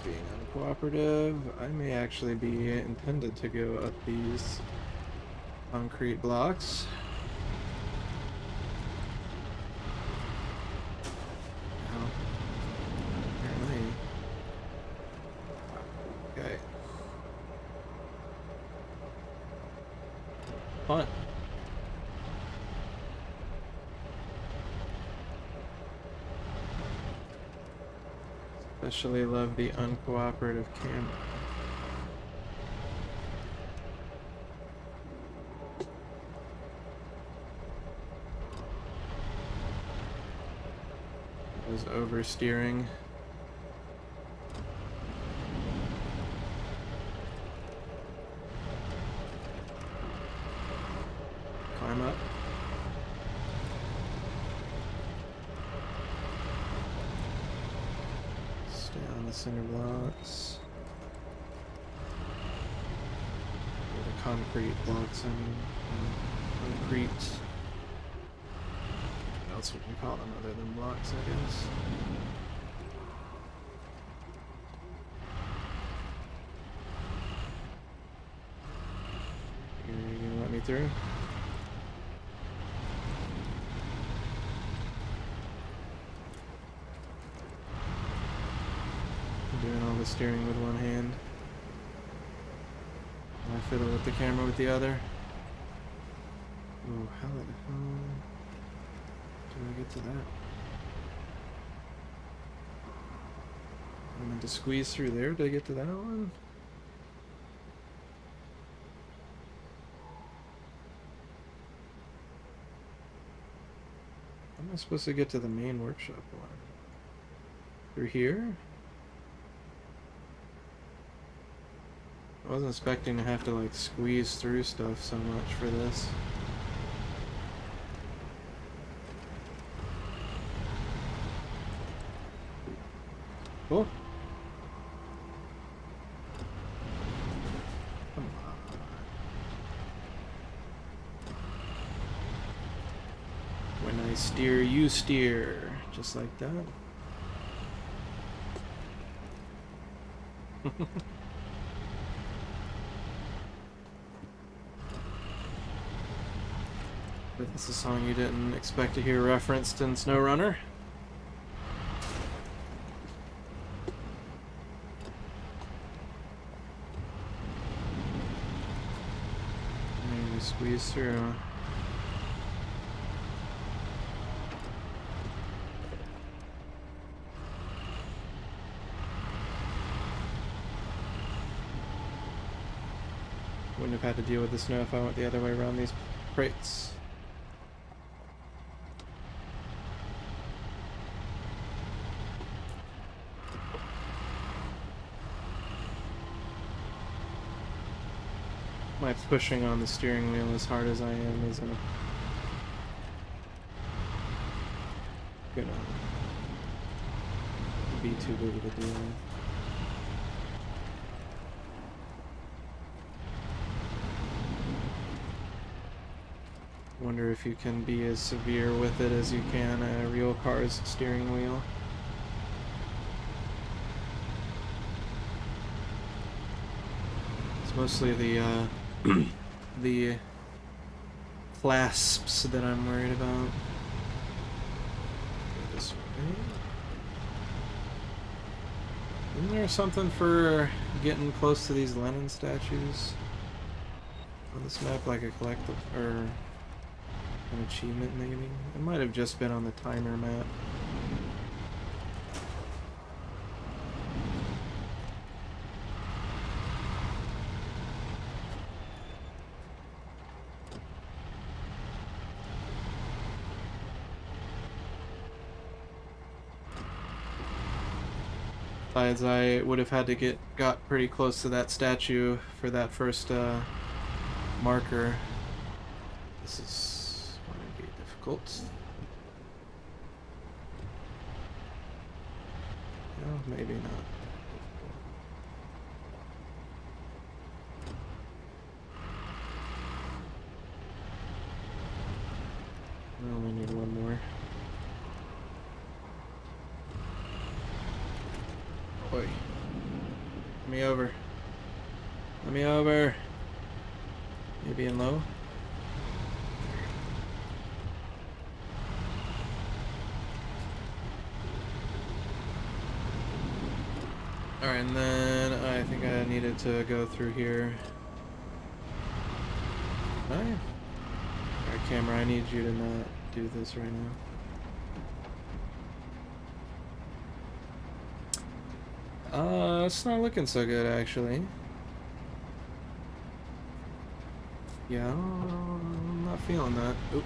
Being uncooperative, I may actually be intended to go up these concrete blocks. Oh. Apparently. Okay. Fun. Especially love the uncooperative camera. I was oversteering. Climb up. Center blocks. Or the concrete blocks, I mean. Concrete. What else would you call them other than blocks, I guess? You gonna let me through? Doing all the steering with one hand. And I fiddle with the camera with the other. Oh, how the hell do I get to that? I meant to squeeze through there to get to that one? How am I supposed to get to the main workshop one? Through here? I wasn't expecting to have to like squeeze through stuff so much for this. Cool. Come on. When I steer, you steer. Just like that. But this is a song you didn't expect to hear referenced in SnowRunner. Maybe squeeze through. wouldn't have had to deal with the snow if I went the other way around these crates. My pushing on the steering wheel as hard as I am isn't gonna be too big of a deal. Wonder if you can be as severe with it as you can a real car's steering wheel. It's mostly the the clasps that I'm worried about. Go this way. Isn't there something for getting close to these Lenin statues on this map, like a collectible or an achievement maybe? It might have just been on the timer map. Besides, I would have had to got pretty close to that statue for that first marker. This is going to be difficult. No, maybe not. I only need one more. Oi. Let me over. Let me over. Maybe in low. Alright, and then I think I needed to go through here. Alright, camera, I need you to not do this right now. It's not looking so good, actually. Yeah, I'm not feeling that. Oop.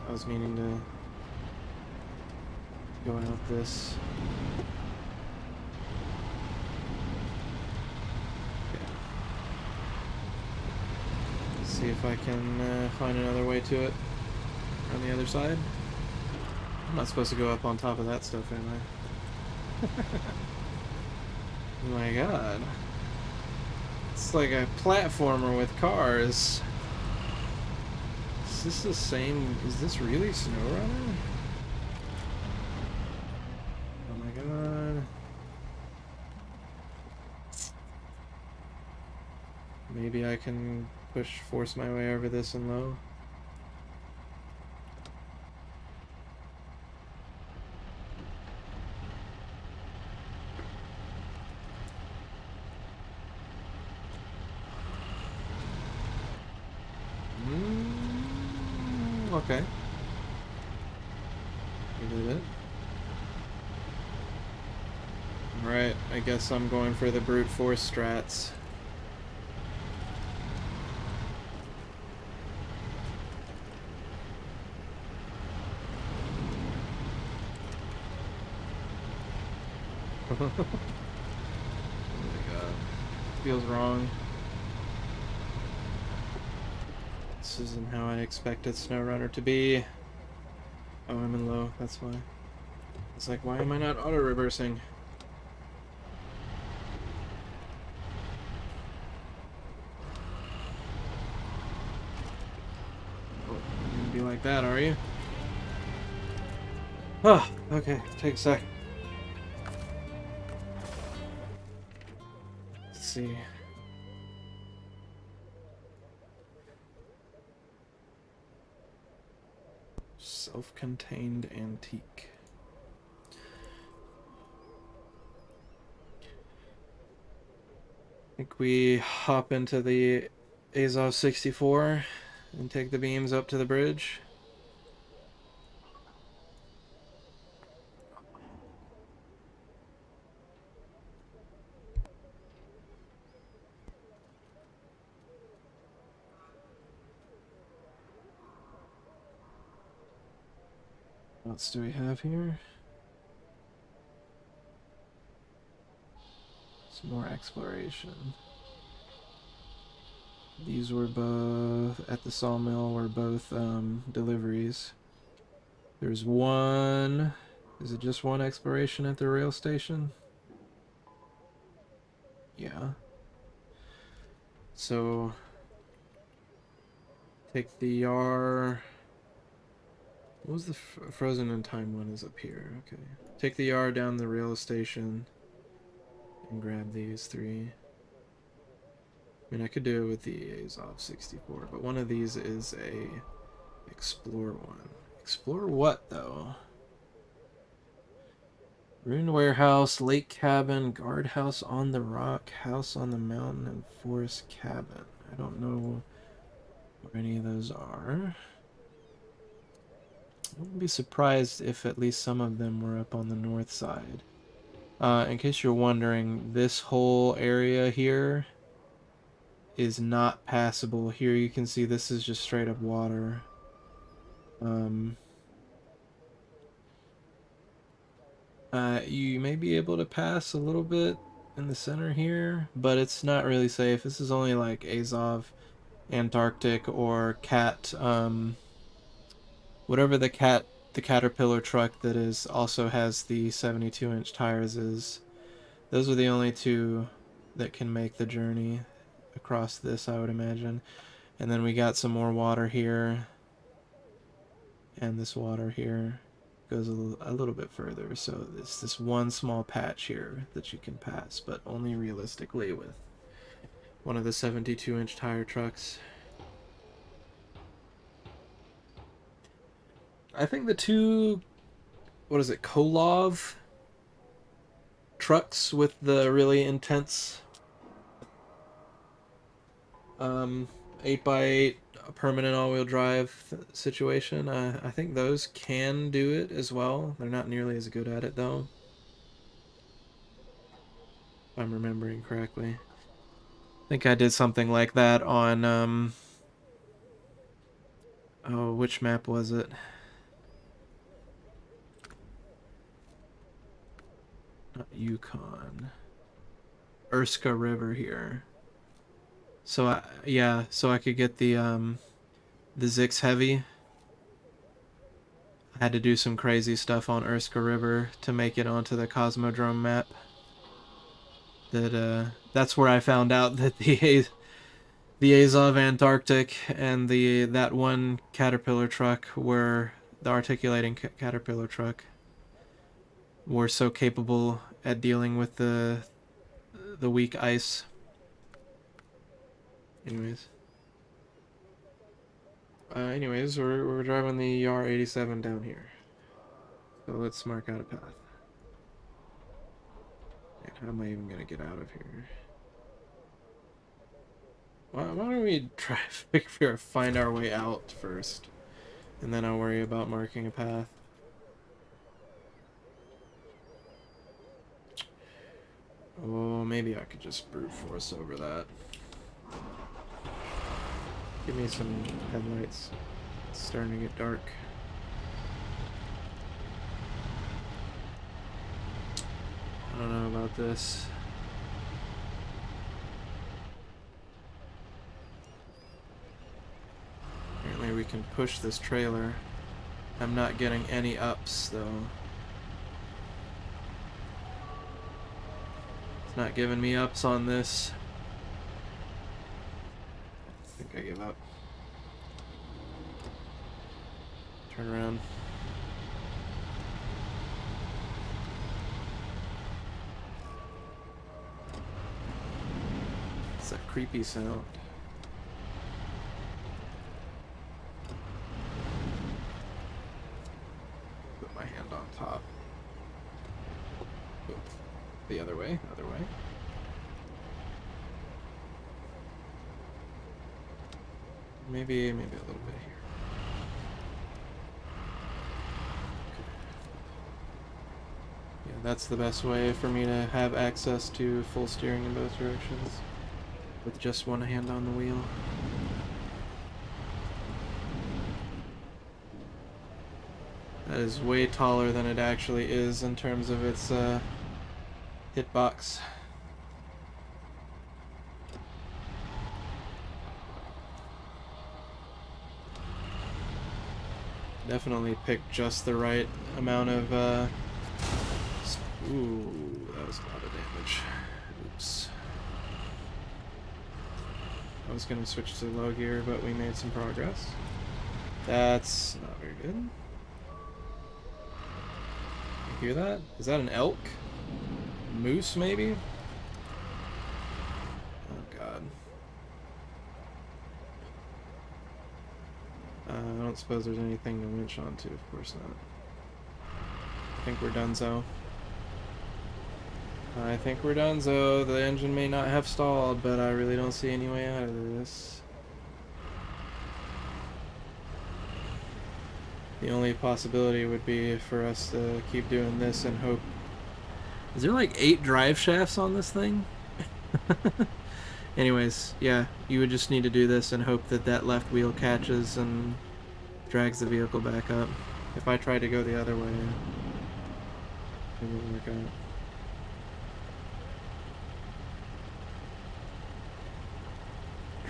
I was meaning to go out this. Yeah. See if I can find another way to it on the other side. I'm not supposed to go up on top of that stuff, am I? Oh my god. It's like a platformer with cars. Is this the same? Is this really SnowRunner? Oh my god. Maybe I can force my way over this in low. Okay. We did it. Alright, I guess I'm going for the brute force strats. Oh my god. Feels wrong. This isn't how I expected SnowRunner to be. Oh, I'm in low, that's why. It's like, why am I not auto-reversing? Oh, you're gonna be like that, are you? Oh, okay, take a sec. Let's see. Self-contained antique. I think we hop into the Azov 64 and take the beams up to the bridge. What else do we have here? Some more exploration. These were both at the sawmill, were both deliveries. There's one. Is it just one exploration at the rail station? Yeah. So take the yar. What was the frozen in time one? Is up here. Okay. Take the yar down the rail station and grab these 3. I mean, I could do it with the Azov 64, but one of these is a explore one. Explore what, though? Ruined warehouse, lake cabin, guardhouse on the rock, house on the mountain, and forest cabin. I don't know where any of those are. I wouldn't be surprised if at least some of them were up on the north side. In case you're wondering, this whole area here is not passable. Here you can see this is just straight up water. You may be able to pass a little bit in the center here, but it's not really safe. This is only like Azov, Antarctic, or Cat, whatever the Caterpillar truck that is also has the 72-inch tires is. Those are the only 2 that can make the journey across this, I would imagine. And then we got some more water here, and this water here goes a little bit further, so it's this one small patch here that you can pass, but only realistically with one of the 72-inch tire trucks. I think the 2, what is it, Kolov trucks with the really intense 8x8 permanent all-wheel drive situation, I think those can do it as well. They're not nearly as good at it, though, if I'm remembering correctly. I think I did something like that on, oh, which map was it? Not Yukon. Erska River here. So, yeah, so I could get the Zix Heavy. I had to do some crazy stuff on Erska River to make it onto the Cosmodrome map. That's where I found out that the Azov Antarctic and that one Caterpillar truck were the articulating Caterpillar truck were so capable at dealing with the weak ice. Anyways, we're driving the Yar 87 down here. So let's mark out a path. And how am I even gonna get out of here? Why don't we try to find our way out first, and then I'll worry about marking a path. Oh, maybe I could just brute force over that. Give me some headlights. It's starting to get dark. I don't know about this. Apparently we can push this trailer. I'm not getting any ups though. It's not giving me ups on this. I think I give up. Turn around. It's a creepy sound. Put my hand on top. Oops. The other way, other way. Maybe a little bit here. Yeah, that's the best way for me to have access to full steering in both directions with just one hand on the wheel. That is way taller than it actually is in terms of its hitbox. Definitely picked just the right amount of ooh, that was a lot of damage. Oops. I was gonna switch to low gear, but we made some progress. That's not very good. You hear that? Is that an elk? Moose, maybe? Oh god. I don't suppose there's anything to winch onto, of course not. I think we're donezo. I think we're donezo. The engine may not have stalled, but I really don't see any way out of this. The only possibility would be for us to keep doing this and hope. Is there like 8 drive shafts on this thing? Anyways, yeah, you would just need to do this and hope that that left wheel catches and drags the vehicle back up. If I try to go the other way, it won't work out.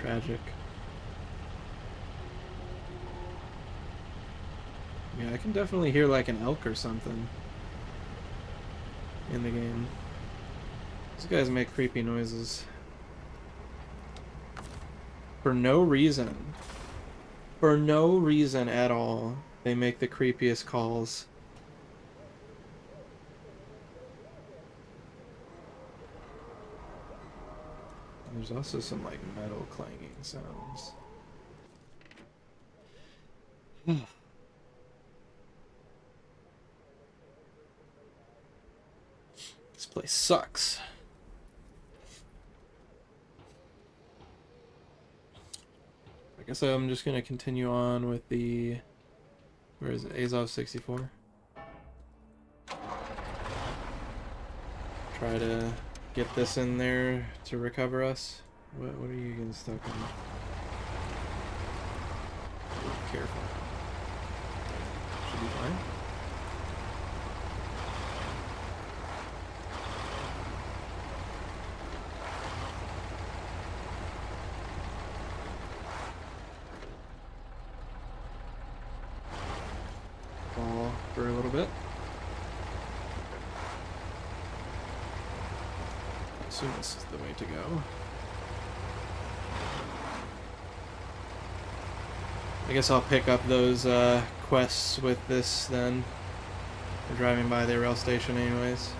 Tragic. Yeah, I can definitely hear like an elk or something in the game. These guys make creepy noises. For no reason. For no reason at all, they make the creepiest calls. There's also some like metal clanging sounds. This place sucks. I guess I'm just gonna continue on with the, where is it? Azov 64. Try to get this in there to recover us. What are you getting stuck on? Careful. Should be fine. Fall for a little bit. I assume this is the way to go. I guess I'll pick up those quests with this then. We're driving by the rail station anyways.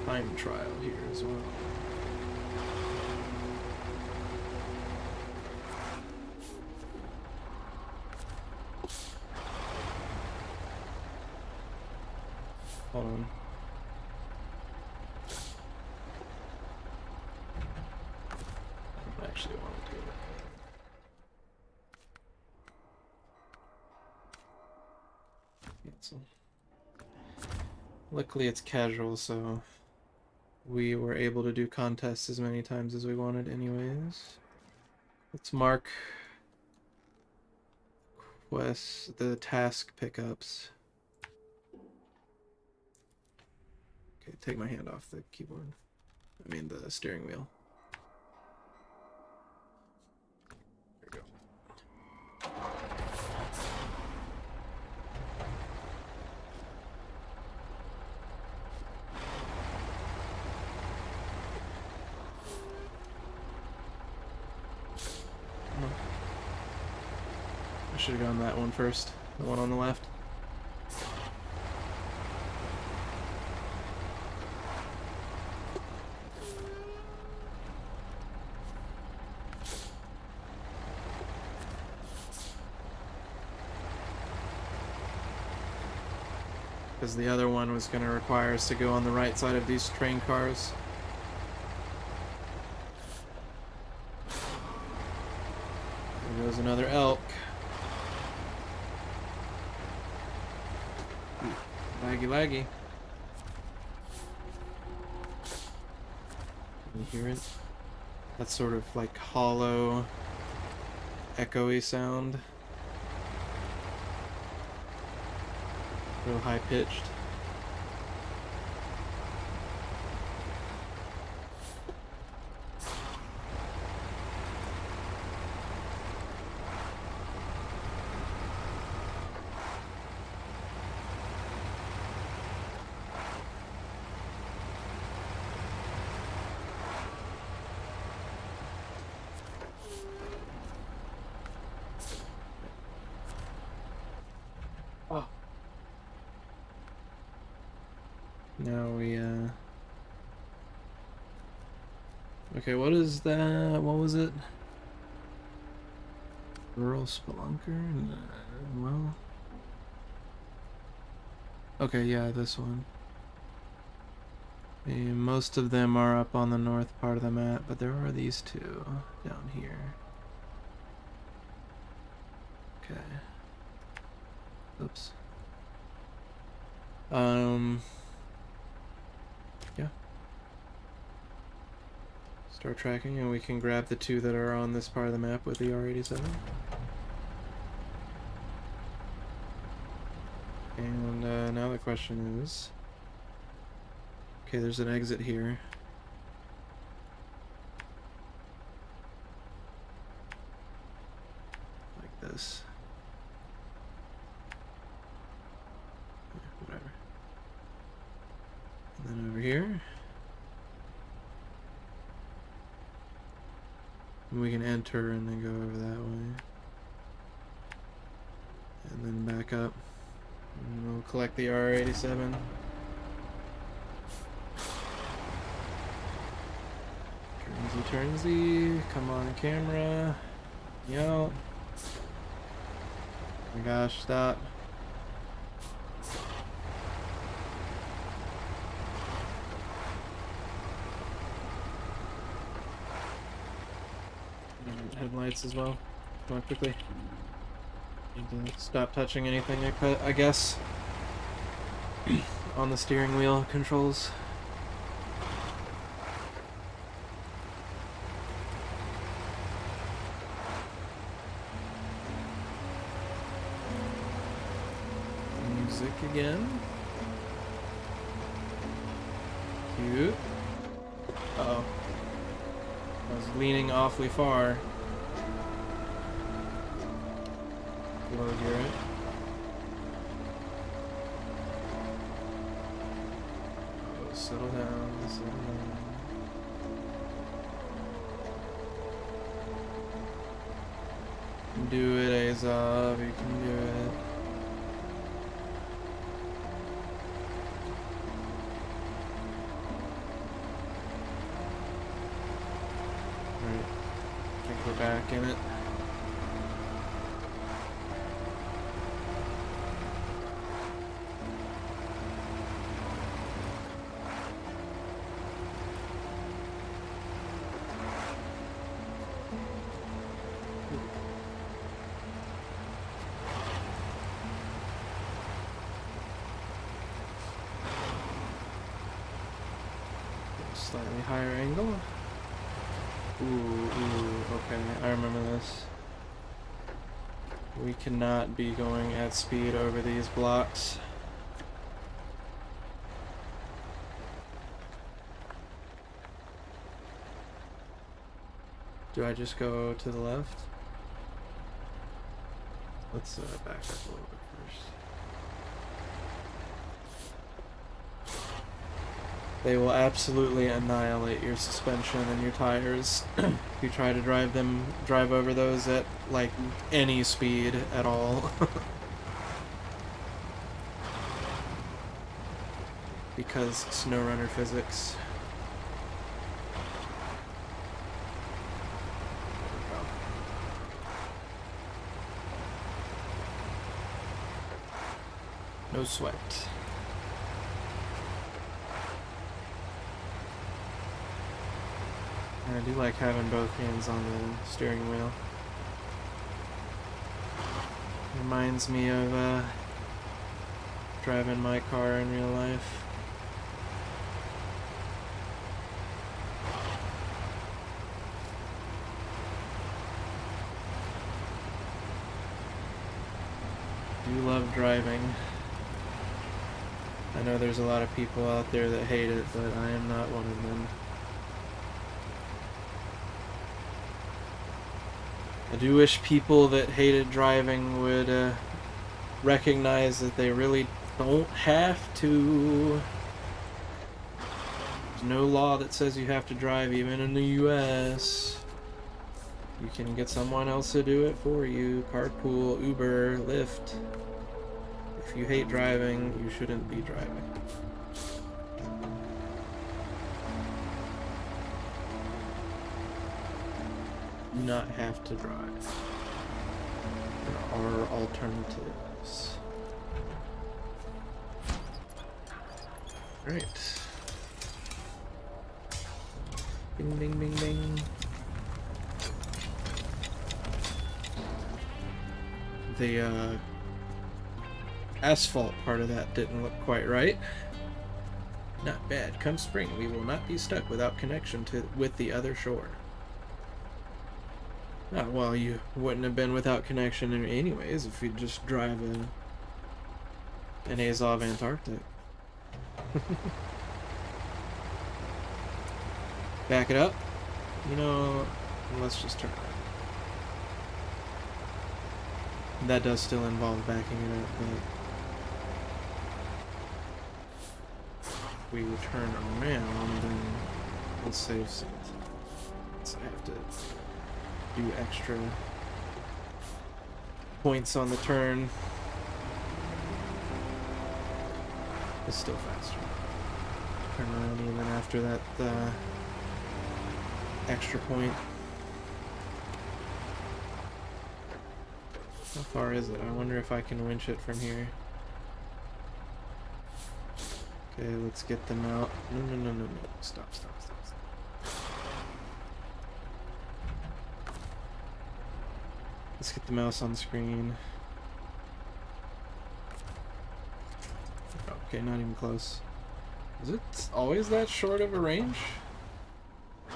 Time trial here as well. Hold on. I don't actually want to do it. Cancel. Luckily it's casual, so we were able to do contests as many times as we wanted anyways. Let's mark quests, the task pickups. Okay, take my hand off the keyboard. I mean the steering wheel. There we go. I should have gone that one first, the one on the left. Because the other one was going to require us to go on the right side of these train cars. There goes another elk. Laggy, laggy. Can you hear it? That sort of like hollow, echoey sound. Real high pitched. Oh. Now we, okay, what is that? What was it? Rural Spelunker? Well... Okay, yeah, this one. And most of them are up on the north part of the map, but there are these two down here. Okay. Oops. Yeah. Start tracking, and we can grab the two that are on this part of the map with the R87. And now the question is... Okay, there's an exit here. Like this. Whatever. And then over here. We can enter and then go over that way. And then back up. And we'll collect the R87. Turnsy, come on camera. Yo. Oh my gosh, stop. And headlights as well. Come on quickly. Need to stop touching anything I guess. On the steering wheel controls. Music again. Cute. Uh-oh. I was leaning awfully far. Low gear it. Oh, settle down, settle down. You can do it, Azov, you can do it. Alright, I think we're back in it. Slightly higher angle. Ooh, okay, I remember this. We cannot be going at speed over these blocks. Do I just go to the left? Let's back up a little bit first. They will absolutely annihilate your suspension and your tires if you try to drive over those at like any speed at all. Because SnowRunner physics. No sweat. I do like having both hands on the steering wheel. Reminds me of driving my car in real life. Do love driving. I know there's a lot of people out there that hate it, but I am not one of them. I do wish people that hated driving would recognize that they really don't have to. There's no law that says you have to drive, even in the US. You can get someone else to do it for you. Carpool, Uber, Lyft. If you hate driving, you shouldn't be driving. Do not have to drive. There are alternatives. Right. Bing, bing, bing, bing. The asphalt part of that didn't look quite right. Not bad. Come spring, we will not be stuck without connection with the other shore. Oh, well, you wouldn't have been without connection anyways if you just drive an Azov Antarctic. Back it up. You know, let's just turn around. That does still involve backing it up, but if we turn around, then we'll save some. So I have to do extra points on the turn. It's still faster. Turn around even after that extra point. How far is it? I wonder if I can winch it from here. Okay, let's get them out. No, no, no, no, no. Stop, stop, stop, stop. Let's get the mouse on screen. Okay, not even close. Is it always that short of a range?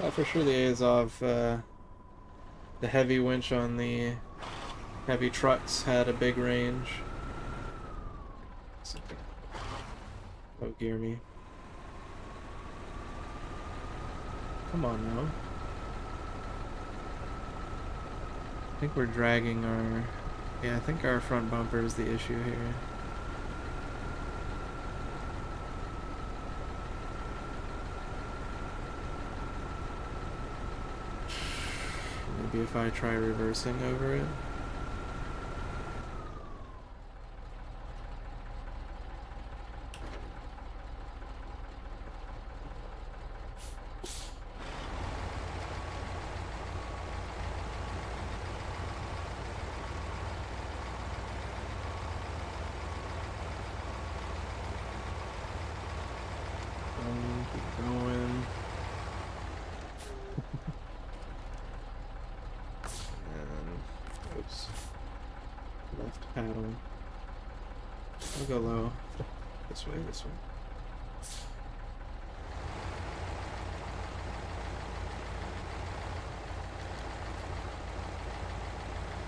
Oh, for sure the Azov, the heavy winch on the heavy trucks had a big range. Oh, gear me. Come on now. I think we're dragging our... Yeah, I think our front bumper is the issue here. Maybe if I try reversing over it. Keep going. Oops. Left paddle. I'll go low. This way, this way.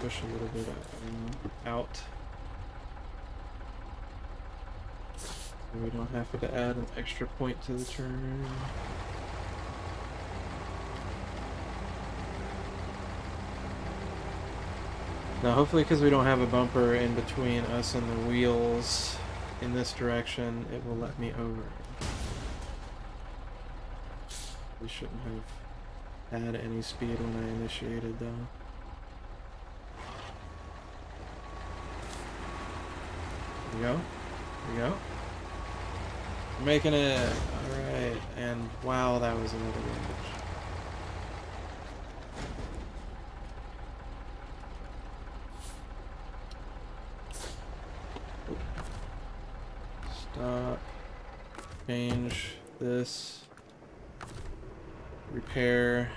Push a little bit out. So we don't have to add an extra point to the turn. Now hopefully, because we don't have a bumper in between us and the wheels in this direction, it will let me over. We shouldn't have had any speed when I initiated though. There we go. There we go. We're making it. Alright. And wow, that was another range. Stop. Change this. Repair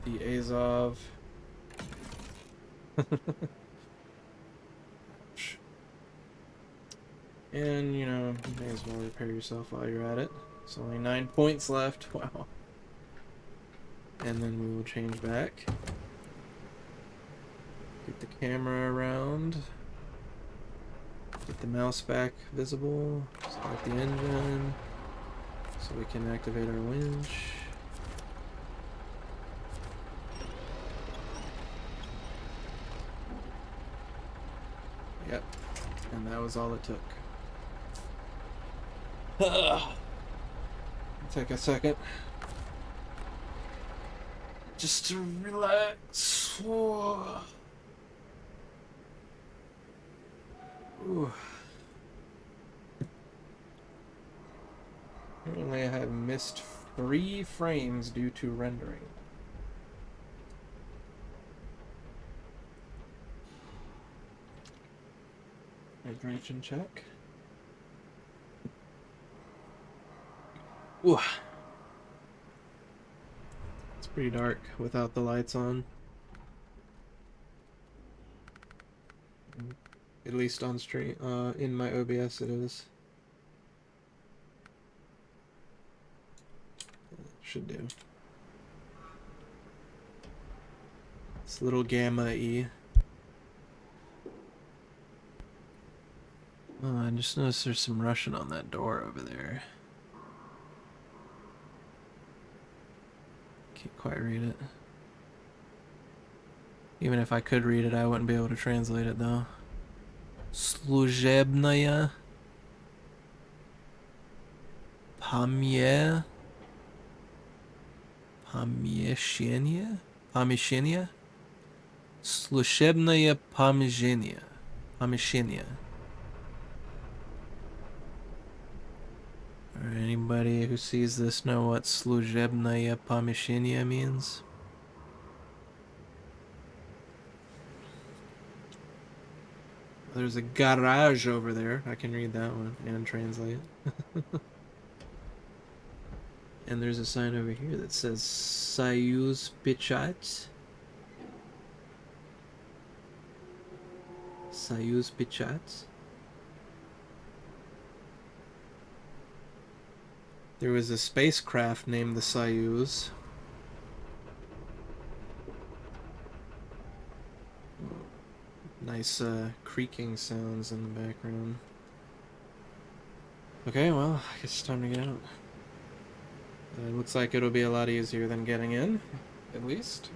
the Azov. And, you know, you may as well repair yourself while you're at it. It's only 9 points left. Wow. And then we will change back. Get the camera around. Get the mouse back visible. Start the engine. So we can activate our winch. Yep. And that was all it took. Take a second. Just to relax. Ooh. Apparently I have missed 3 frames due to rendering. Hydration check. Ooh. It's pretty dark without the lights on. At least on stream, in my OBS it is. Should do. It's a little gamma E. Oh, I just noticed there's some Russian on that door over there. Can't quite read it. Even if I could read it, I wouldn't be able to translate it though. Служебная помещение? Помещение? Служебное помещение. Помещение. Anybody who sees this know what служебное помещение means? There's a garage over there. I can read that one and translate. And there's a sign over here that says Союз Печать. Союз Печать. There was a spacecraft named the Soyuz. Nice creaking sounds in the background. Okay, well, I guess it's time to get out. It looks like it'll be a lot easier than getting in, at least.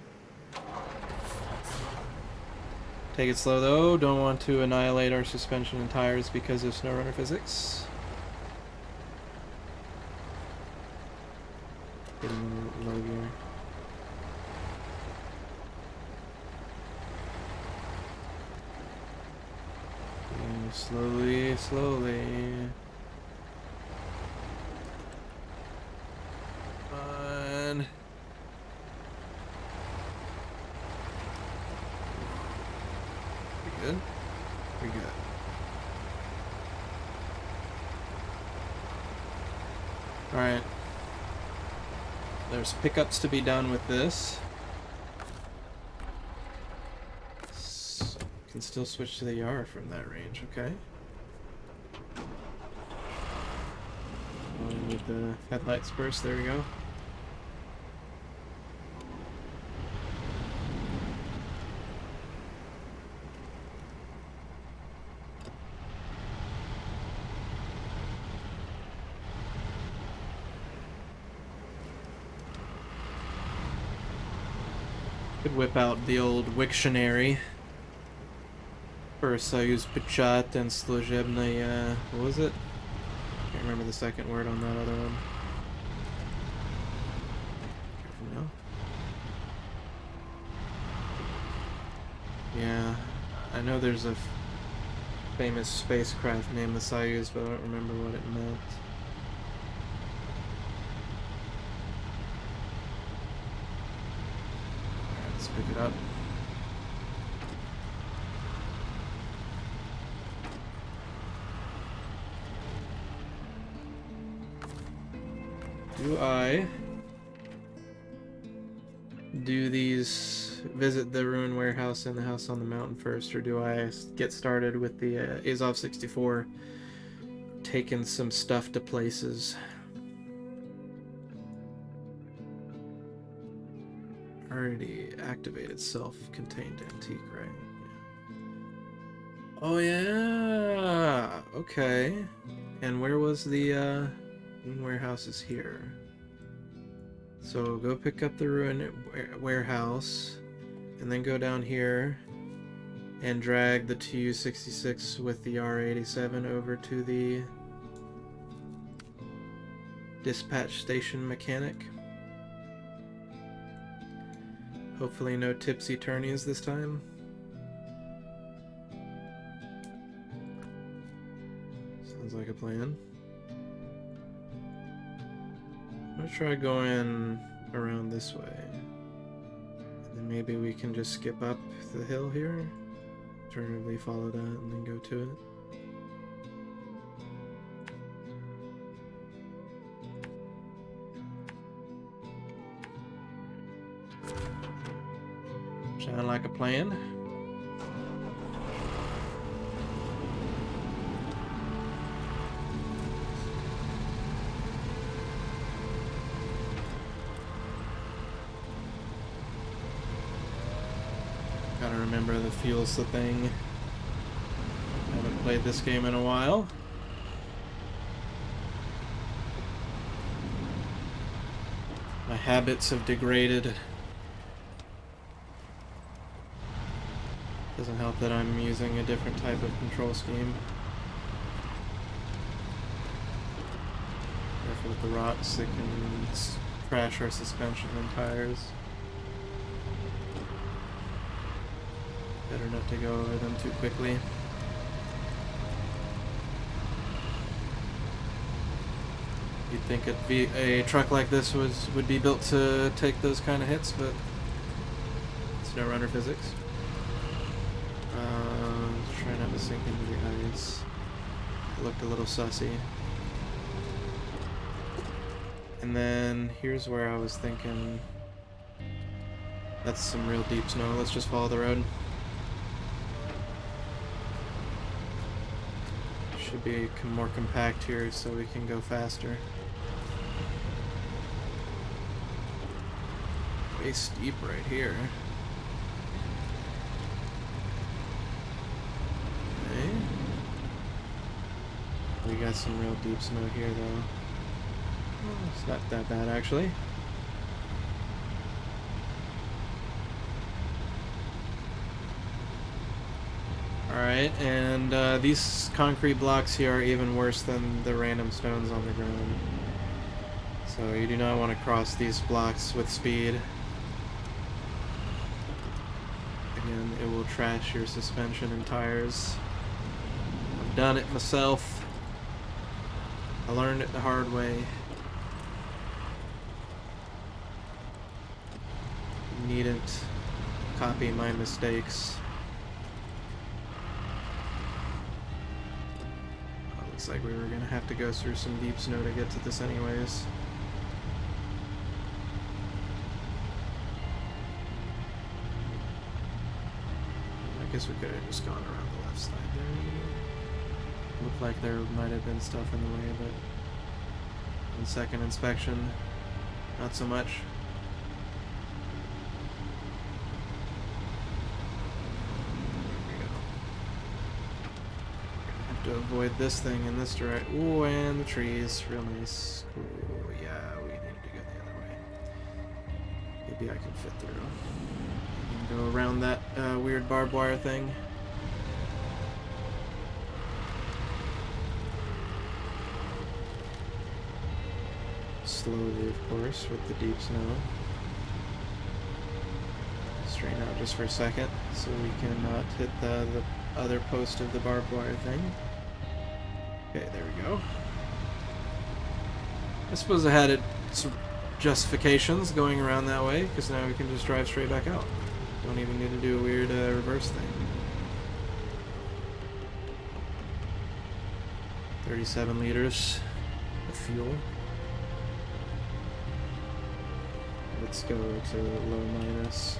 Take it slow though, don't want to annihilate our suspension and tires because of SnowRunner physics. Getting low gear. Slowly, slowly. Fine. Pretty good. Pretty good. Alright. There's pickups to be done with this. Can still switch to the Yara from that range, okay. With the headlights first, there we go. Could whip out the old Wiktionary. First, I used Pechat and Sluzhebnaya. What was it? Can't remember the second word on that other one. Careful now. Yeah, I know there's a famous spacecraft named the Soyuz, but I don't remember what it meant. Alright, let's pick it up. Do I do these, visit the ruin warehouse and the house on the mountain first, or do I get started with the Azov 64 taken some stuff to places. Already activated self-contained antique, right? Yeah. Oh yeah. Okay. And where was the warehouse? Is here. So go pick up the ruined warehouse, and then go down here and drag the Tu-66 with the R87 over to the dispatch station mechanic. Hopefully no tipsy-turnies this time. Sounds like a plan. I'm gonna try going around this way. And then maybe we can just skip up the hill here. Alternatively follow that and then go to it. Sound like a plan? Gotta remember the fuel's the thing. Haven't played this game in a while. My habits have degraded. Doesn't help that I'm using a different type of control scheme. Careful with the rocks, they can crash our suspension and tires. Better not to go over them too quickly. You'd think a truck like this would be built to take those kind of hits, but SnowRunner physics. Try not to sink into the ice. It looked a little sussy. And then here's where I was thinking that's some real deep snow. Let's just follow the road. Should be more compact here so we can go faster. Way steep right here. Okay. We got some real deep snow here though. Oh, it's not that bad actually. Alright, and these concrete blocks here are even worse than the random stones on the ground. So you do not want to cross these blocks with speed. Again, it will trash your suspension and tires. I've done it myself. I learned it the hard way. You needn't copy my mistakes. Looks like we were gonna have to go through some deep snow to get to this anyways. I guess we could have just gone around the left side there. Looked like there might have been stuff in the way, but on second inspection, not so much. To avoid this thing in this direction. Ooh, and the trees. Real nice. Ooh, yeah, we need to go the other way. Maybe I can fit through. We can go around that weird barbed wire thing. Slowly, of course, with the deep snow. Straighten out just for a second so we can not hit the other post of the barbed wire thing. Okay, there we go. I suppose I had some justifications going around that way, because now we can just drive straight back out. Don't even need to do a weird reverse thing. 37 liters of fuel. Let's go to low minus.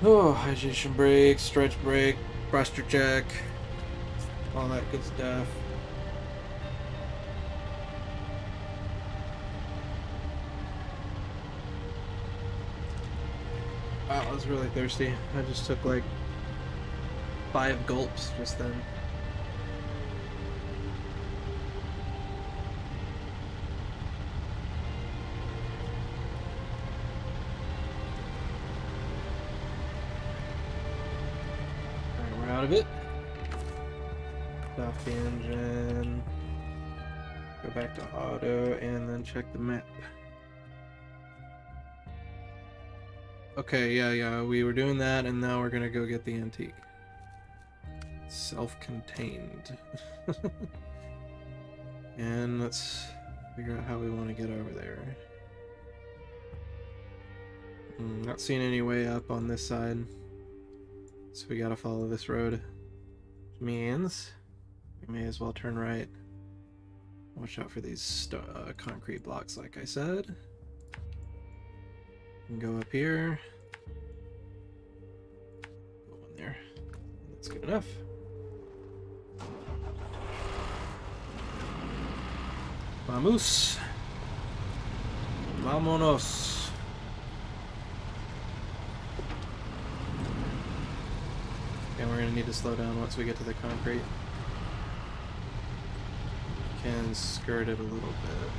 Oh, hydration brake, stretch brake, thruster check, all that good stuff. Wow, I was really thirsty. I just took like 5 gulps just then. Alright, we're out of it. Stop the engine. Go back to auto and then check the map. Okay, yeah, we were doing that, and now we're gonna go get the antique. Self-contained. And let's figure out how we want to get over there. Not seeing any way up on this side, so we gotta follow this road. Which means we may as well turn right. Watch out for these concrete blocks, like I said. And go up here. Go in there. That's good enough. Vamos. Vámonos. And we're gonna need to slow down once we get to the concrete. Can skirt it a little bit.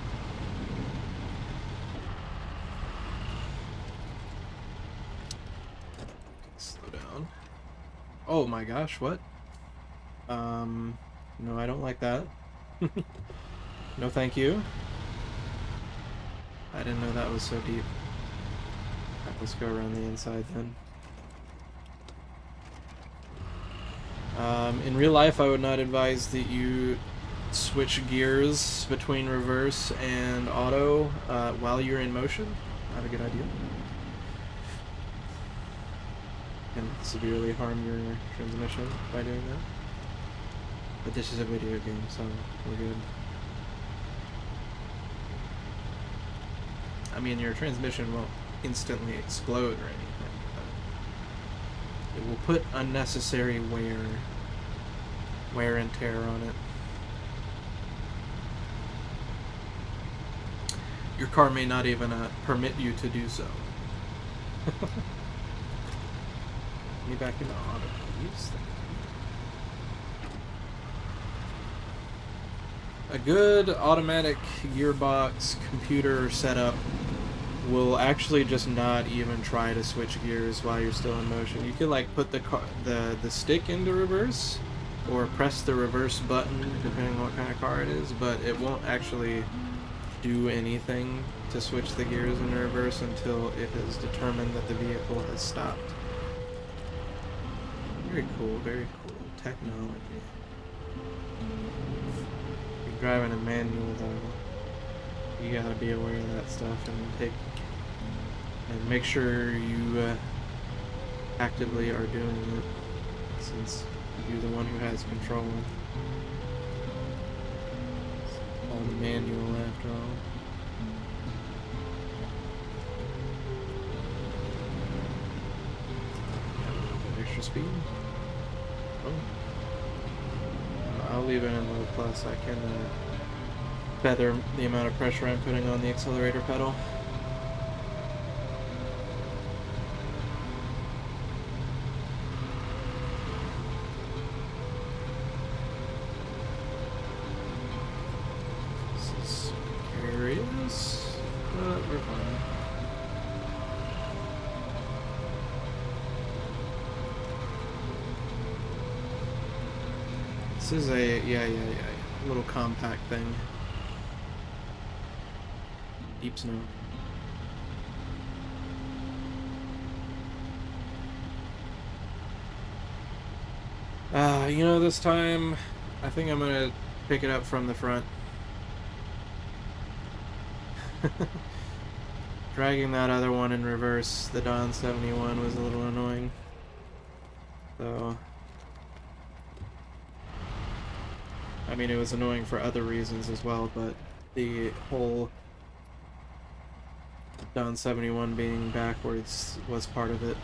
Slow down. Oh my gosh, what? No, I don't like that. No thank you. I didn't know that was so deep. Right, let's go around the inside then. In real life, I would not advise that you switch gears between reverse and auto while you're in motion. Not a good idea. Can severely harm your transmission by doing that. But this is a video game, so we're good. I mean, your transmission won't instantly explode or anything, but it will put unnecessary wear and tear on it. Your car may not even permit you to do so. Me back into auto, please. A good automatic gearbox computer setup will actually just not even try to switch gears while you're still in motion. You could like put the stick into reverse or press the reverse button depending on what kind of car it is, but it won't actually do anything to switch the gears into reverse until it has determined that the vehicle has stopped. Very cool technology. Driving a manual though, you gotta be aware of that stuff and make sure you actively are doing it, since you're the one who has control. It's all the manual after all. Got a little bit extra speed. Oh. I'll leave it in low plus. I can feather the amount of pressure I'm putting on the accelerator pedal. This is precarious, but we're fine. This is a, yeah, little compact thing. Deep snow. You know, this time, I think I'm gonna pick it up from the front. Dragging that other one in reverse, the Don 71, was a little annoying. So... I mean, it was annoying for other reasons as well, but the whole Don 71 being backwards was part of it.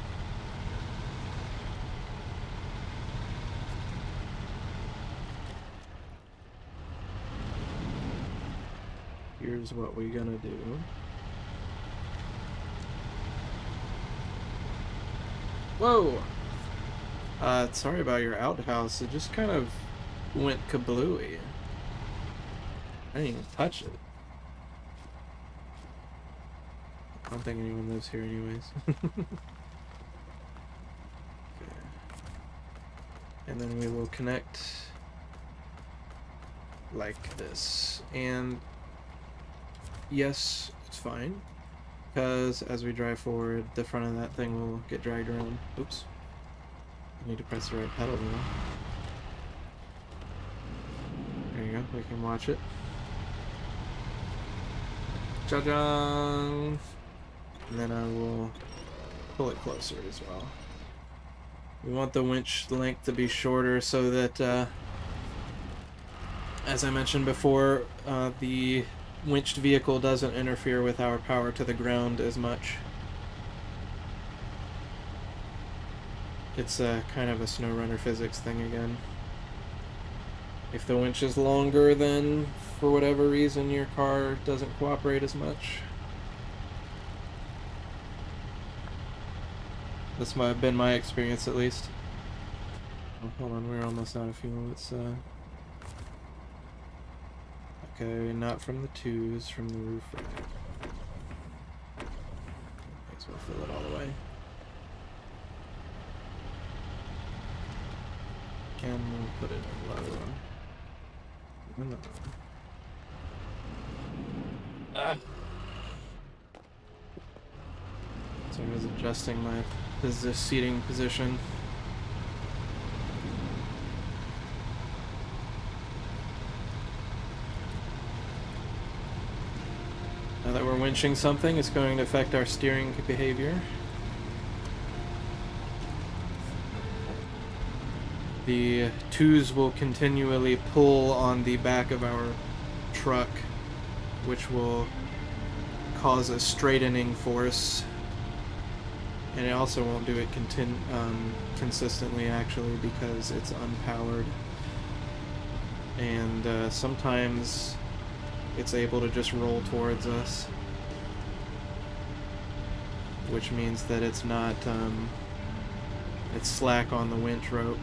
here's what we're gonna do. Whoa! Sorry about your outhouse. It just kind of went kablooey. I didn't even touch it. I don't think anyone lives here anyways. Okay. And then we will connect like this. And yes, it's fine. Because as we drive forward, the front of that thing will get dragged around. Oops. I need to press the right pedal now. There you go, we can watch it. Cha-chang! And then I will pull it closer as well. We want the winch length to be shorter so that, as I mentioned before, the winched vehicle doesn't interfere with our power to the ground as much. It's kind of a SnowRunner physics thing again. If the winch is longer, then for whatever reason your car doesn't cooperate as much. That's been my experience at least. Oh, hold on, we're almost out of fuel. It's okay, not from the twos, from the roof rack. Might as well fill it all the way. And we'll put it in low. No. Ah. So I was adjusting my seating position. Now that we're winching something, it's going to affect our steering behavior. The twos will continually pull on the back of our truck, which will cause a straightening force. And it also won't do it consistently, actually, because it's unpowered. And sometimes it's able to just roll towards us, which means that it's not, it's slack on the winch rope.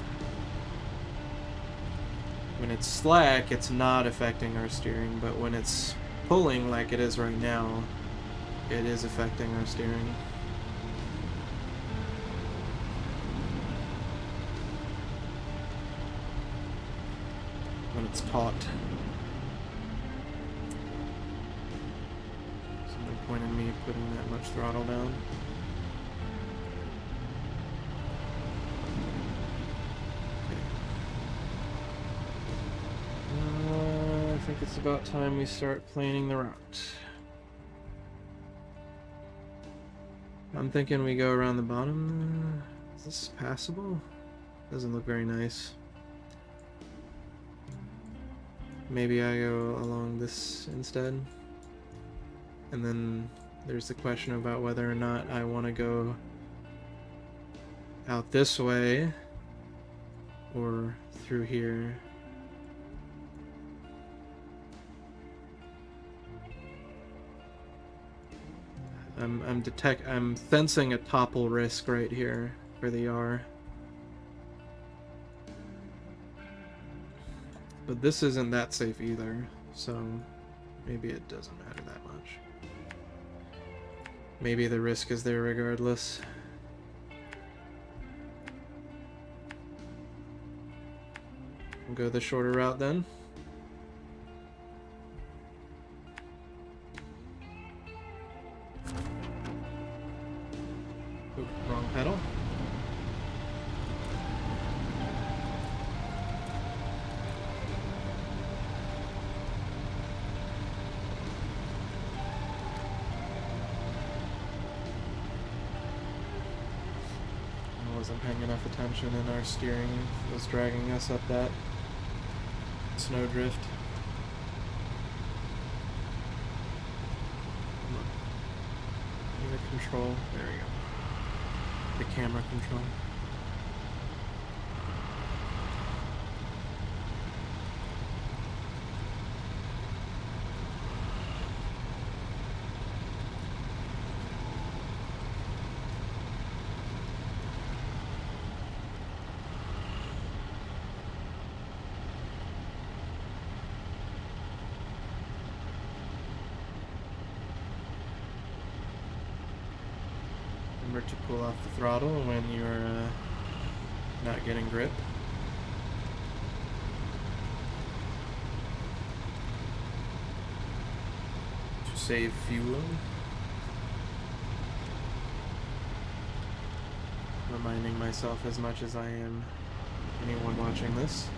When it's slack, it's not affecting our steering, but when it's pulling like it is right now, it is affecting our steering. When it's taut. There's no point in me putting that much throttle down. I think it's about time we start planning the route. I'm thinking we go around the bottom. Is this passable? Doesn't look very nice. Maybe I go along this instead. And then there's the question about whether or not I want to go out this way or through here. I'm sensing a topple risk right here for the R. But this isn't that safe either, so maybe it doesn't matter that much. Maybe the risk is there regardless. We'll go the shorter route then. Oop, wrong pedal. I wasn't paying enough attention and our steering was dragging us up that snowdrift. The control, there we go. The camera control. Remember to pull off the throttle when you're not getting grip. To save fuel. Reminding myself as much as I am anyone watching this.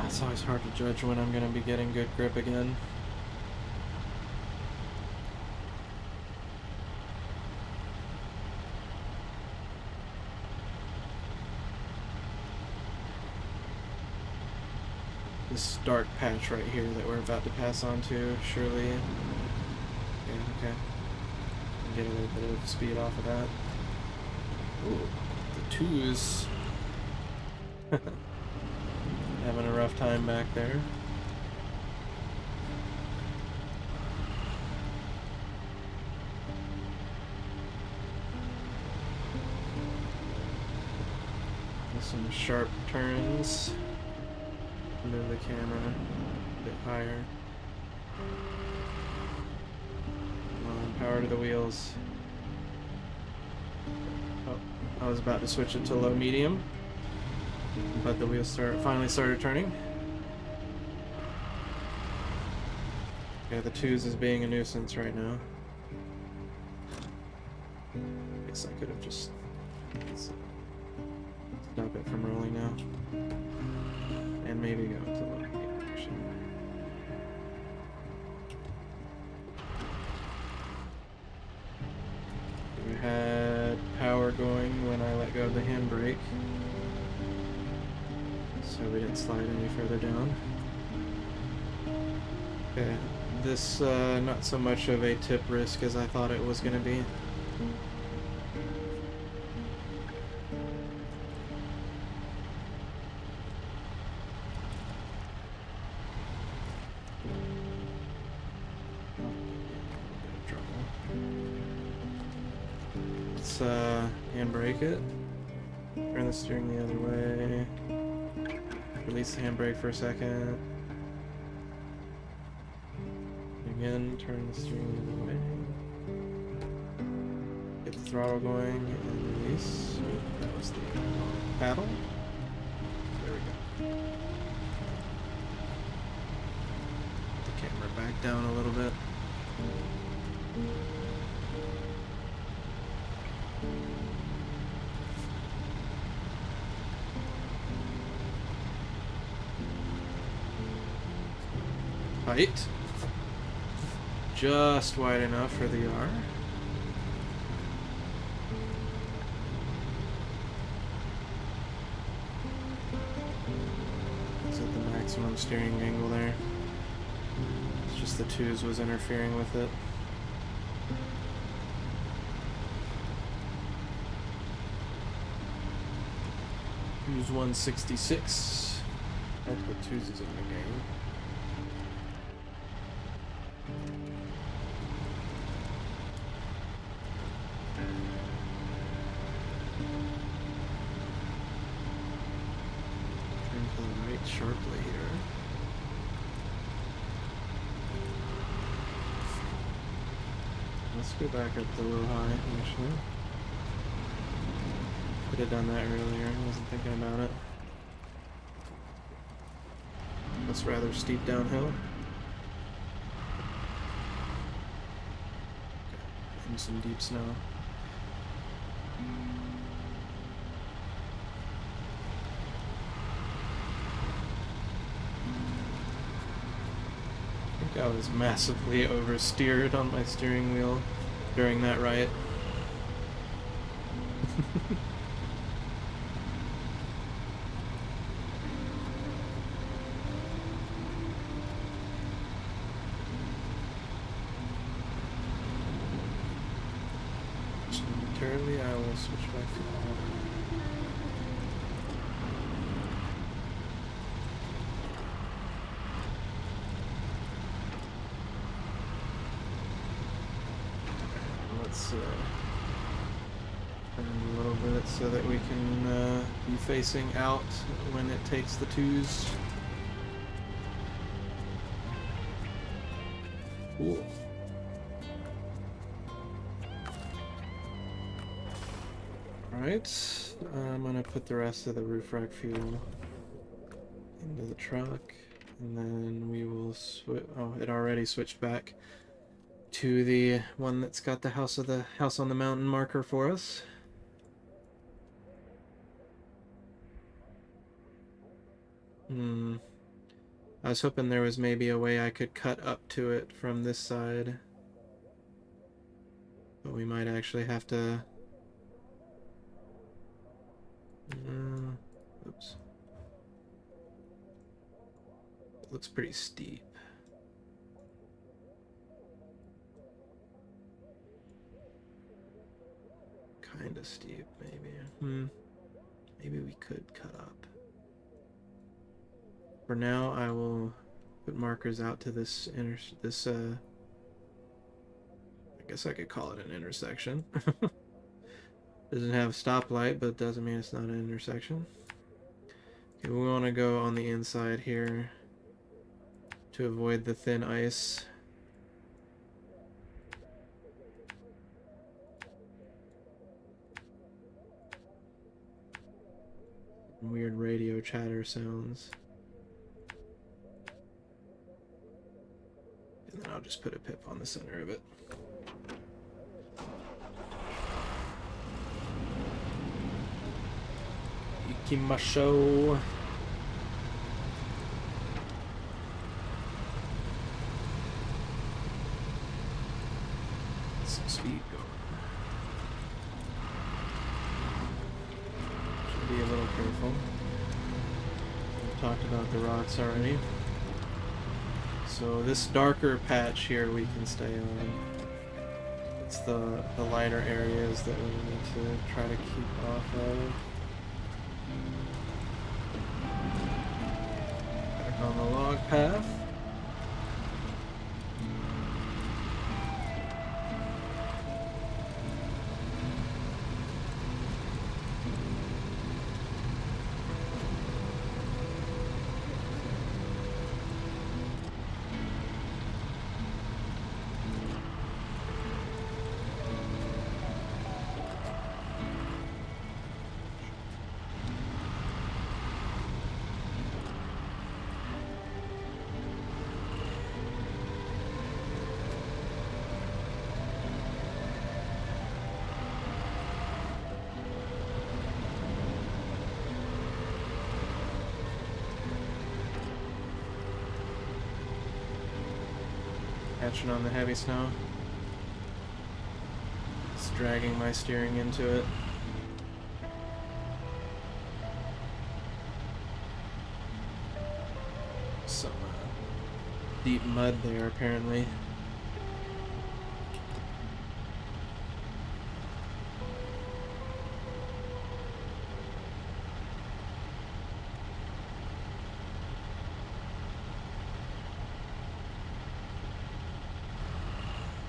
It's always hard to judge when I'm going to be getting good grip again. This dark patch right here that we're about to pass on to, surely. Okay. Get a little bit of speed off of that. Ooh, the twos. Having a rough time back there. With some sharp turns. Move the camera a bit higher. Come on, power to the wheels. Oh, I was about to switch it to low medium. But the wheels finally started turning. Yeah, the twos is being a nuisance right now. Guess I could have just stop it from rolling now. And maybe go to low medium actually. We had power going when I let go of the handbrake. So we didn't slide any further down. Okay, this not so much of a tip risk as I thought it was going to be. Let's handbrake it. Turn the steering the other way. Release the handbrake for a second. Again, turn the steering the other way. Get the throttle going and release. That was the paddle. There we go. Put the camera back down a little bit. Height. Just wide enough for the R. Is at the maximum steering angle there. It's just the twos was interfering with it. Use 166. I'll put twos in the game. Sharply here. Let's go back up to low high, actually. Could have done that earlier, I wasn't thinking about it. That's rather steep downhill. And some deep snow. I was massively oversteered on my steering wheel during that ride. Momentarily, I will switch back to auto. it so that we can be facing out when it takes the twos. Cool. Alright, I'm gonna put the rest of the roof rack fuel into the truck, and then we will switch. Oh, it already switched back to the one that's got the house on the mountain marker for us. I was hoping there was maybe a way I could cut up to it from this side, but we might actually have to. Oops. It looks pretty steep. Kind of steep, maybe. Maybe we could cut up. For now, I will put markers out to this I guess I could call it an intersection. Doesn't have a stoplight, but doesn't mean it's not an intersection. Okay, we want to go on the inside here to avoid the thin ice. Weird radio chatter sounds. And then I'll just put a pip on the center of it. Ikimasho. Some speed going. Should be a little careful. We've talked about the rocks already. So this darker patch here we can stay on. It's the lighter areas that we need to try to keep off of. Back on the log path. Catching on the heavy snow. It's dragging my steering into it. Some deep mud there, apparently.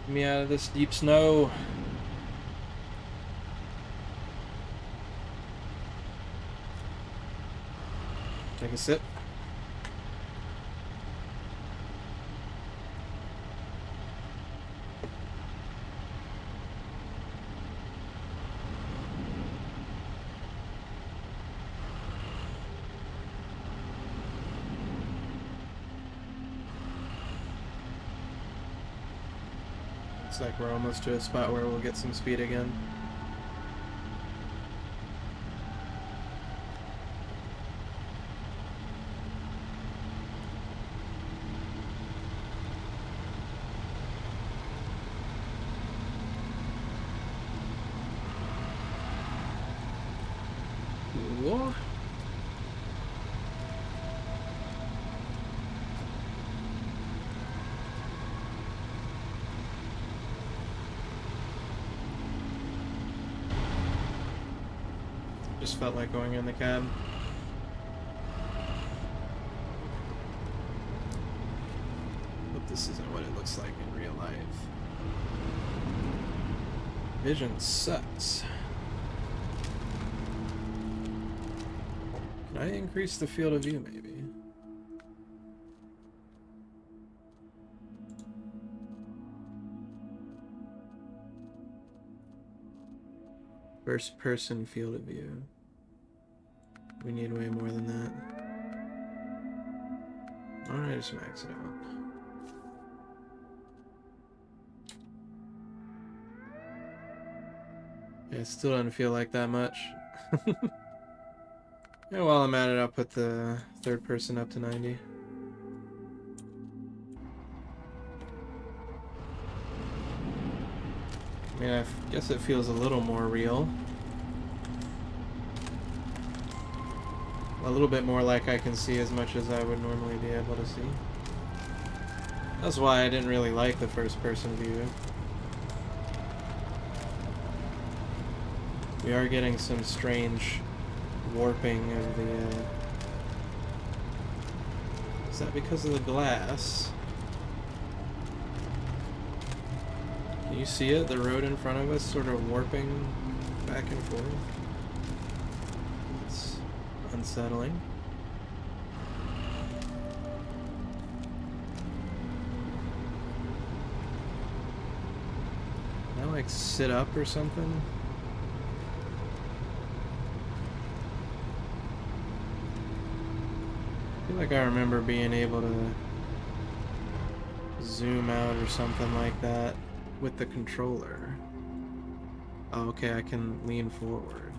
Get me out of this deep snow. Take a sip. Looks like we're almost to a spot where we'll get some speed again. Cool. Just felt like going in the cab. Hope this isn't what it looks like in real life. Vision sucks. Can I increase the field of view, maybe? First person field of view. We need way more than that. Alright, just max it out. Yeah, it still doesn't feel like that much. Yeah, while I'm at it, I'll put the third person up to 90. I mean, I guess it feels a little more real. A little bit more like I can see as much as I would normally be able to see. That's why I didn't really like the first person view. We are getting some strange warping of the... Is that because of the glass? Can you see it? The road in front of us sort of warping back and forth. It's unsettling. Can I like sit up or something? I feel like I remember being able to zoom out or something like that with the controller. Oh, okay, I can lean forward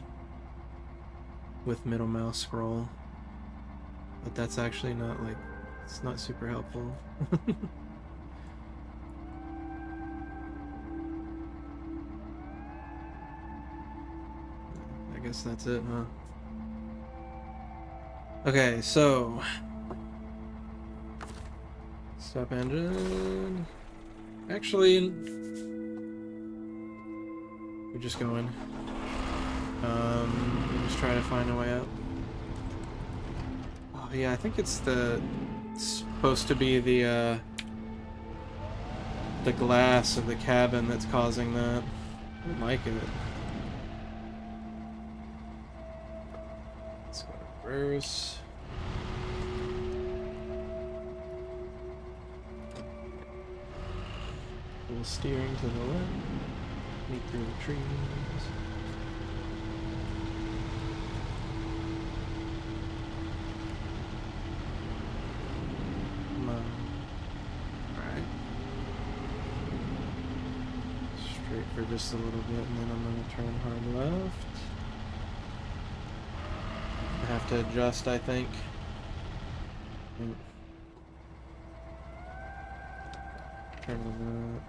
with middle mouse scroll. But that's actually not like, it's not super helpful. I guess that's it, huh? Okay, so stop engine. Actually, we're just going. We'll just try to find a way out. Oh yeah, I think it's supposed to be the glass of the cabin that's causing that. I don't like it. Let's go to reverse. Full steering to the left. Meet through the trees. Come on. Alright. Straight for just a little bit, and then I'm going to turn hard left. I have to adjust, I think. Turn on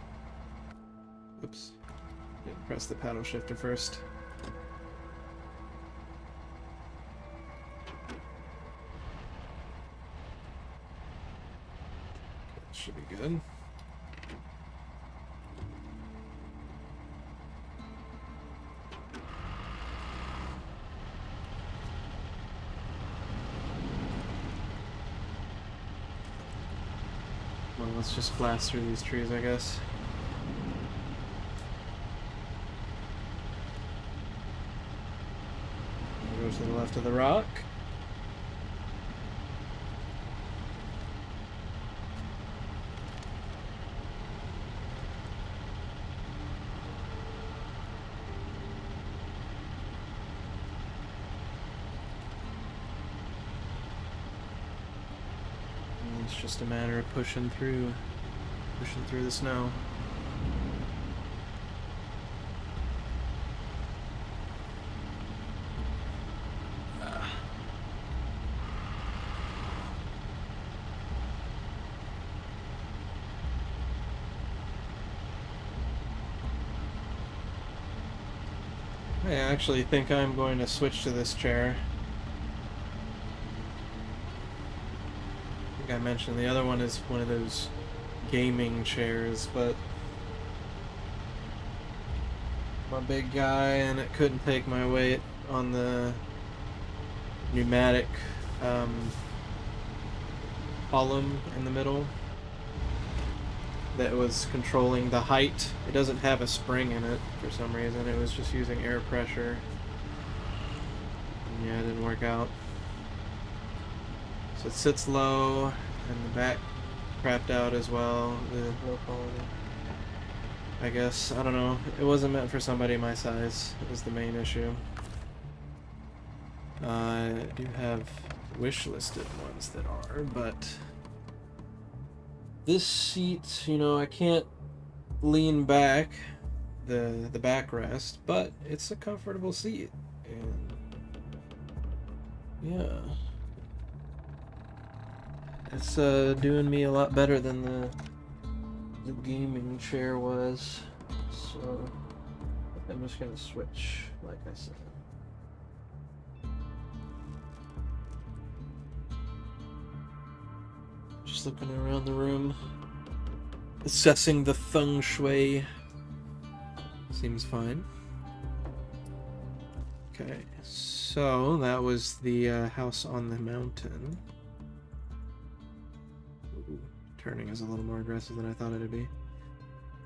the... Oops. Didn't press the paddle shifter first. That should be good. Well, let's just blast through these trees, I guess. Go to the left of the rock. And it's just a matter of pushing through the snow. I actually think I'm going to switch to this chair. I think I mentioned the other one is one of those gaming chairs, but I'm a big guy and it couldn't take my weight on the pneumatic column in the middle that was controlling the height. It doesn't have a spring in it for some reason. It was just using air pressure. And yeah, it didn't work out. So it sits low, and the back crapped out as well. The low quality. I guess, I don't know. It wasn't meant for somebody my size, is the main issue. I do have wish-listed ones that are, but this seat, you know, I can't lean back the backrest, but it's a comfortable seat, and yeah, it's doing me a lot better than the gaming chair was. So I'm just gonna switch, like I said. Just looking around the room, assessing the feng shui. Seems fine. Okay, so that was the house on the mountain. Ooh, turning is a little more aggressive than I thought it'd be.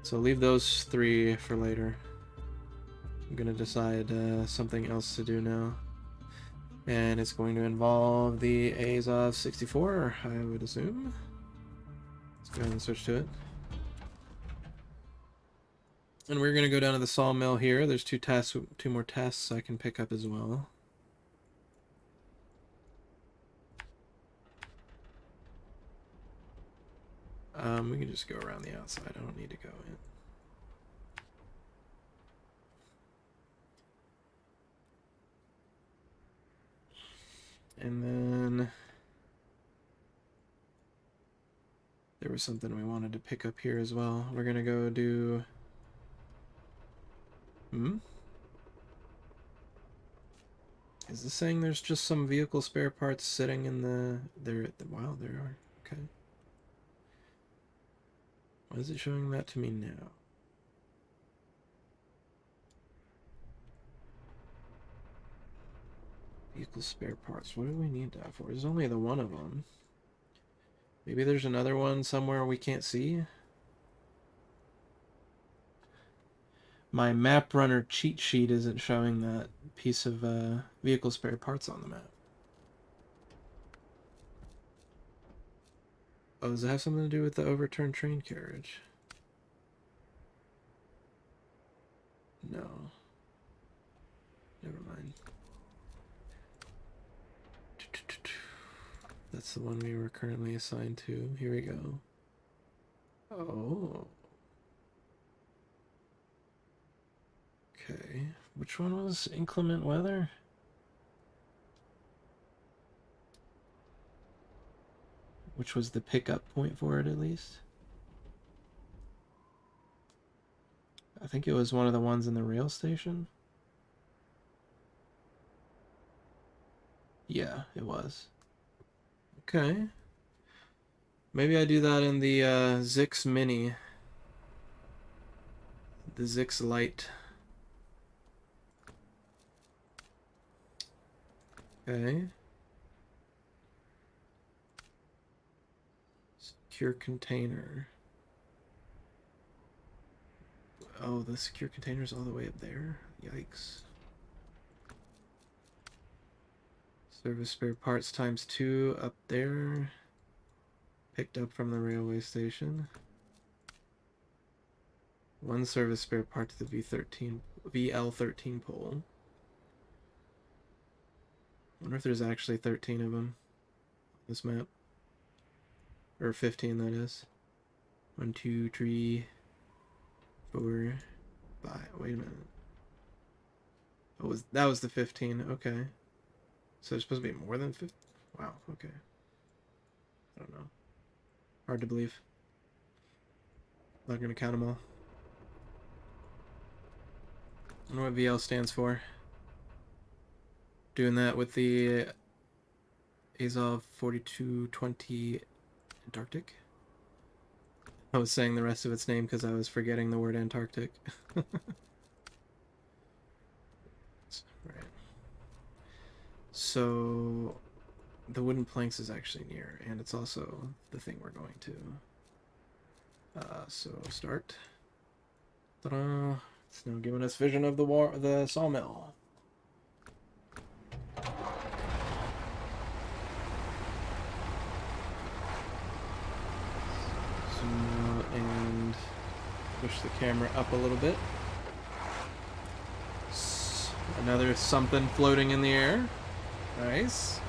So leave those three for later. I'm gonna decide something else to do now. And it's going to involve the Azov 64, I would assume. Let's go ahead and switch to it. And we're going to go down to the sawmill here. There's two more tasks I can pick up as well. We can just go around the outside. I don't need to go in. And then there was something we wanted to pick up here as well. We're going to go do... Is this saying there's just some vehicle spare parts sitting in the... Wow, there are. Okay. Why is it showing that to me now? Vehicle spare parts. What do we need that for? There's only the one of them. Maybe there's another one somewhere we can't see? My map runner cheat sheet isn't showing that piece of vehicle spare parts on the map. Oh, does it have something to do with the overturned train carriage? No. Never mind. That's the one we were currently assigned to. Here we go. Oh. Okay. Which one was inclement weather? Which was the pickup point for it, at least? I think it was one of the ones in the rail station. Yeah, it was. Okay. Maybe I do that in the Zix Mini. The Zix Lite. Okay. Secure container. Oh, the secure container's all the way up there? Yikes. Service spare parts ×2 up there. Picked up from the railway station. One service spare part to the VL13 pole. I wonder if there's actually 13 of them on this map. Or 15, that is. 1, 2, 3, 4, 5. Wait a minute. Oh, that was the 15. Okay. So there's supposed to be more than 50? Wow, okay. I don't know. Hard to believe. Not gonna count them all. I don't know what VL stands for. Doing that with the Azov 4220 Antarctic. I was saying the rest of its name because I was forgetting the word Antarctic. Right. So the wooden planks is actually near, and it's also the thing we're going to. So start. Ta-da! It's now giving us vision of the sawmill. and push the camera up a little bit. Another something floating in the air. Nice.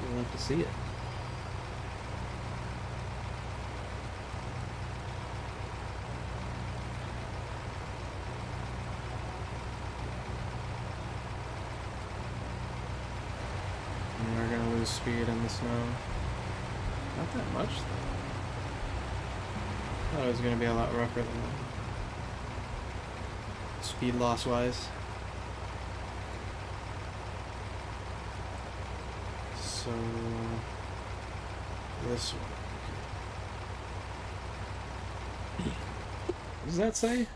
You'll have to see it. And we're gonna lose speed in the snow. Not that much though. I thought it was gonna be a lot rougher than that. Speed loss wise. So this one. What does that say?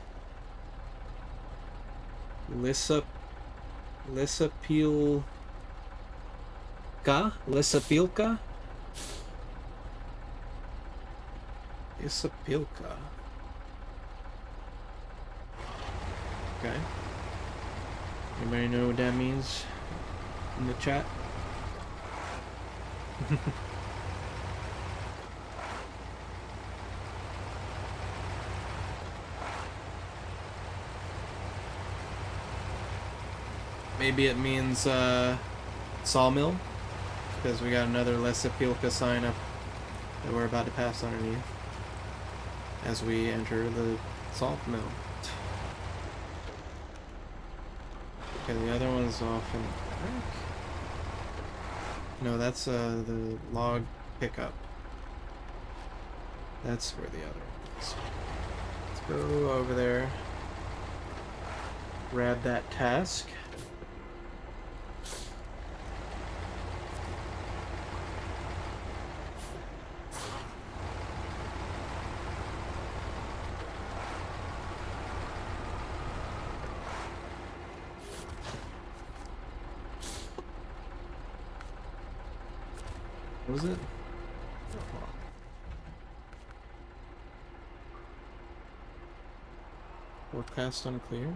Lissapilka? Lissapilka? Lissapilka. Okay. Anybody know what that means in the chat? Maybe it means sawmill, because we got another Lissapilka sign up that we're about to pass underneath as we enter the salt mill. Okay, the other one's off in the back. No, that's the log pickup. That's where the other one is. Let's go over there. Grab that task. Was it? Forecast unclear?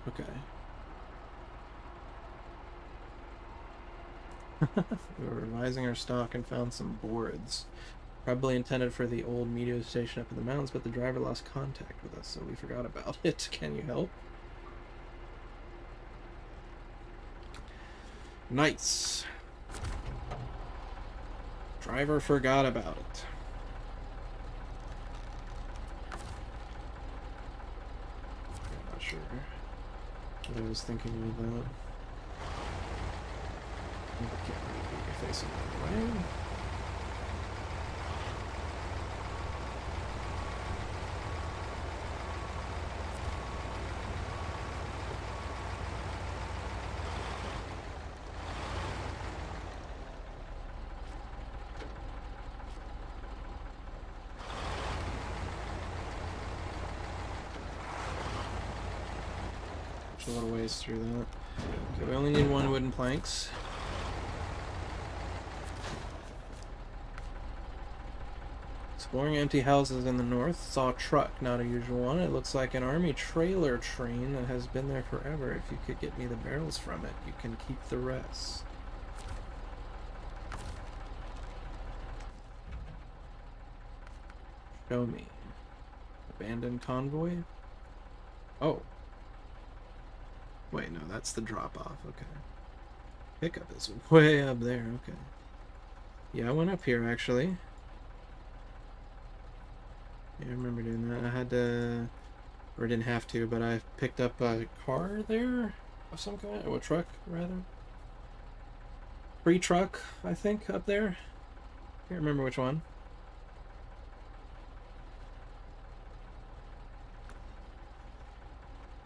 Okay. We were revising our stock and found some boards. Probably intended for the old meteor station up in the mountains, but the driver lost contact with us, so we forgot about it. Can you help? Nice. Driver forgot about it. I'm not sure what I was thinking about. I can't really be facing the other way. A little ways through that. Okay, we only need one wooden planks. Exploring empty houses in the north, saw a truck, not a usual one. It looks like an army trailer train that has been there forever. If you could get me the barrels from it, you can keep the rest. Show me. Abandoned convoy? Oh. Wait, no, that's the drop-off, okay. Pickup is way up there, okay. Yeah, I went up here, actually. Yeah, I remember doing that. I had to... Or didn't have to, but I picked up a car there? Of some kind? Or a truck, rather? Free truck, I think, up there? Can't remember which one.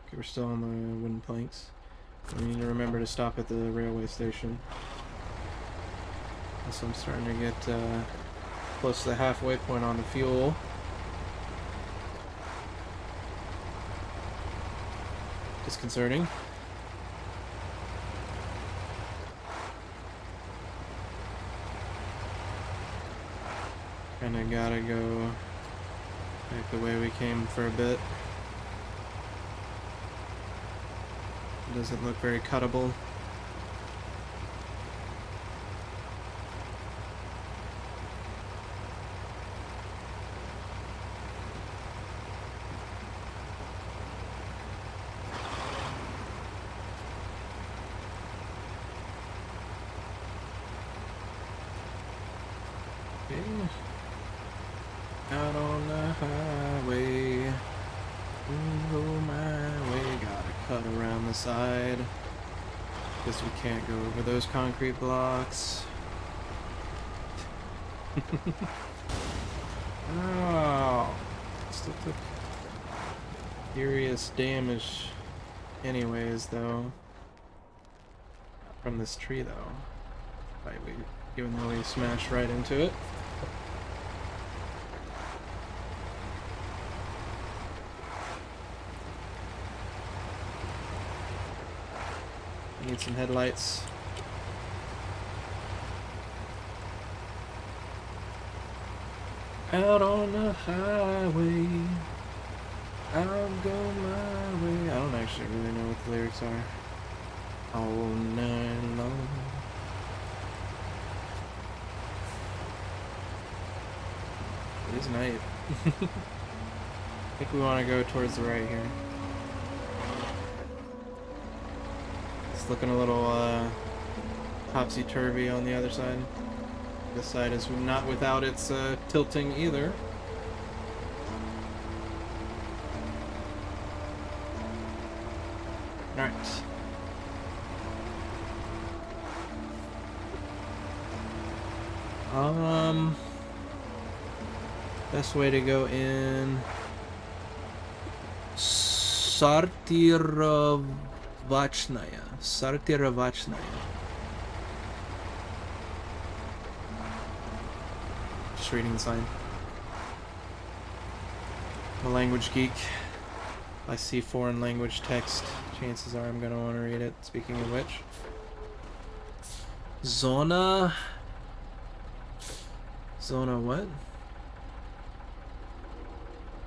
Okay, we're still on the wooden planks. We need to remember to stop at the railway station. So I'm starting to get close to the halfway point on the fuel. Disconcerting. Kinda gotta go back the way we came for a bit. Doesn't look very cuttable. Okay. Out on the highway. Go my way. Gotta cut around the side. Guess we can't go over those concrete blocks. Oh. Still took serious damage anyways, though. From this tree, though. Even though we smashed right into it. Need some headlights. Out on the highway, I'll go my way. I don't actually really know what the lyrics are. All night long. It is night. I think we want to go towards the right here. It's looking a little topsy-turvy on the other side. This side is not without its tilting either. Alright. Best way to go in... Sartirovachnaya. Just reading the sign. I'm a language geek. If I see foreign language text, chances are I'm gonna want to read it. Speaking of which. Zona what?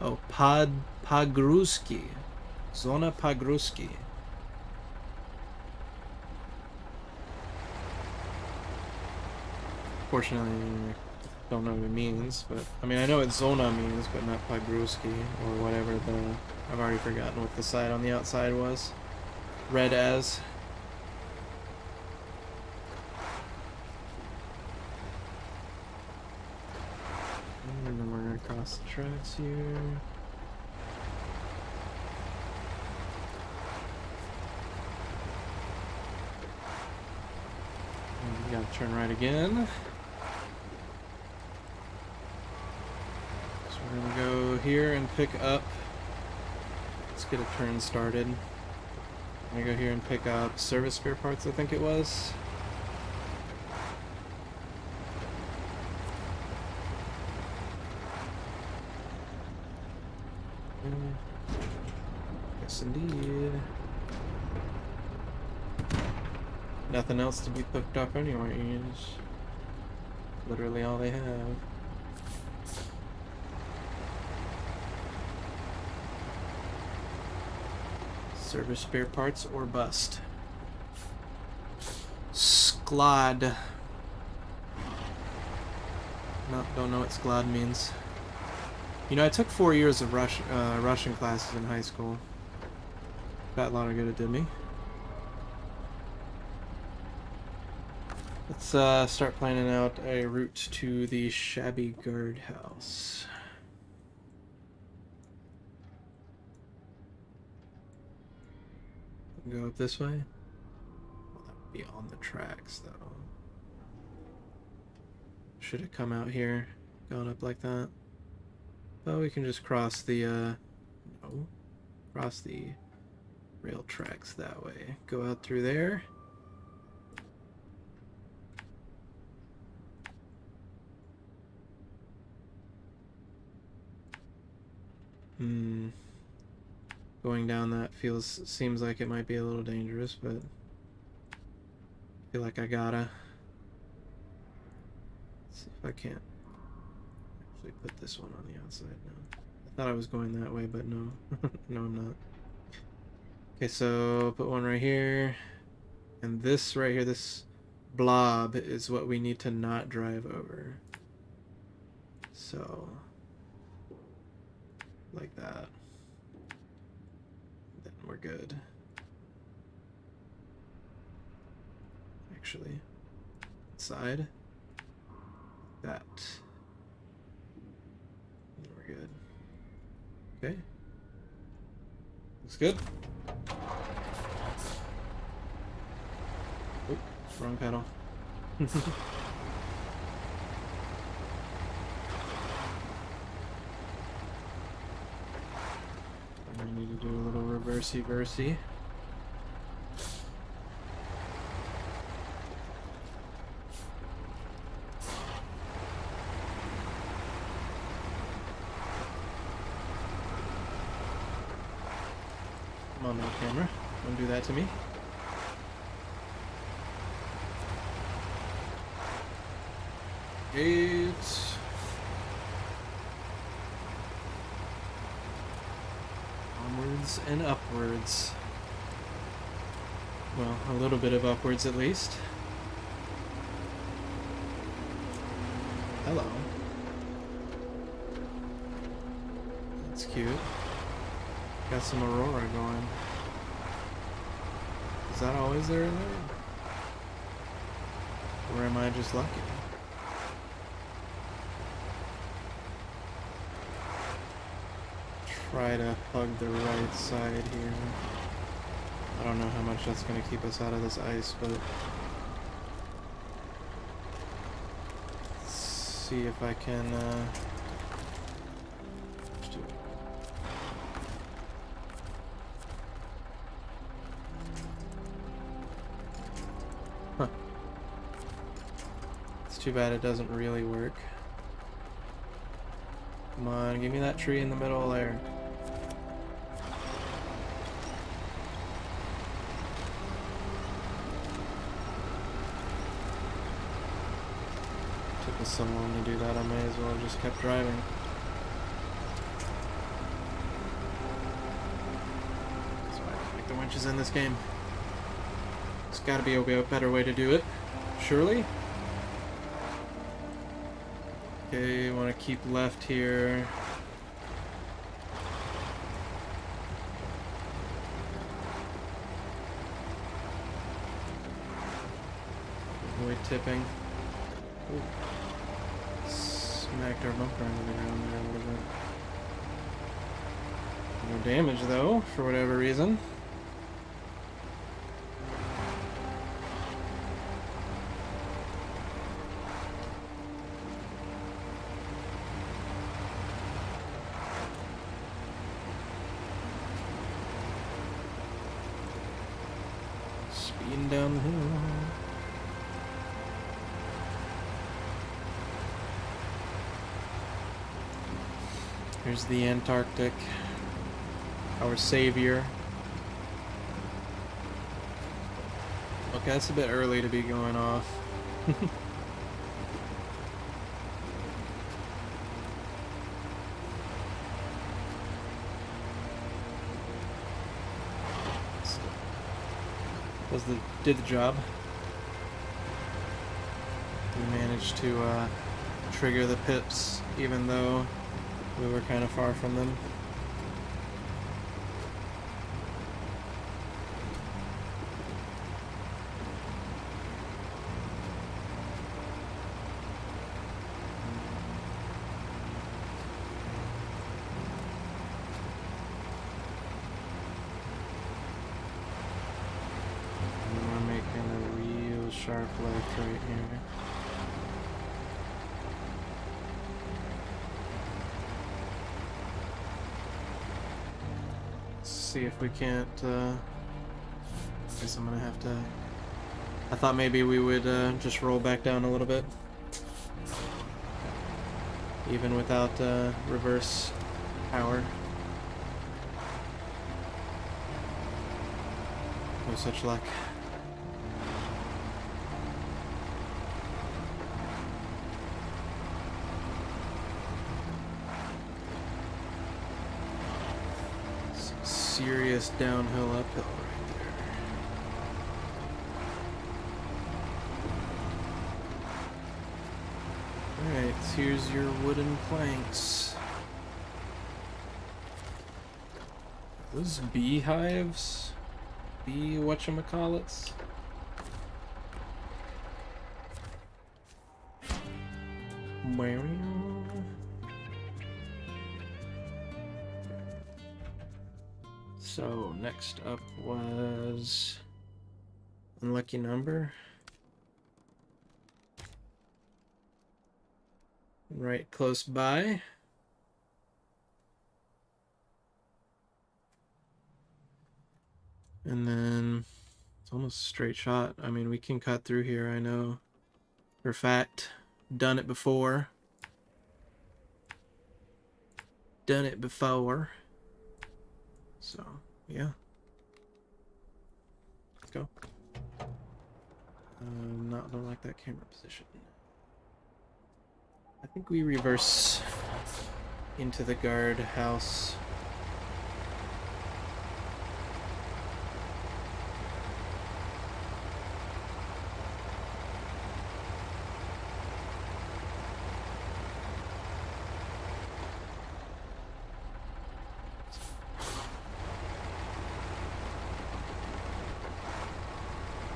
Oh, Pagruski. Zona Pagruski. Fortunately, I don't know what it means, but I mean I know what Zona means, but not Pagruski or whatever the... I've already forgotten what the side on the outside was. Read as. And then we're gonna cross the tracks here. And we gotta turn right again. So we're gonna go here and pick up. Let's get a turn started. I'm gonna go here and pick up service spare parts, I think it was. Yes, indeed. Nothing else to be picked up anyways. Literally all they have. Service spare parts or bust. Sklad. No, don't know what sklad means. You know, I took 4 years of Russian classes in high school. Got a lot of good it did me. Let's start planning out a route to the shabby guardhouse. Go up this way? Well, that would be on the tracks, though. Should it come out here, going up like that? Well, we can just cross the, no. Cross the rail tracks that way. Go out through there. Going down that seems like it might be a little dangerous, but I feel like I gotta. Let's see if I can't actually put this one on the outside now. I thought I was going that way, but no. No, I'm not. Okay, so put one right here. And this right here, this blob is what we need to not drive over. So, like that. Then we're good. Actually, side. That. Okay. Looks good. Oop, wrong pedal. I need to do a little reversey-versey. Come on now, camera. Don't do that to me. It's onwards and upwards. Well, a little bit of upwards at least. Hello. That's cute. Got some Aurora going. Is that always there in there? Or am I just lucky? Try to hug the right side here. I don't know how much that's going to keep us out of this ice, but let's see if I can just do it. Huh. It's too bad it doesn't really work. Come on, give me that tree in the middle there. Took us so long to do that, I may as well have just kept driving. That's why I like the winches in this game. There's gotta be a better way to do it, surely? Okay, want to keep left here. Avoid tipping. Ooh. Smacked our bumper into the ground there a little bit. No damage though, for whatever reason. Speeding down the hill. Here's the Antarctic, our savior. Okay, that's a bit early to be going off. Did the job. We managed to trigger the pips, even though we were kind of far from them. Sharp left right here. Let's see if we can't, I guess I'm gonna have to, I thought maybe we would just roll back down a little bit. Even without reverse power. No such luck. Serious downhill uphill right there. Alright, here's your wooden planks. Those beehives? Bee whatchamacallits? So next up was unlucky number. Right close by. And then it's almost a straight shot. I mean, we can cut through here, I know for a fact. Done it before. Done it before. So, yeah. Let's go. Don't like that camera position. I think we reverse into the guard house.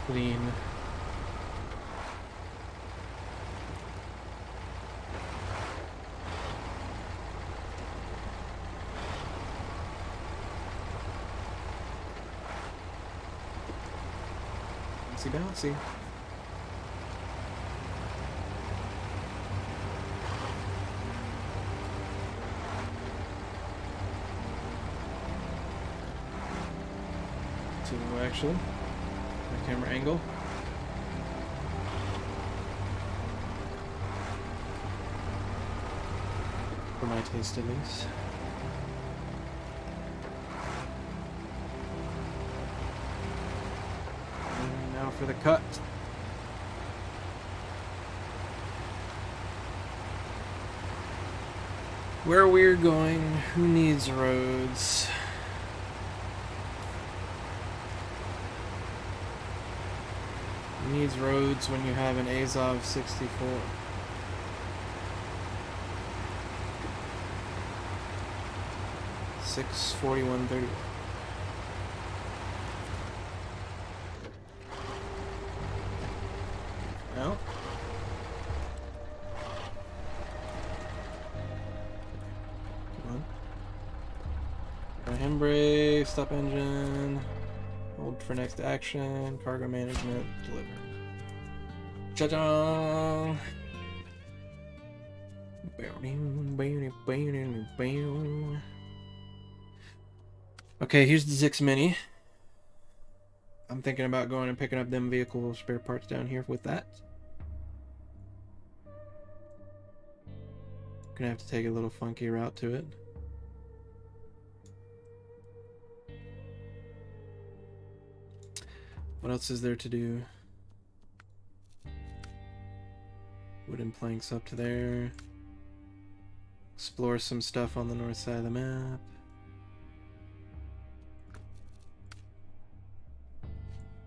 Clean. Bouncy, bouncy. Too low, actually. My camera angle. For my taste, at least. And now for the cut. Where we're going, who needs roads? Who needs roads when you have an Azov 64? $641.31. No. Come on. Handbrake, stop engine, hold for next action, cargo management, deliver. Cha-cha! Okay, here's the Zix Mini. I'm thinking about going and picking up them vehicle spare parts down here with that. Gonna have to take a little funky route to it. What else is there to do? Wooden planks up to there. Explore some stuff on the north side of the map.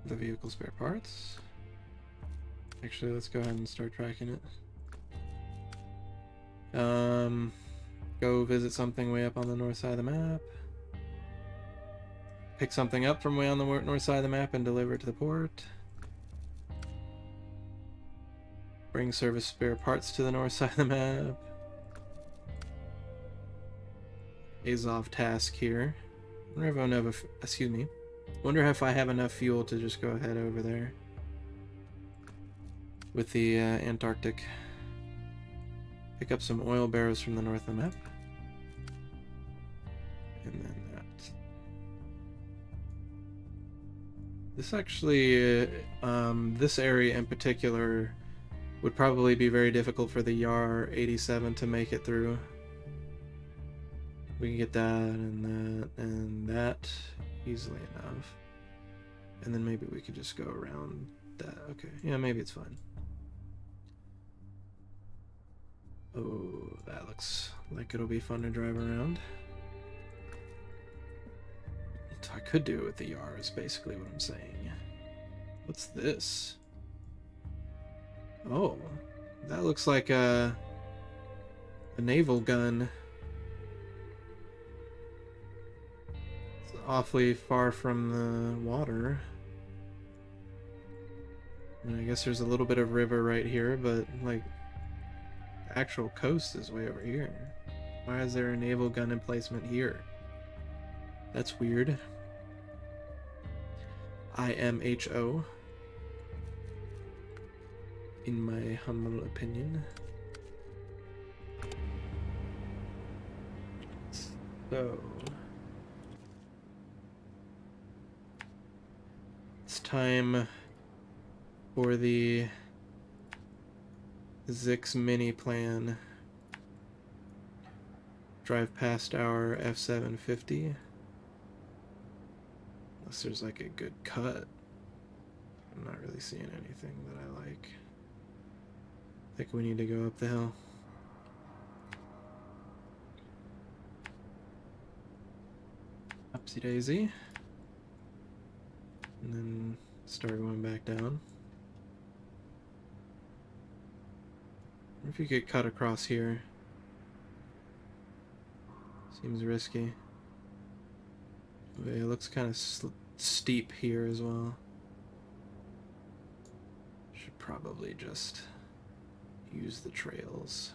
The vehicle spare parts. Actually, let's go ahead and start tracking it. Go visit something way up on the north side of the map. Pick something up from way on the north side of the map and deliver it to the port. Bring service spare parts to the north side of the map. Azov task here. Wonder if I have enough, excuse me. Wonder if I have enough fuel to just go ahead over there with the Antarctic. Pick up some oil barrels from the north of the map. And then that. This actually, this area in particular would probably be very difficult for the Yar 87 to make it through. We can get that and that easily enough. And then maybe we could just go around that. Okay, yeah, maybe it's fine. Oh, that looks like it'll be fun to drive around. So I could do it with the Yar is basically what I'm saying. What's this? Oh, that looks like a naval gun. It's awfully far from the water. And I guess there's a little bit of river right here, but like the actual coast is way over here. Why is there a naval gun emplacement here? That's weird. IMHO. In my humble opinion. So it's time for the Zix mini plan. Drive past our F750. Unless there's like a good cut. I'm not really seeing anything that I like. I think we need to go up the hill. Upsy daisy. And then start going back down. What if you could cut across here? Seems risky. But it looks kind of steep here as well. Should probably just use the trails.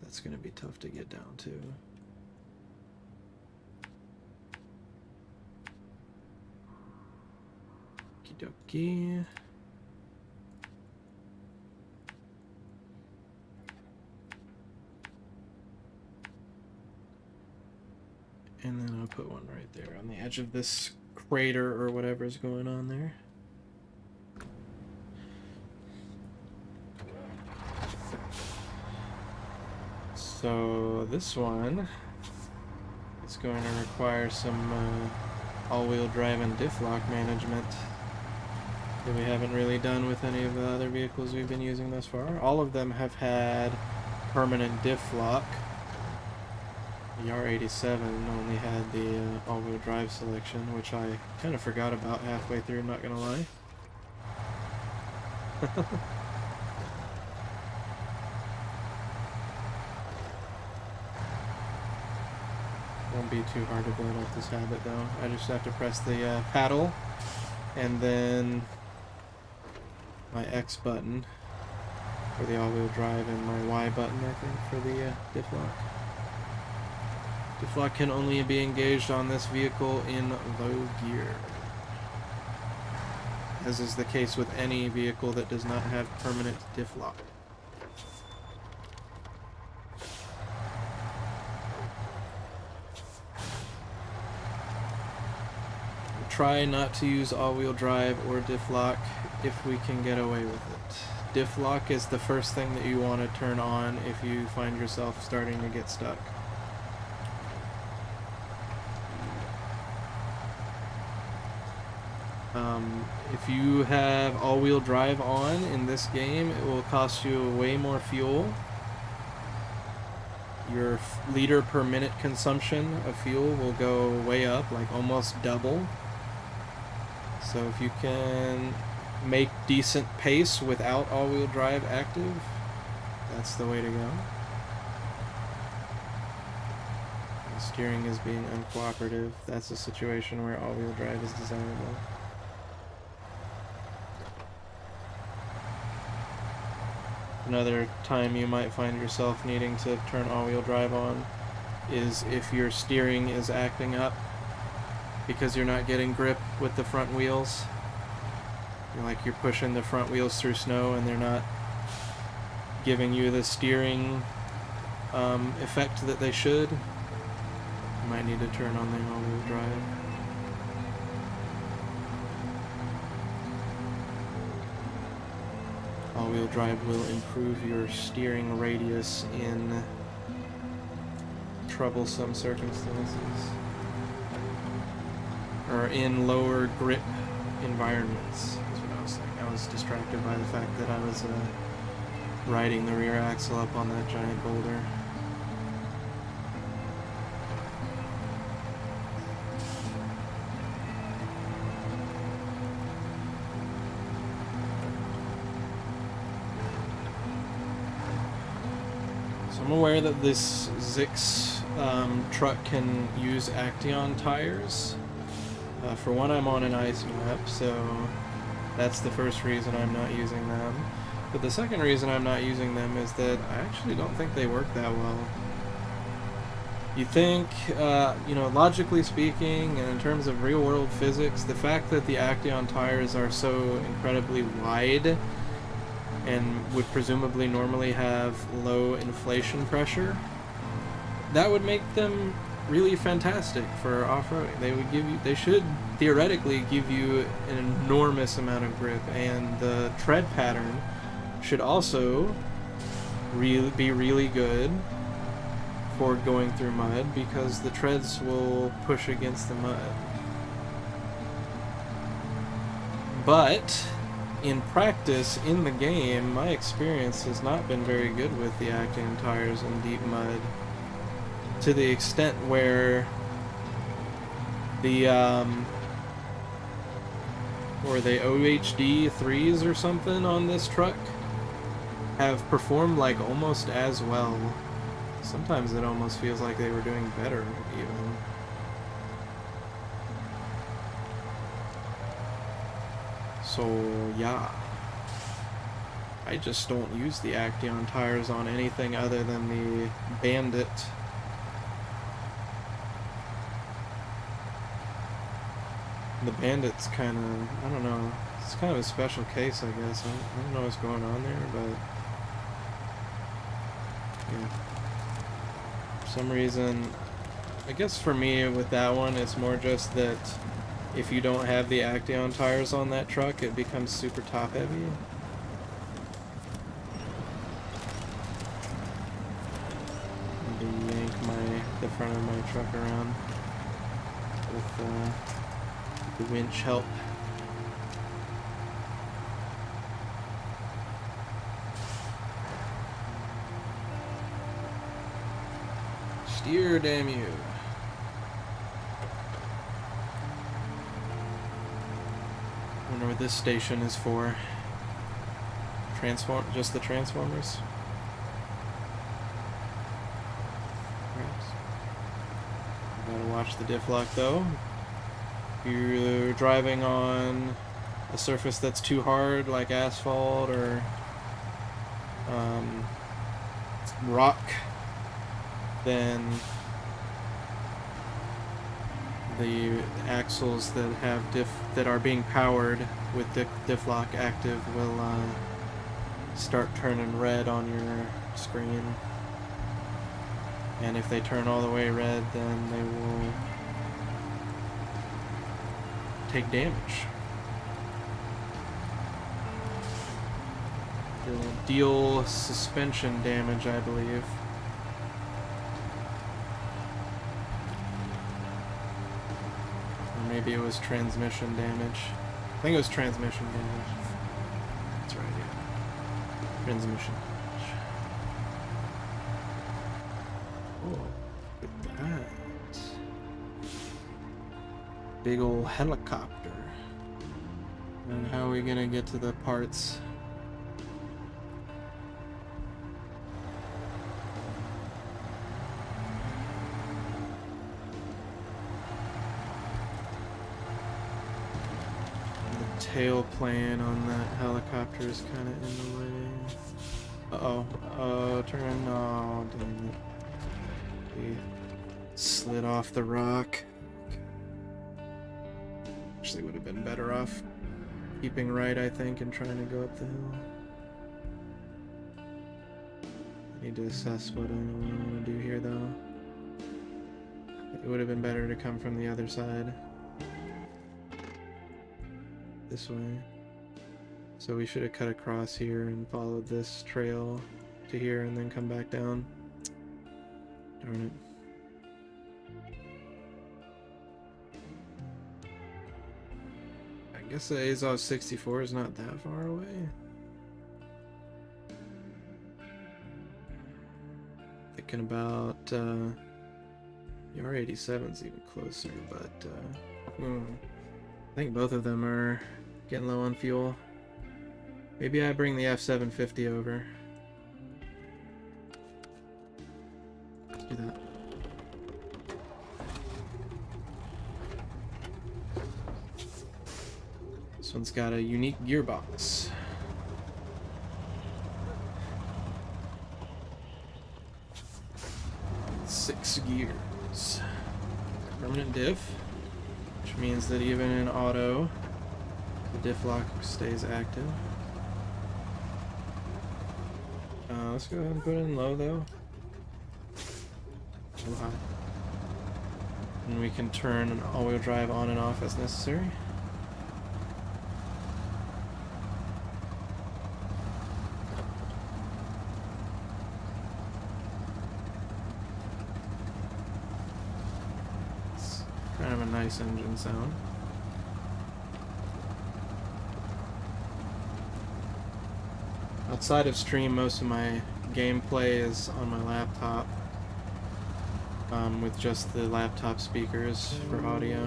That's going to be tough to get down to. Okie dokie. And then I'll put one right there on the edge of this crater or whatever's going on there. So this one is going to require some all-wheel drive and diff lock management that we haven't really done with any of the other vehicles we've been using thus far. All of them have had permanent diff lock. The R87 only had the all-wheel drive selection, which I kind of forgot about halfway through, I'm not gonna lie. Won't be too hard to build up this habit though. I just have to press the paddle and then my X button for the all-wheel drive and my Y button, I think, for the diff lock. Diff lock can only be engaged on this vehicle in low gear, as is the case with any vehicle that does not have permanent diff lock. Try not to use all-wheel drive or diff lock if we can get away with it. Diff lock is the first thing that you want to turn on if you find yourself starting to get stuck. If you have all-wheel drive on in this game, it will cost you way more fuel. Your liter per minute consumption of fuel will go way up, like almost double. So if you can make decent pace without all-wheel drive active, that's the way to go. The steering is being uncooperative. That's a situation where all-wheel drive is desirable. Another time you might find yourself needing to turn all-wheel drive on is if your steering is acting up because you're not getting grip with the front wheels. You're pushing the front wheels through snow and they're not giving you the steering effect that they should. You might need to turn on the all-wheel drive. All-wheel drive will improve your steering radius in troublesome circumstances, or in lower grip environments. That's what I was saying. I was distracted by the fact that I was riding the rear axle up on that giant boulder. I'm aware that this Zix truck can use Action tires. For one, I'm on an ice map, so that's the first reason I'm not using them. But the second reason I'm not using them is that I actually don't think they work that well. You think, you know, logically speaking, and in terms of real-world physics, the fact that the Action tires are so incredibly wide and would presumably normally have low inflation pressure, that would make them really fantastic for off-roading. They would give you, they should theoretically give you an enormous amount of grip, and the tread pattern should also be really good for going through mud, because the treads will push against the mud. But in practice, in the game, my experience has not been very good with the Action tires in deep mud, to the extent where the or the OHD 3s or something on this truck have performed like almost as well. Sometimes it almost feels like they were doing better, even. So, yeah. I just don't use the Action tires on anything other than the Bandit. The Bandit's kind of, I don't know, it's kind of a special case, I guess. I don't know what's going on there, but yeah. For some reason, I guess for me with that one, it's more just that if you don't have the Action tires on that truck, it becomes super top heavy. Maybe yank the front of my truck around with the winch help. Steer, damn you. I wonder what this station is for. Just the transformers? Perhaps. Gotta watch the diff lock though. If you're driving on a surface that's too hard, like asphalt or rock, then the axles that have that are being powered with diff lock active will start turning red on your screen, and if they turn all the way red, then they will take damage. They'll deal suspension damage, I believe. Or maybe it was transmission damage. I think it was transmission damage. That's right, yeah. Transmission damage. Oh, look at that. Big ol' helicopter. And how are we gonna get to the parts? The tail plane on that helicopter is kind of in the way. Uh-oh. Turn. Oh, dang it. We slid off the rock. Actually would have been better off keeping right, I think, and trying to go up the hill. I need to assess what I want to do here, though. It would have been better to come from the other side. This way. So we should have cut across here and followed this trail to here and then come back down. Darn it. I guess the Azov 64 is not that far away. Thinking about the R87's even closer, but I think both of them are getting low on fuel. Maybe I bring the F750 over. Let's do that. This one's got a unique gearbox. Six gears. gears. Permanent diff, which means that even in auto, the diff lock stays active. Let's go ahead and put it in low though. Too high. And we can turn all-wheel drive on and off as necessary. It's kind of a nice engine sound. Outside of stream, most of my gameplay is on my laptop. With just the laptop speakers for audio.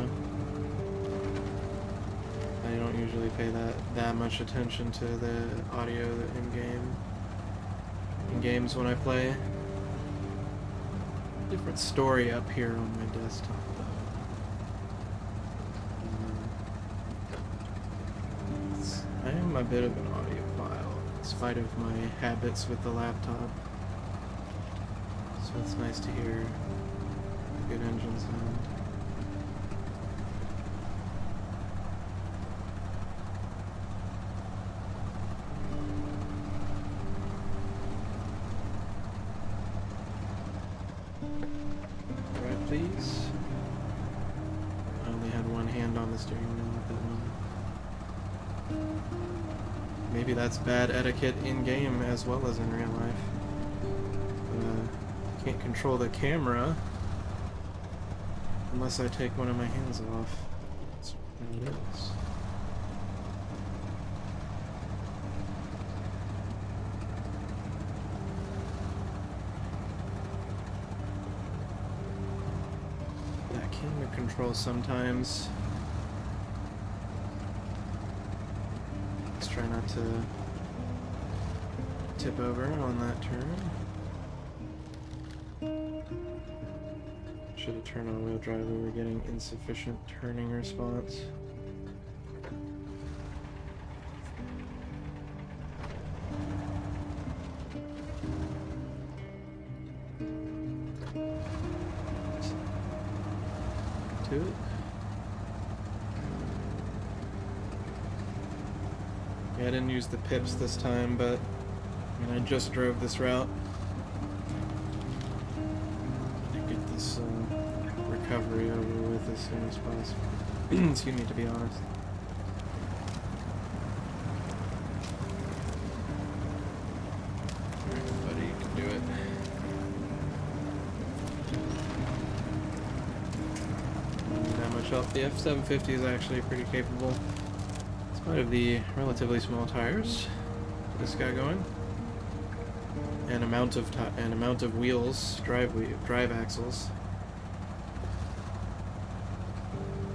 I don't usually pay that much attention to the audio in games when I play. Different story up here on my desktop though. I am a bit of an audiophile, in spite of my habits with the laptop. So it's nice to hear good engine sound. Right, please. I only had one hand on the steering wheel at that moment. Maybe that's bad etiquette in game as well as in real life. Can't control the camera unless I take one of my hands off. That's how it is. That camera control sometimes. Let's try not to tip over on that turn. Should have turned on wheel drive, we were getting insufficient turning response. To it. Yeah, I didn't use the pips this time, but I mean, I just drove this route. Recovery over with as soon as possible. Excuse me, to be honest. Alright, buddy, you can do it. Not much else. The F750 is actually pretty capable. In spite of the relatively small tires this guy going, and amount of wheels, drive axles.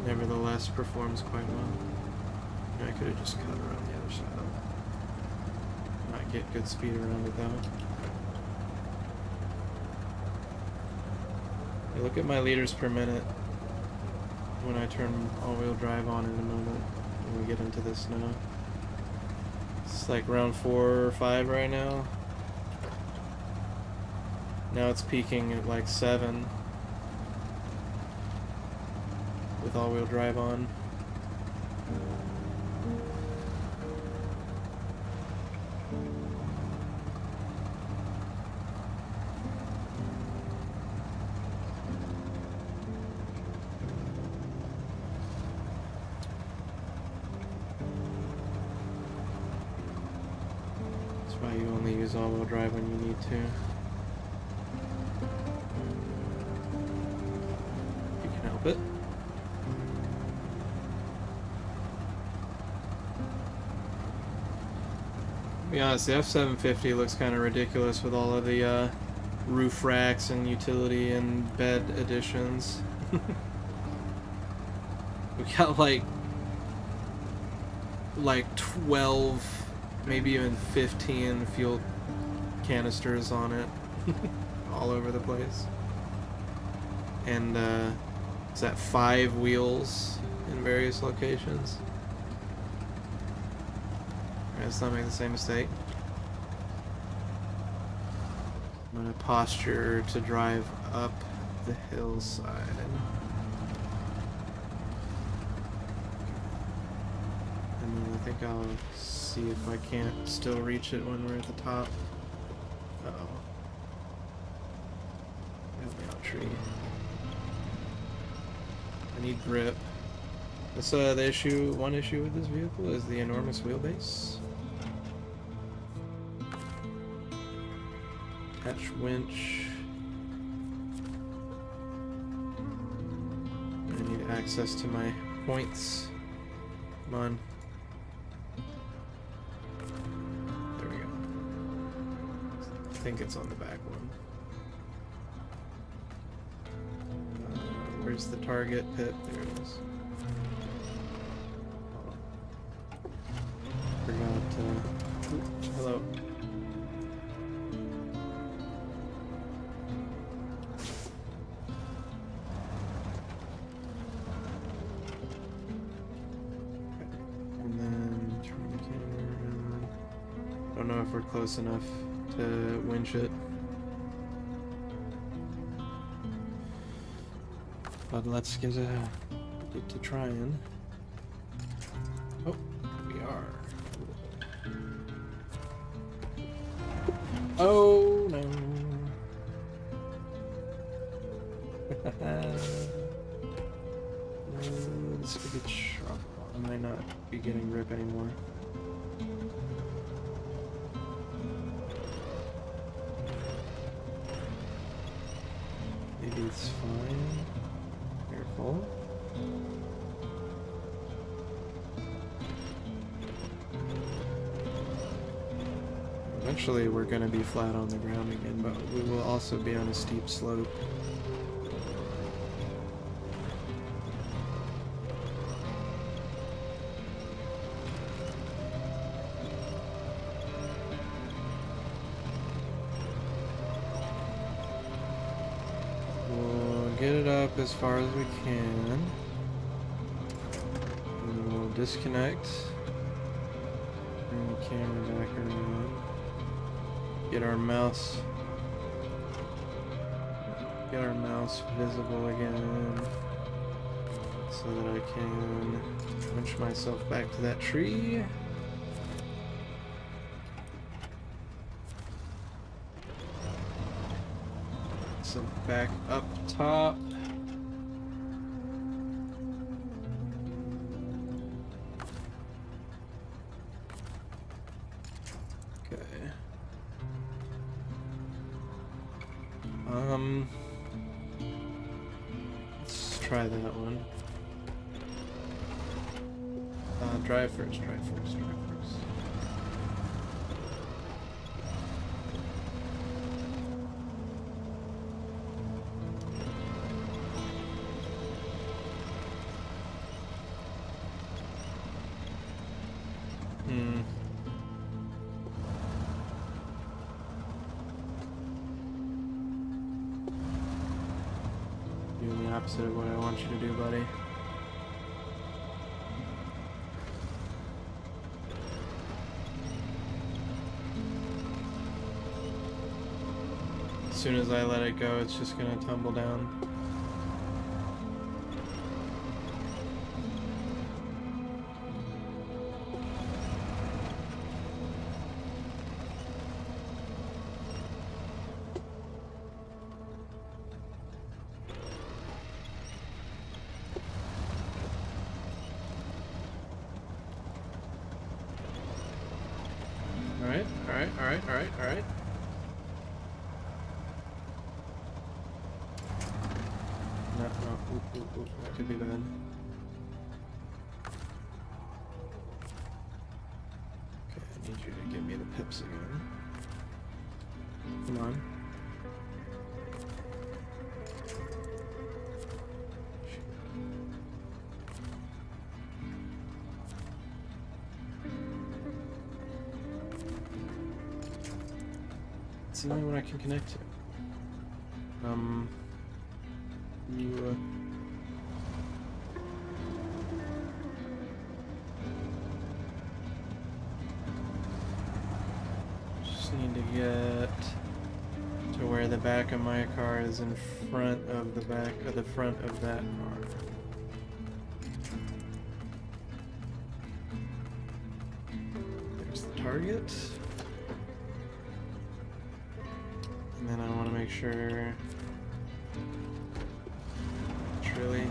Nevertheless, performs quite well. I could have just cut around the other side. Might get good speed around it though. Hey, look at my liters per minute when I turn all-wheel drive on in a moment when we get into the snow. It's like round 4 or 5 right now. Now it's peaking at like 7. With all-wheel drive on. That's why you only use all-wheel drive when you need to. You can help it. To be honest, the F750 looks kind of ridiculous with all of the roof racks and utility and bed additions. We got like 12, maybe even 15 fuel canisters on it, all over the place. And is that 5 wheels in various locations? Let's not make the same mistake. I'm going to posture to drive up the hillside. And then I think I'll see if I can't still reach it when we're at the top. Uh-oh. Help me out, tree. I need grip. That's the issue. One issue with this vehicle is the enormous wheelbase. Attach winch. I need access to my points. Come on. There we go. I think it's on the back one. Where's the target pit? There it is. Forgot, hello. And then turn the camera around. I don't know if we're close enough to winch it. But let's get to trying. Oh, we are. Oh no. This could be trouble. I might not be getting grip anymore. Maybe it's fine. Careful. Eventually we're going to be flat on the ground again, but we will also be on a steep slope. We'll get it up as far as we can. And we'll disconnect. Bring the camera back around. Get our mouse visible again so that I can winch myself back to that tree. So back up top. Let's try that one. Drive first. Doing the opposite of what I want you to do, buddy. As soon as I let it go, it's just gonna tumble down. All right. No, oop, that could be bad. Okay, I need you to give me the pips again. Come on. It's the only one I can connect to. You, just need to get to to where the back of my car is in front of the back of the front of that car. There's the target. And then I want to make sure it's really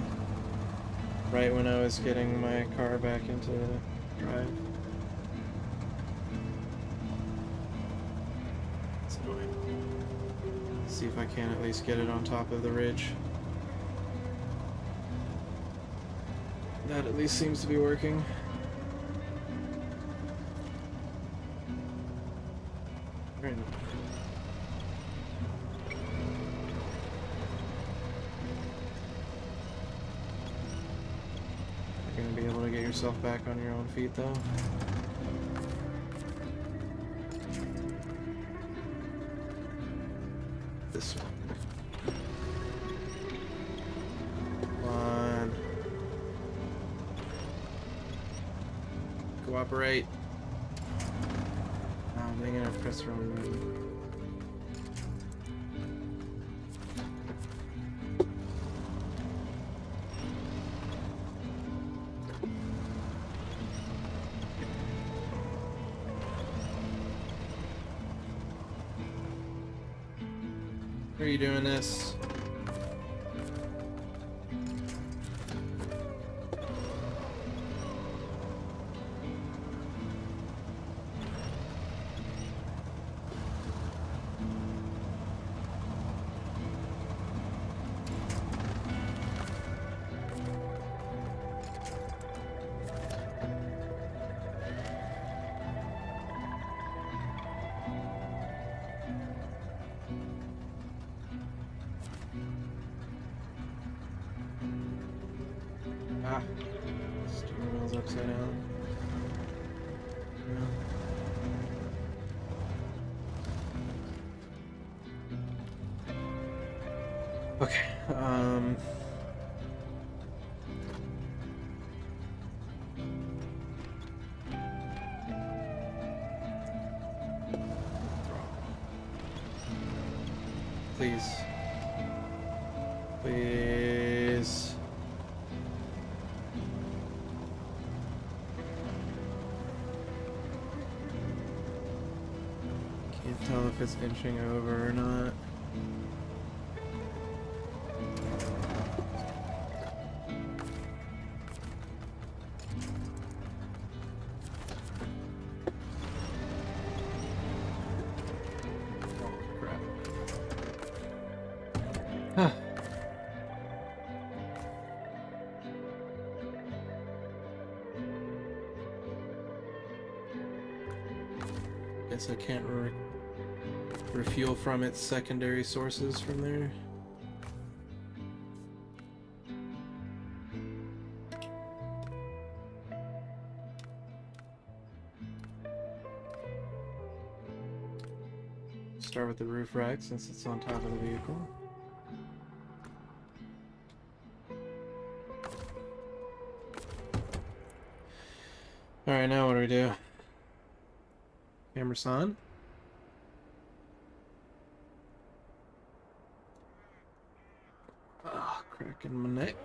right when I was getting my car back into drive. It's annoying. Let's see if I can at least get it on top of the ridge. That at least seems to be working. Very nice. You're gonna be able to get yourself back on your own feet though. This one. Come on. Cooperate. Oh, dang it, I pressed the wrong button. Are you doing this? Ah, steering wheel's upside down. Yeah. Okay, please. Please. Can't tell if it's inching over or not. Huh. Guess I can't refuel from its secondary sources from there. Start with the roof rack since it's on top of the vehicle. Alright, now what do we do? Camera's on. Ah, cracking my neck.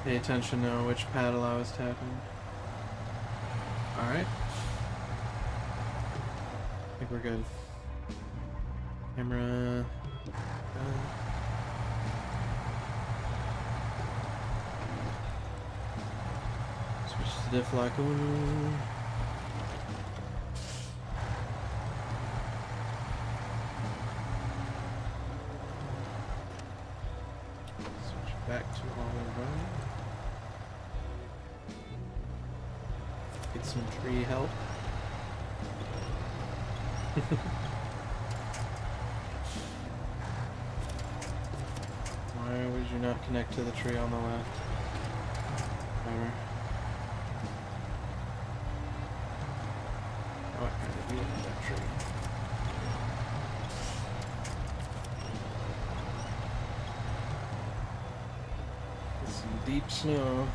Pay attention to which paddle I was tapping. Alright. I think we're good. Camera. Switch to diff lock. Switch back to all run. Get some tree help. Why would you not connect to the tree on the left? Whatever. Oh, I gotta be in that tree. It's some deep snow.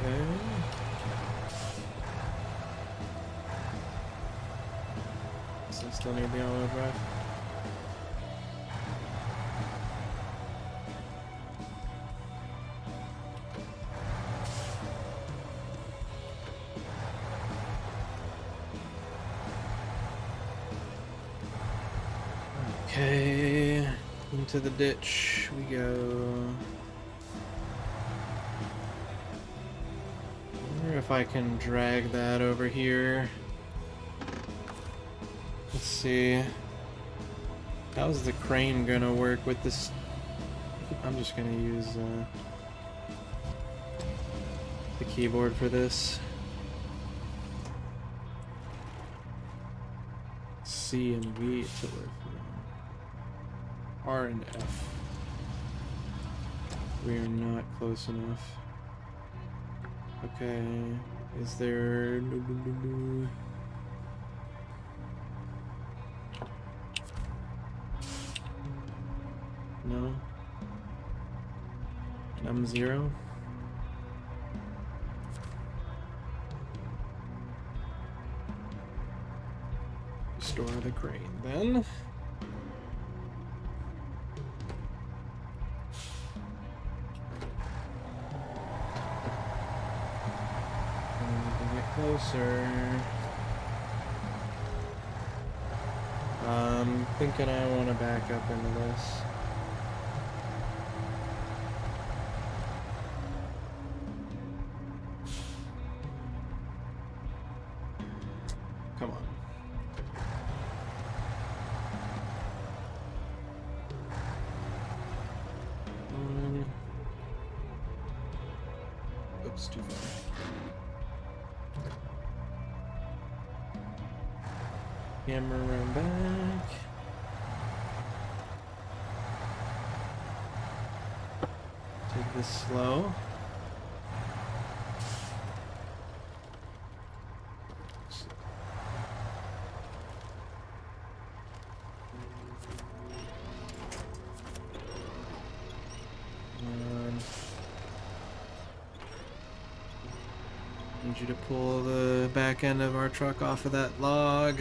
Okay. So still need the auto drive. Okay, into the ditch we go. I wonder if I can drag that over here. Let's see. How's the crane gonna work with this? I'm just gonna use the keyboard for this. C and V to lift. R and F. We are not close enough. Okay, is there... No? M0? Restore the crane then. Closer. I'm thinking I want to back up into this. Come on. Oops, too far. Camera around back. Take this slow. Need you to pull the back end of our truck off of that log.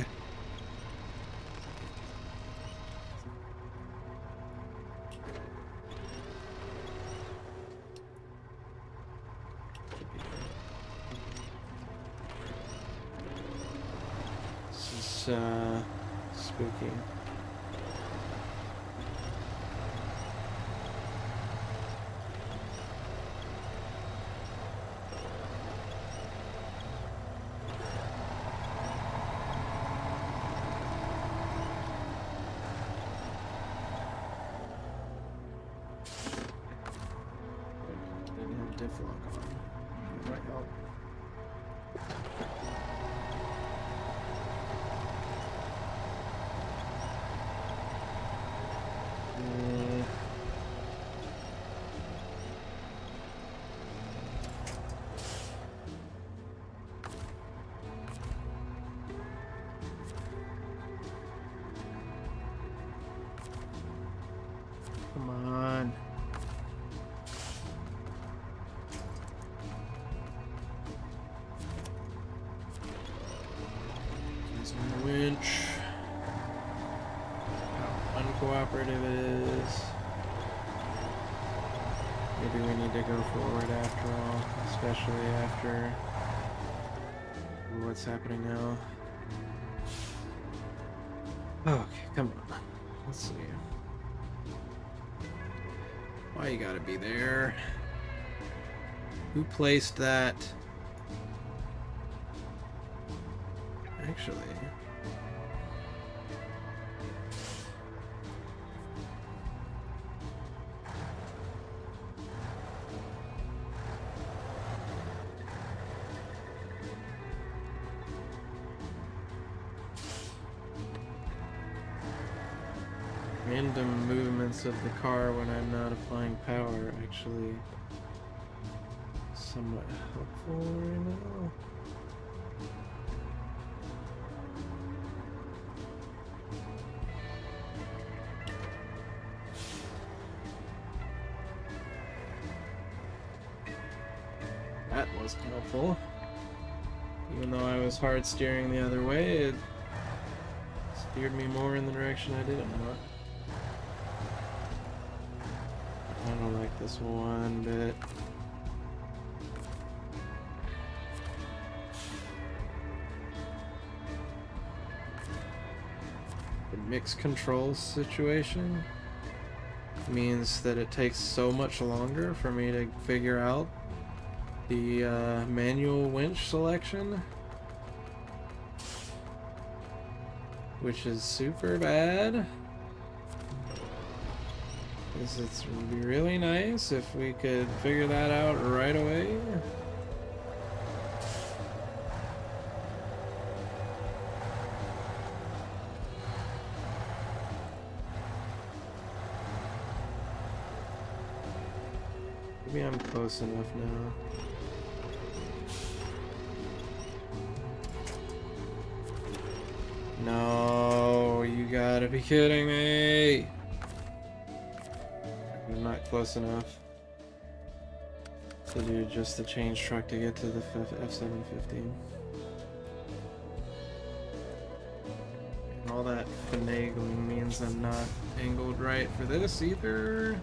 Spooky. Didn't have diff lock on. That might help. Come on. Using the winch. How uncooperative it is. Maybe we need to go forward after all, especially after What's happening now? Okay, come on. Let's see. Why you gotta be there? Who placed that? Actually... Random movements of the car when I'm not applying power actually somewhat helpful right now. That wasn't helpful. Even though I was hard steering the other way, it steered me more in the direction I didn't want. I don't like this one bit. The mixed control situation means that it takes so much longer for me to figure out the manual winch selection, which is super bad. It would be really nice if we could figure that out right away. Maybe I'm close enough now. No, you gotta be kidding me! I'm not close enough to do just the change truck to get to the F715. And all that finagling means I'm not angled right for this either.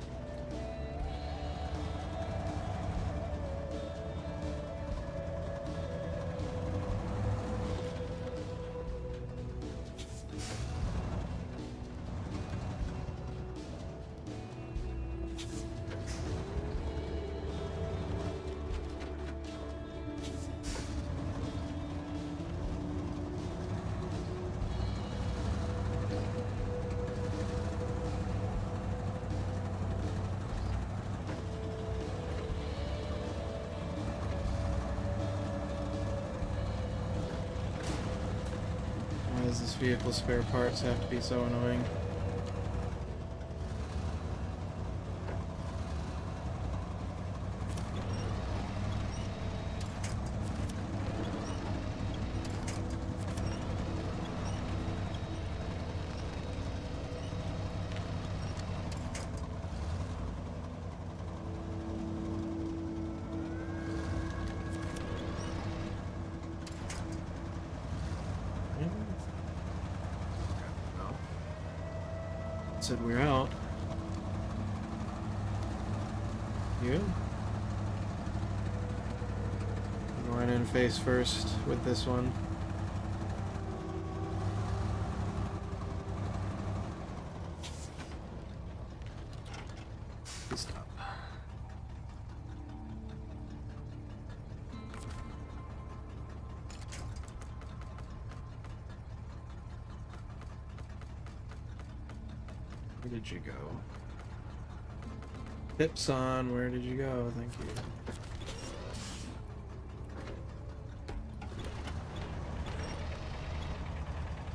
This vehicle spare parts have to be so annoying. Said we're out. You? I'm going in face first with this one. Please stop. Where did you go? Pips on, where did you go? Thank you.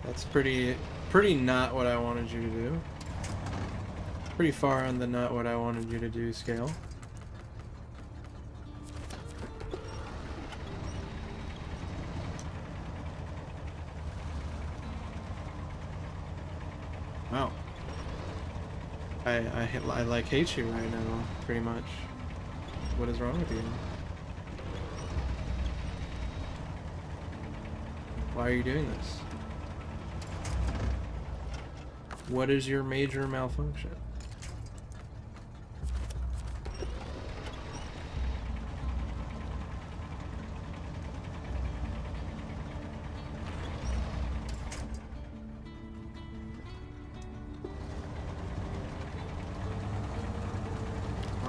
That's pretty not what I wanted you to do. Pretty far on the not what I wanted you to do scale. Wow. I like hate you right now, pretty much. What is wrong with you? Why are you doing this? What is your major malfunction?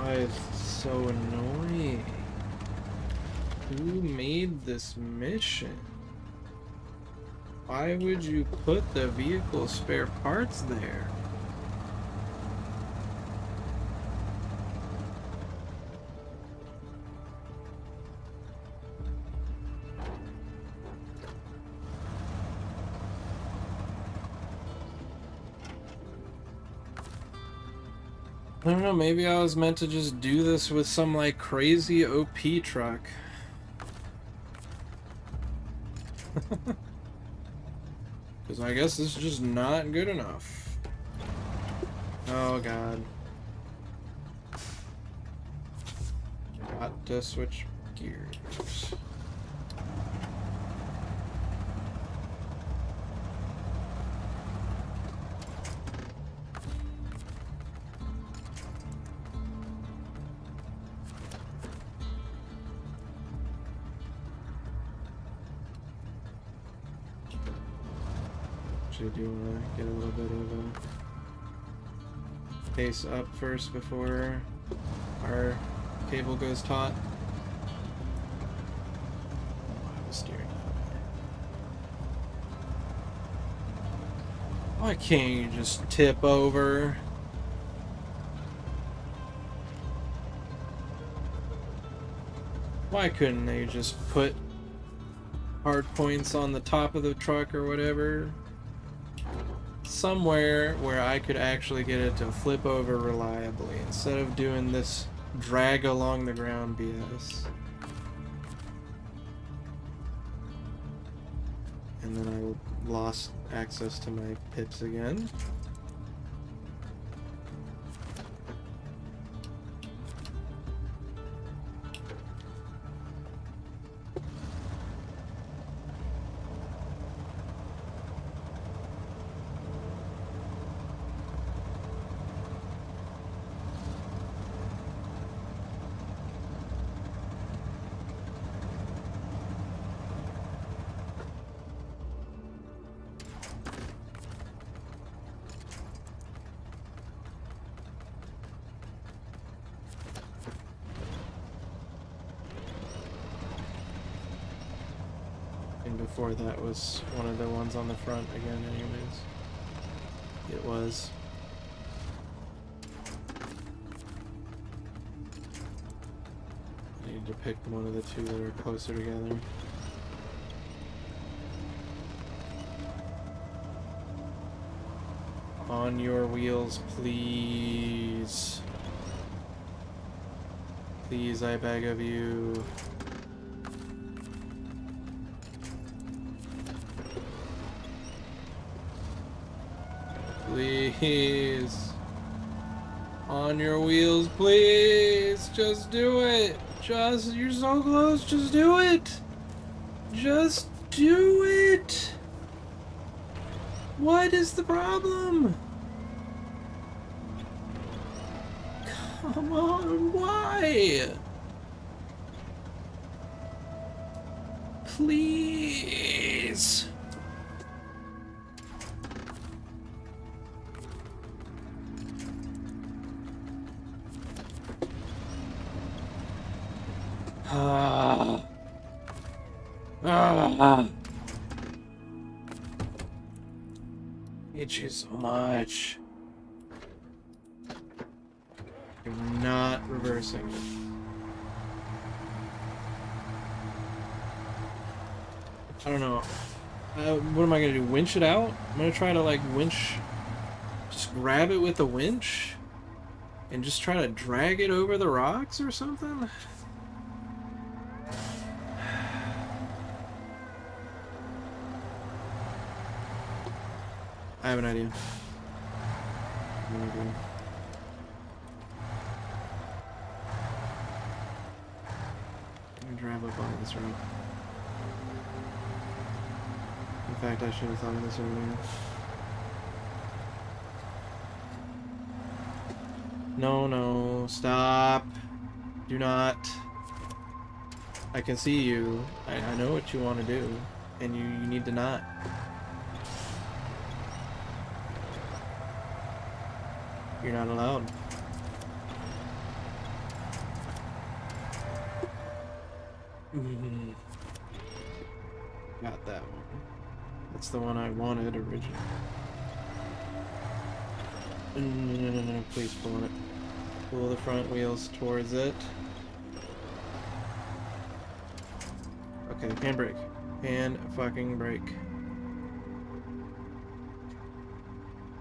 Why is this so annoying? Who made this mission? Why would you put the vehicle spare parts there? I don't know, maybe I was meant to just do this with some, like, crazy OP truck. Because I guess this is just not good enough. Oh, God. Got to switch gears. Actually, do want to get a little bit of a pace up first before our cable goes taut. Oh, I was steering that way. Why can't you just tip over? Why couldn't they just put hard points on the top of the truck or whatever? Somewhere where I could actually get it to flip over reliably instead of doing this drag along the ground BS. And then I lost access to my pips again. Before that was one of the ones on the front again anyways. It was. I need to pick one of the two that are closer together. On your wheels, please. Please, I beg of you. Please. On your wheels, please. Just do it. You're so close. Just do it. Just do it. What is the problem? Come on, why? Please. Hate you so much. You're not reversing it. I don't know. What am I gonna do? Winch it out? I'm gonna try to like winch. Just grab it with a winch? And just try to drag it over the rocks or something? I have an idea. Let me drive up on this road. In fact, I should have thought of this earlier. No, no, stop. Do not. I can see you. I know what you want to do. And you need to not. You're not allowed. Got that one. That's the one I wanted originally. No, please pull on it. Pull the front wheels towards it. Okay, handbrake. Hand fucking brake.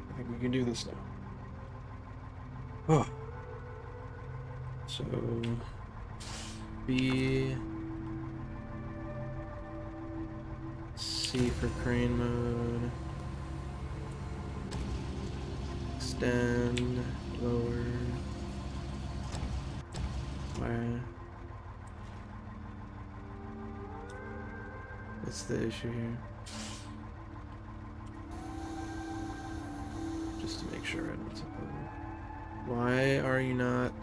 I think we can do this now. Oh. So B, C for crane mode. Extend, lower. Why? What's the issue here? Just to make sure I don't tip over. Why are you not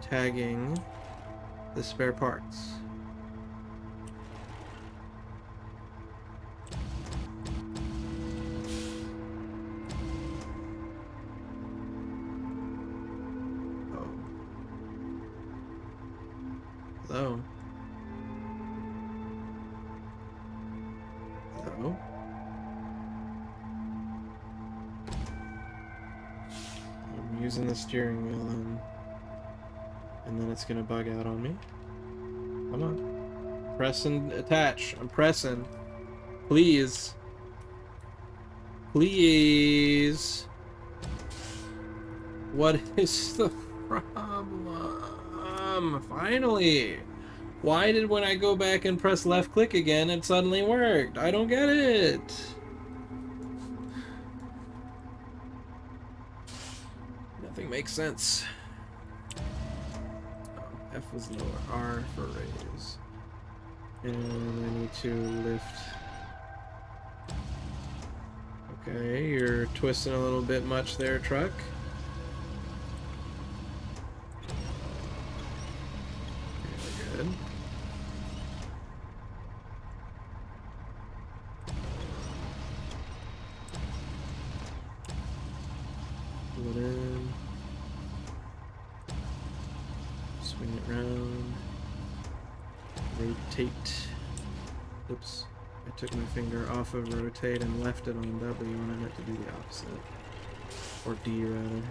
tagging the spare parts? Oh. Hello? Hello? I'm using the steering wheel and then it's gonna bug out on me. Come on. Press and attach. I'm pressing. Please. Please. What is the problem? Finally. Why did when I go back and press left click again, it suddenly worked? I don't get it. Nothing makes sense. Oh, F was lower. R for raise. And I need to lift. Okay, you're twisting a little bit much there, truck. Okay, we're good. Pull it in. Swing it around. Rotate. Oops. I took my finger off of rotate and left it on W when I meant to do the opposite. Or D, rather.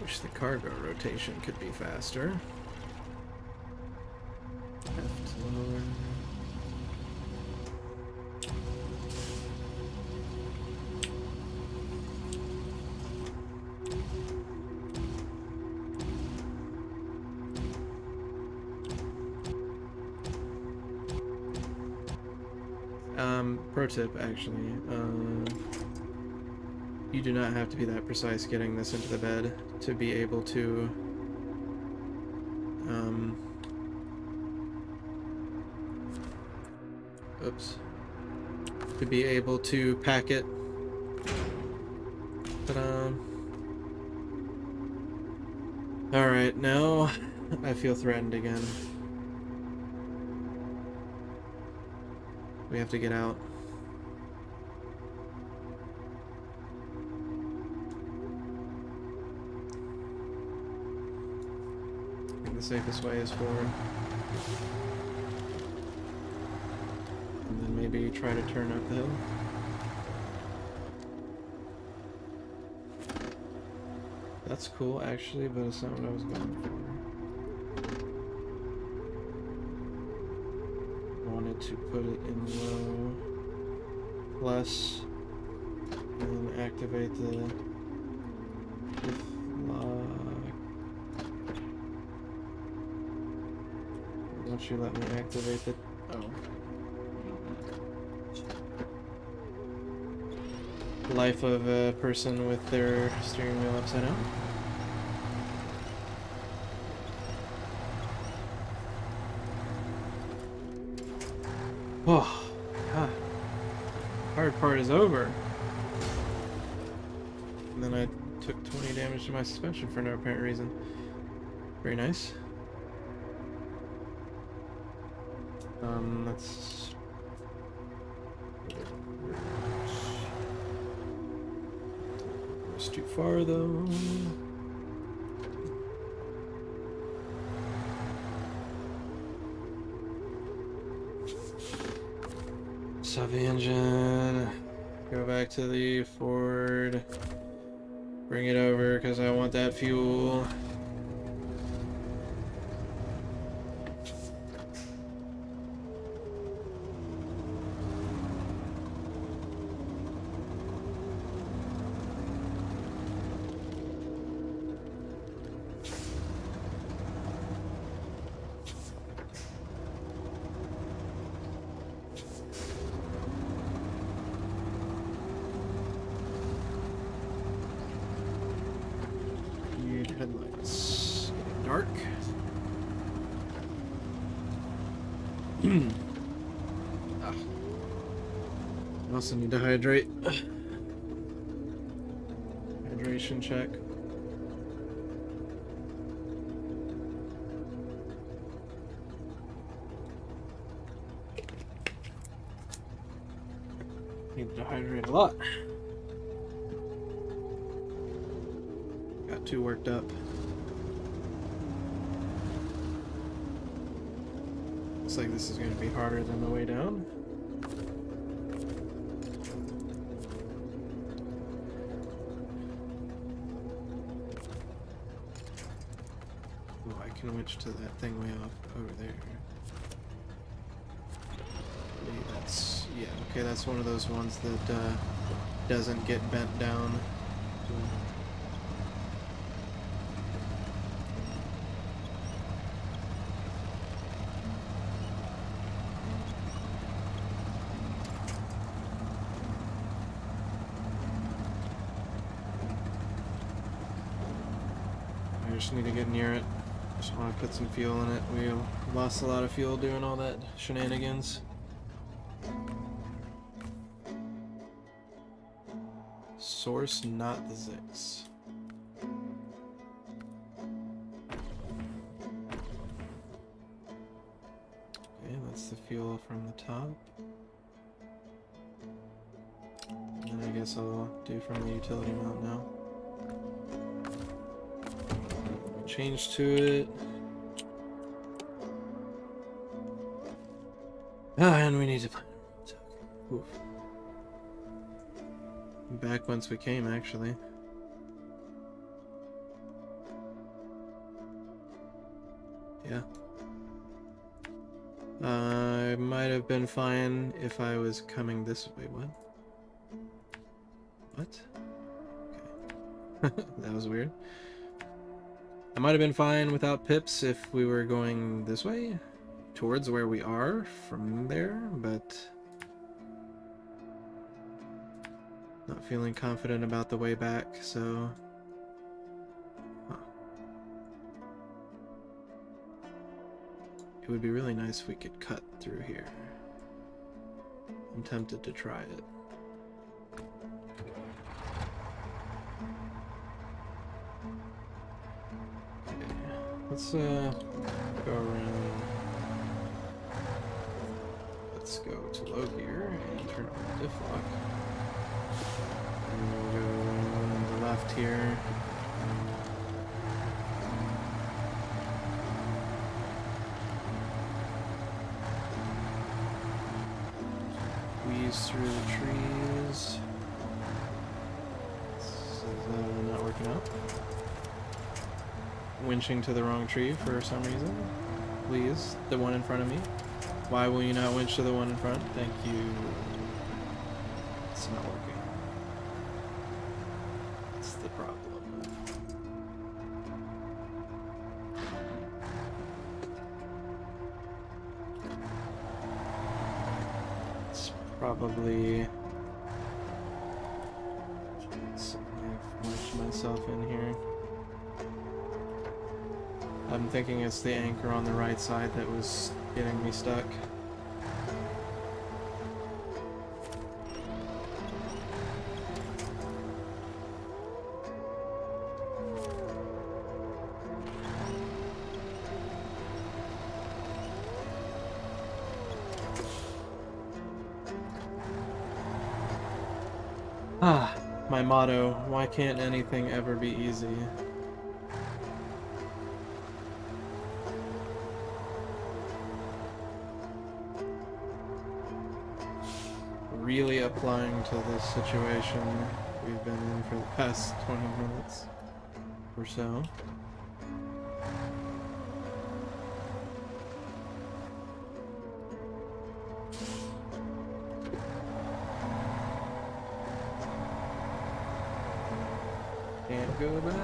Wish the cargo rotation could be faster. Left, lower. Pro tip, actually, you do not have to be that precise getting this into the bed to be able to, to be able to pack it. Ta-da. Alright, now I feel threatened again. We have to get out. I think the safest way is forward. And then maybe try to turn up the hill. That's cool, actually, but it's not what I was going for. To put it in low, plus, and then activate the lock. Won't you let me activate the? Oh. Life of a person with their steering wheel upside down. Oh, God. Hard part is over. And then I took 20 damage to my suspension for no apparent reason. Very nice. Let's... It's too far, though. Stop the engine. Go back to the Ford. Bring it over because I want that fuel. Headlights. Dark. I also need to hydrate. Hydration check. Need to hydrate a lot. Got too worked up. Looks like this is going to be harder than the way down. Oh, I can winch to that thing way off over there. Maybe that's, yeah, okay, that's one of those ones that doesn't get bent down. I just need to get near it. Just want to put some fuel in it. We lost a lot of fuel doing all that shenanigans. Source, not the Zix. Okay, that's the fuel from the top. And I guess I'll do from the utility mount now. Change to it. And we need to find a oof. Back once we came, actually. Yeah. I might have been fine if I was coming this way. What? What? Okay. That was weird. I might have been fine without pips if we were going this way, towards where we are from there, but not feeling confident about the way back, so... Huh. It would be really nice if we could cut through here. I'm tempted to try it. Let's go around. Let's go to low gear and turn on the diff lock. And we'll go on the left here. Squeeze through the trees. This is not working out. Winching to the wrong tree for some reason. Please, the one in front of me. Why will you not winch to the one in front? Thank you. It's not working. That's the problem. It's probably... I've winched myself in here. I'm thinking it's the anchor on the right side that was getting me stuck. Ah, my motto, why can't anything ever be easy? really applying to this situation we've been in for the past 20 minutes or so. Can't go back.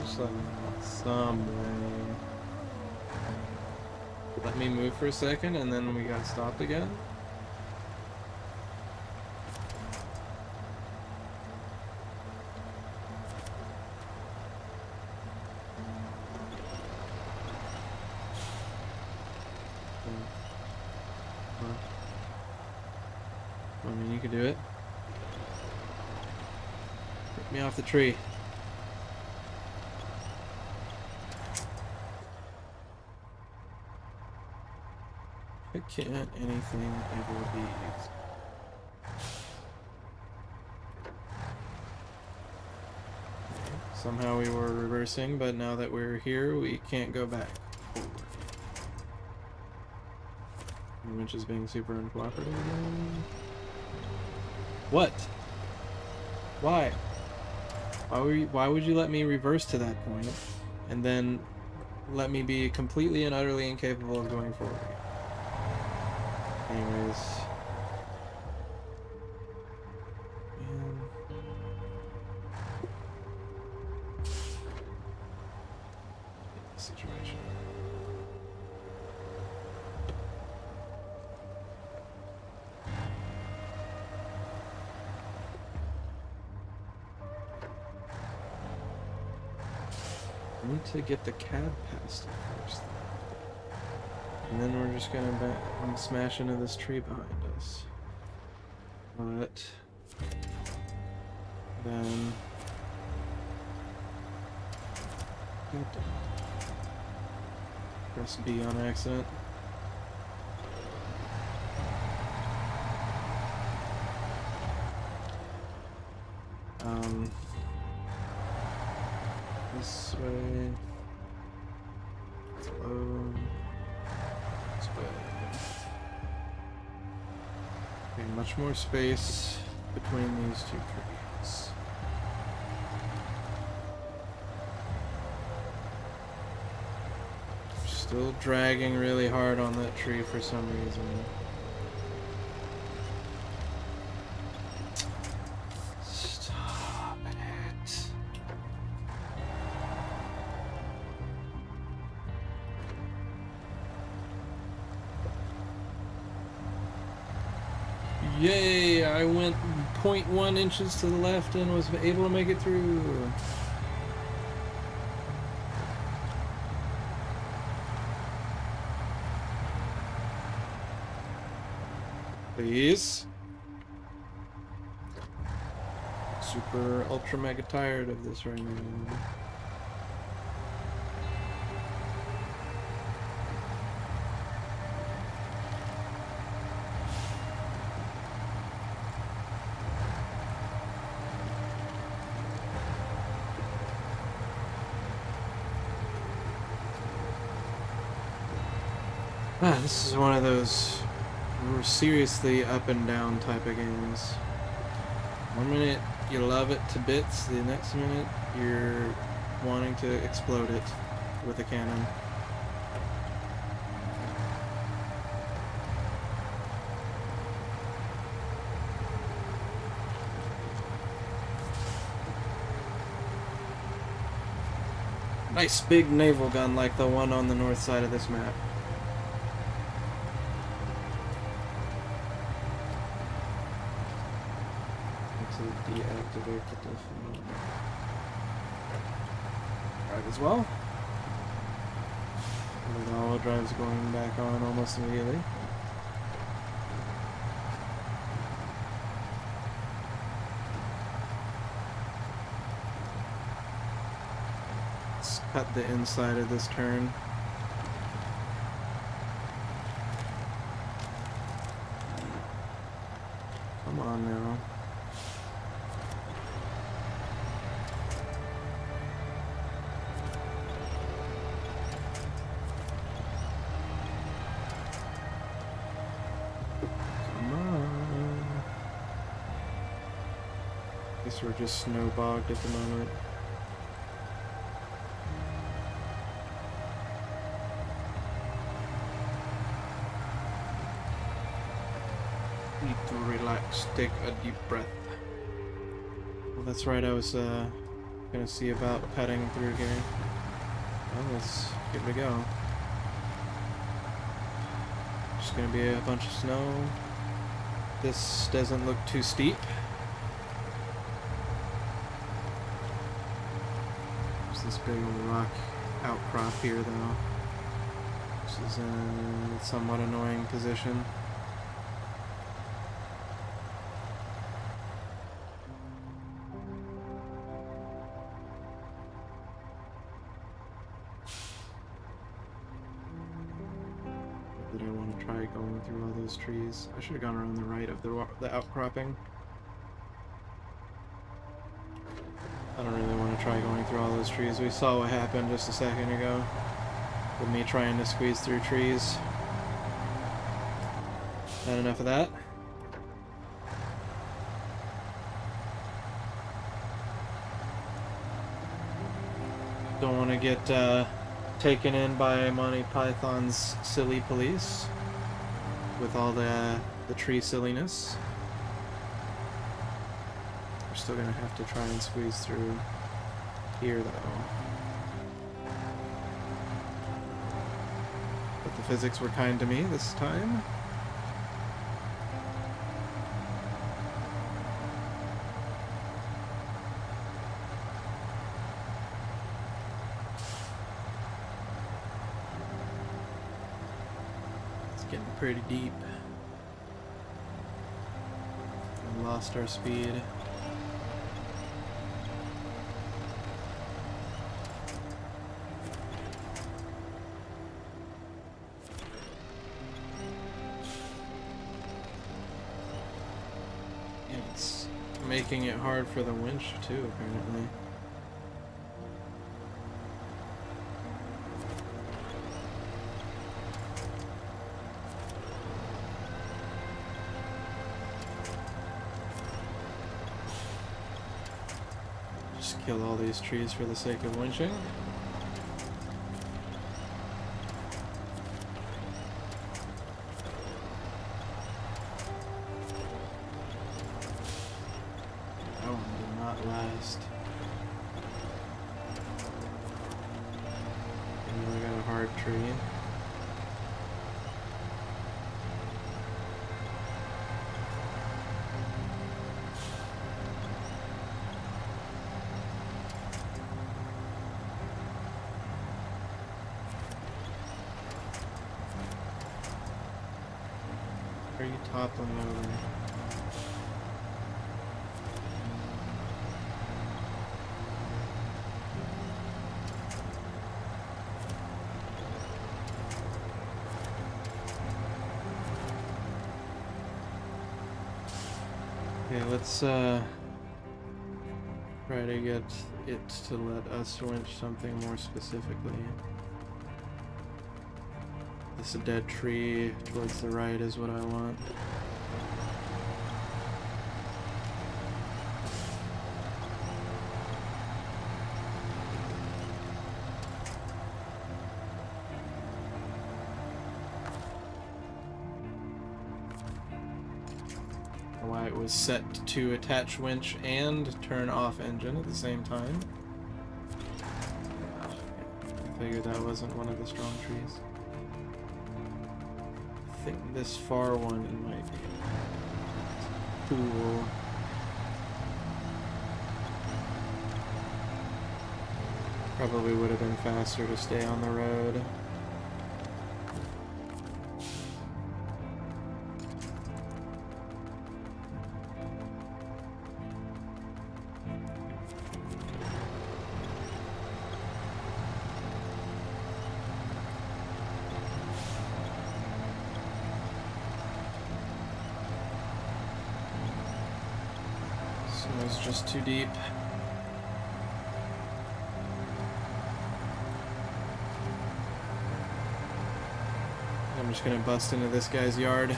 Just some way. Let me move for a second and then we got stopped again. I mean, you could do it. Get me off the tree. Why can't anything ever be easy? Somehow we were reversing, but now that we're here, we can't go back. Which is being super uncooperative again. What? Why? Why would you let me reverse to that point and then let me be completely and utterly incapable of going forward? Anyways. Man. Situation. I need to get the cab past it first. And then we're just gonna smash into this tree behind us. But then press B on accident. This way. Slow. This way. Okay, much more space between these two trees. Still dragging really hard on that tree for some reason. Stop it. Yay! I went 0.1 inches to the left and was able to make it through. Please. Super ultra mega tired of this right now. This is one of those seriously up and down type of games. One minute you love it to bits, the next minute you're wanting to explode it with a cannon. Nice big naval gun like the one on the north side of this map. Deactivate the default. Right as well. The all drive's going back on almost immediately. Let's cut the inside of this turn. Come on now. Because we're just snow bogged at the moment. Need to relax, take a deep breath. Well, that's right, I was gonna see about cutting through here. Well, let's give it a go. Just gonna be a bunch of snow. This doesn't look too steep. There's this big old rock outcrop here, though. This is a somewhat annoying position. That I want to try going through all those trees. I should have gone around the right of the outcropping. I don't really want to try going through all those trees. We saw what happened just a second ago with me trying to squeeze through trees. Not enough of that. Don't want to get taken in by Monty Python's silly police with all the tree silliness. We're still gonna have to try and squeeze through here, though. But the physics were kind to me this time. Getting pretty deep. We lost our speed. And it's making it hard for the winch too, apparently. Kill all these trees for the sake of winching. That one did not last. And we got a hard tree. Are you toppling over? Okay, let's try to get it to let us winch something more specifically. This dead tree towards the right is what I want. Why it was set to attach winch and turn off engine at the same time. I figured that wasn't one of the strong trees. I think this far one might be cool. Probably would have been faster to stay on the road. It's just too deep. I'm just gonna bust into this guy's yard.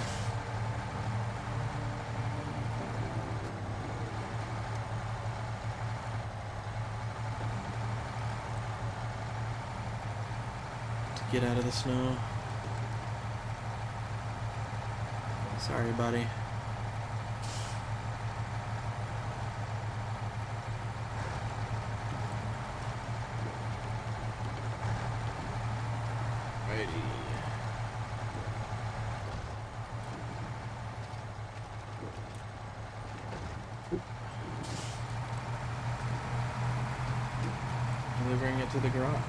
get out of the snow. Sorry, buddy. Righty. Delivering it to the garage.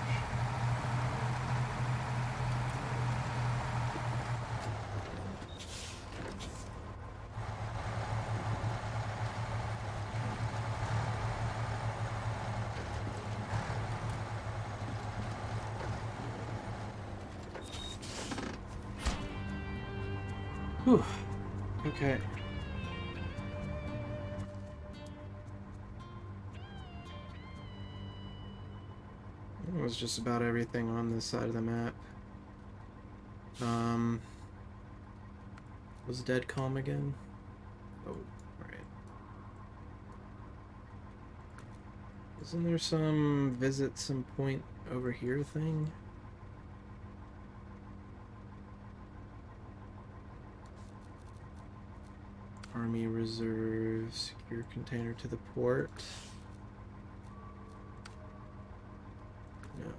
Whew. Okay. That was just about everything on this side of the map. Was dead calm again? Oh, right. Isn't there some visit some point over here thing? Army Reserve, secure container to the port. No.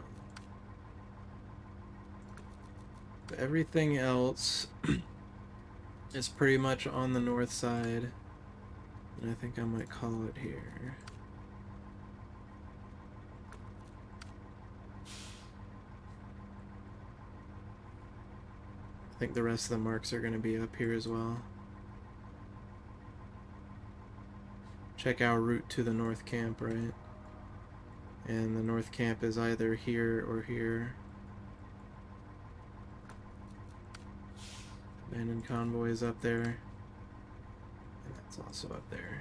But everything else is pretty much on the north side. And I think I might call it here. I think the rest of the marks are going to be up here as well. Check our route to the north camp, right? And the north camp is either here or here. Abandoned convoy is up there. And that's also up there.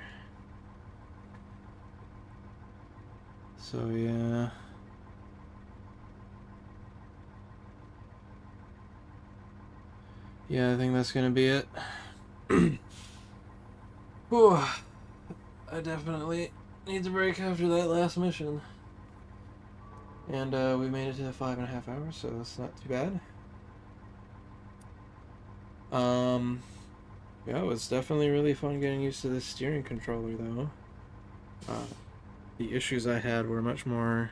So yeah. Yeah, I think that's gonna be it. Whew. I definitely need a break after that last mission. And we made it to 5.5 hours, so that's not too bad. Yeah, it was definitely really fun getting used to this steering controller, though. The issues I had were much more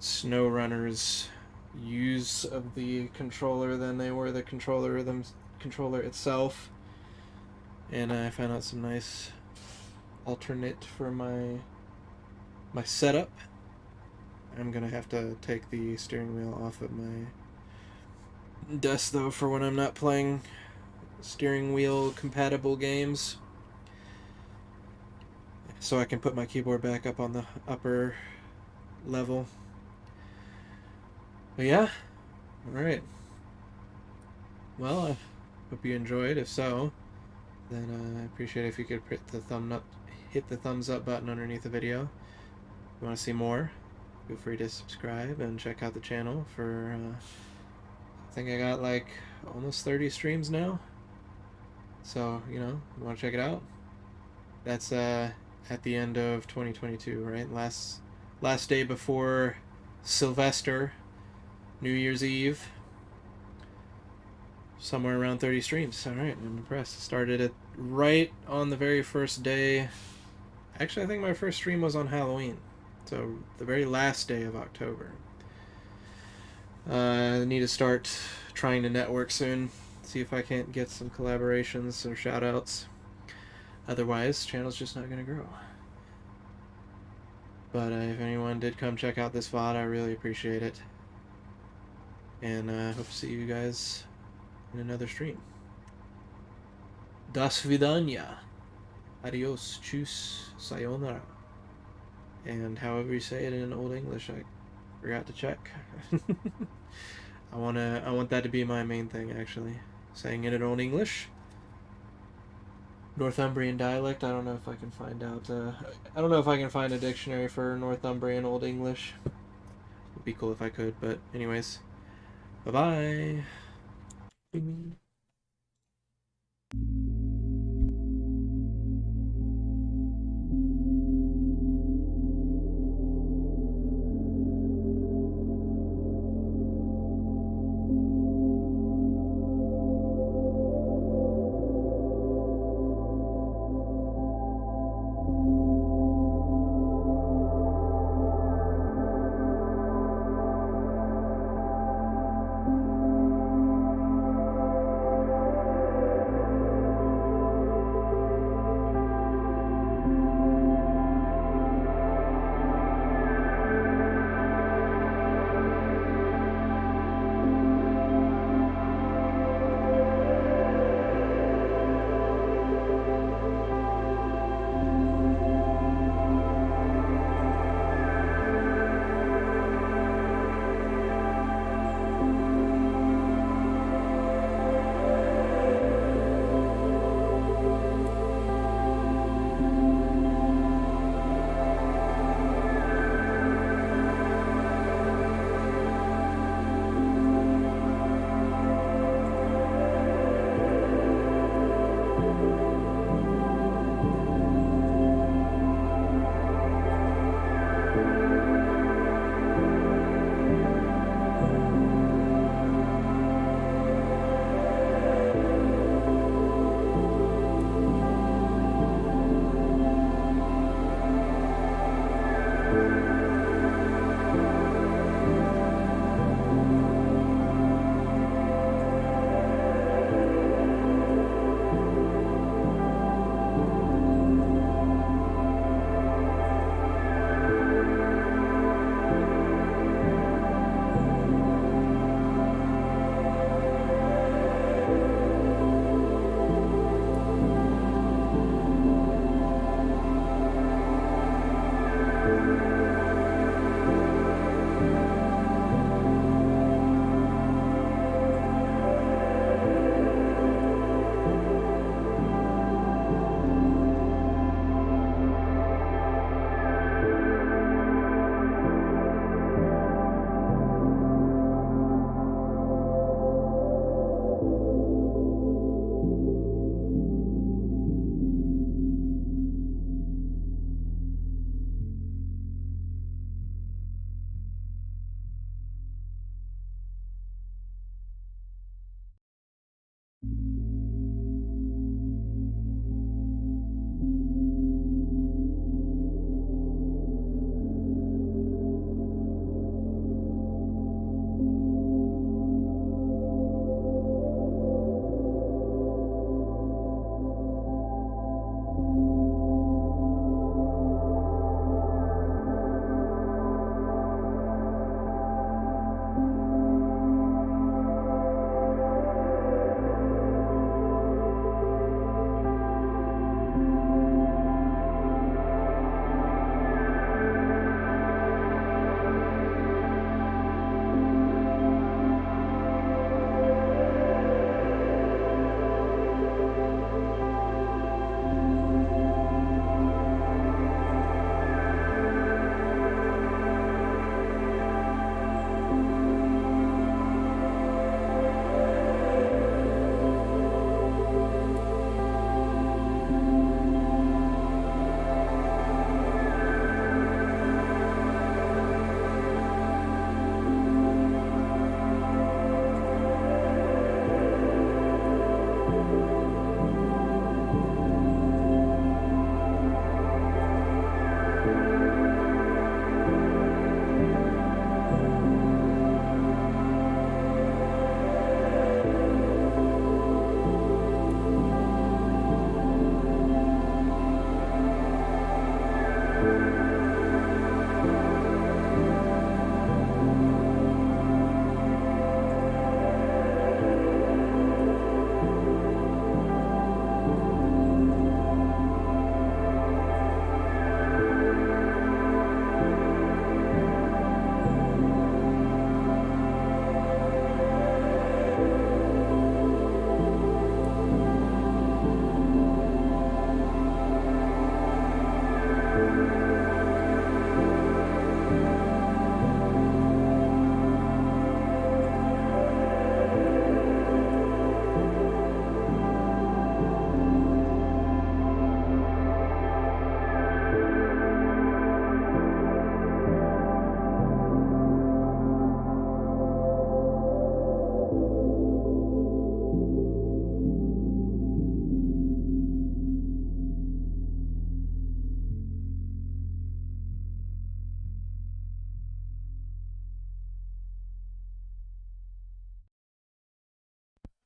SnowRunner's use of the controller than they were the controller itself. And I found out some nice alternate for my setup. I'm gonna have to take the steering wheel off of my desk though for when I'm not playing steering wheel compatible games, so I can put my keyboard back up on the upper level. But yeah, alright. Well, I hope you enjoyed. If so, then I appreciate it if you could hit the thumbs up button underneath the video. If you want to see more, feel free to subscribe and check out the channel for I think I got like almost 30 streams now, so you know, you want to check it out. That's at the end of 2022, right? Last day before Sylvester, New Year's Eve. Somewhere around 30 streams. Alright, I'm impressed. Started it right on the very first day. Actually, I think my first stream was on Halloween, so the very last day of October. I need to start trying to network soon, see if I can't get some collaborations or shoutouts. Otherwise, the channel's just not going to grow. But if anyone did come check out this VOD, I really appreciate it. And I hope to see you guys in another stream. Das vidanya. Adios. Tschüss. Sayonara. And however you say it in Old English, I forgot to check. I want that to be my main thing, actually. Saying it in Old English. Northumbrian dialect. I don't know if I can find out. I don't know if I can find a dictionary for Northumbrian Old English. It'd be cool if I could, but anyways. Bye-bye.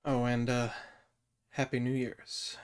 Oh, and Happy New Year's.